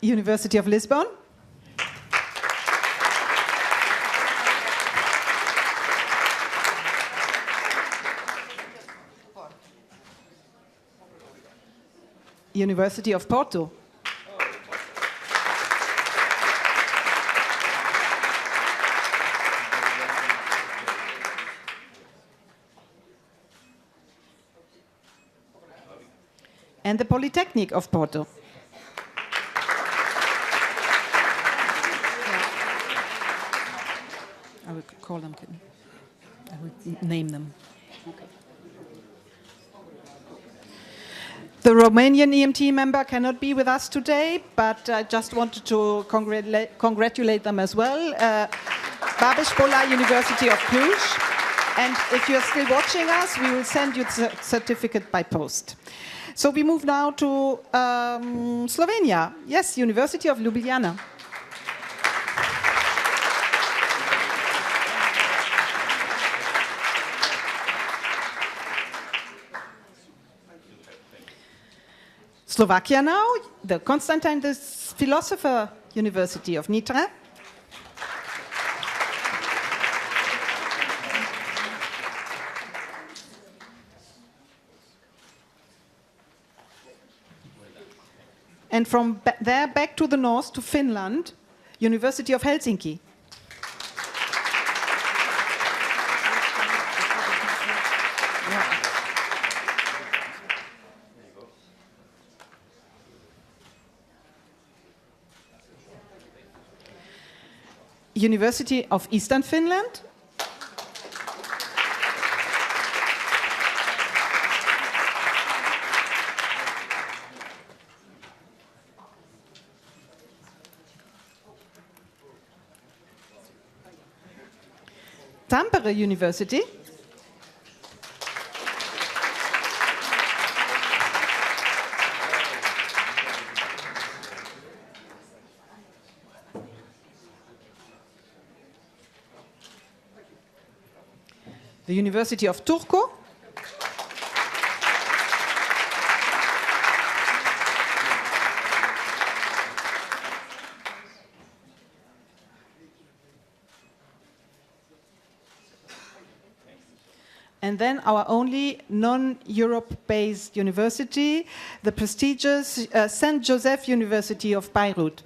University of Lisbon. University of Porto. And the Polytechnic of Porto. call them. I will name them. The Romanian EMT member cannot be with us today, but I just wanted to congratulate them as well. Babeș-Bolyai University of Cluj. And if you're still watching us, we will send you the certificate by post. So we move now to Slovenia. Yes, University of Ljubljana. Slovakia now, the Constantine the Philosopher University of Nitra. And from there back to the north to Finland, University of Helsinki. University of Eastern Finland. Tampere University. The University of Turku. And then our only non-Europe-based university, the prestigious St. Joseph University of Beirut.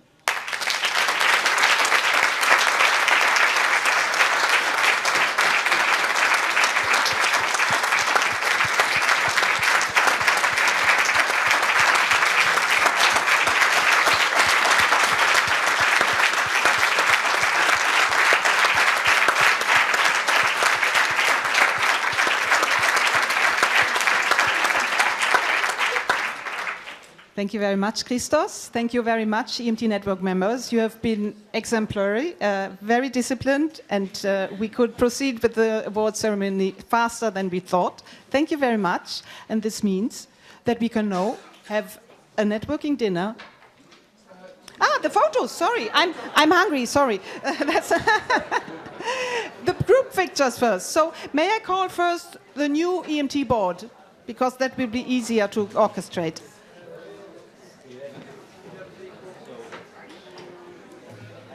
Thank you very much, Christos. Thank you very much, EMT Network members. You have been exemplary, very disciplined, and we could proceed with the award ceremony faster than we thought. Thank you very much. And this means that we can now have a networking dinner. The photos, sorry. I'm hungry, sorry. That's the group pictures first. So may I call first the new EMT board, because that will be easier to orchestrate.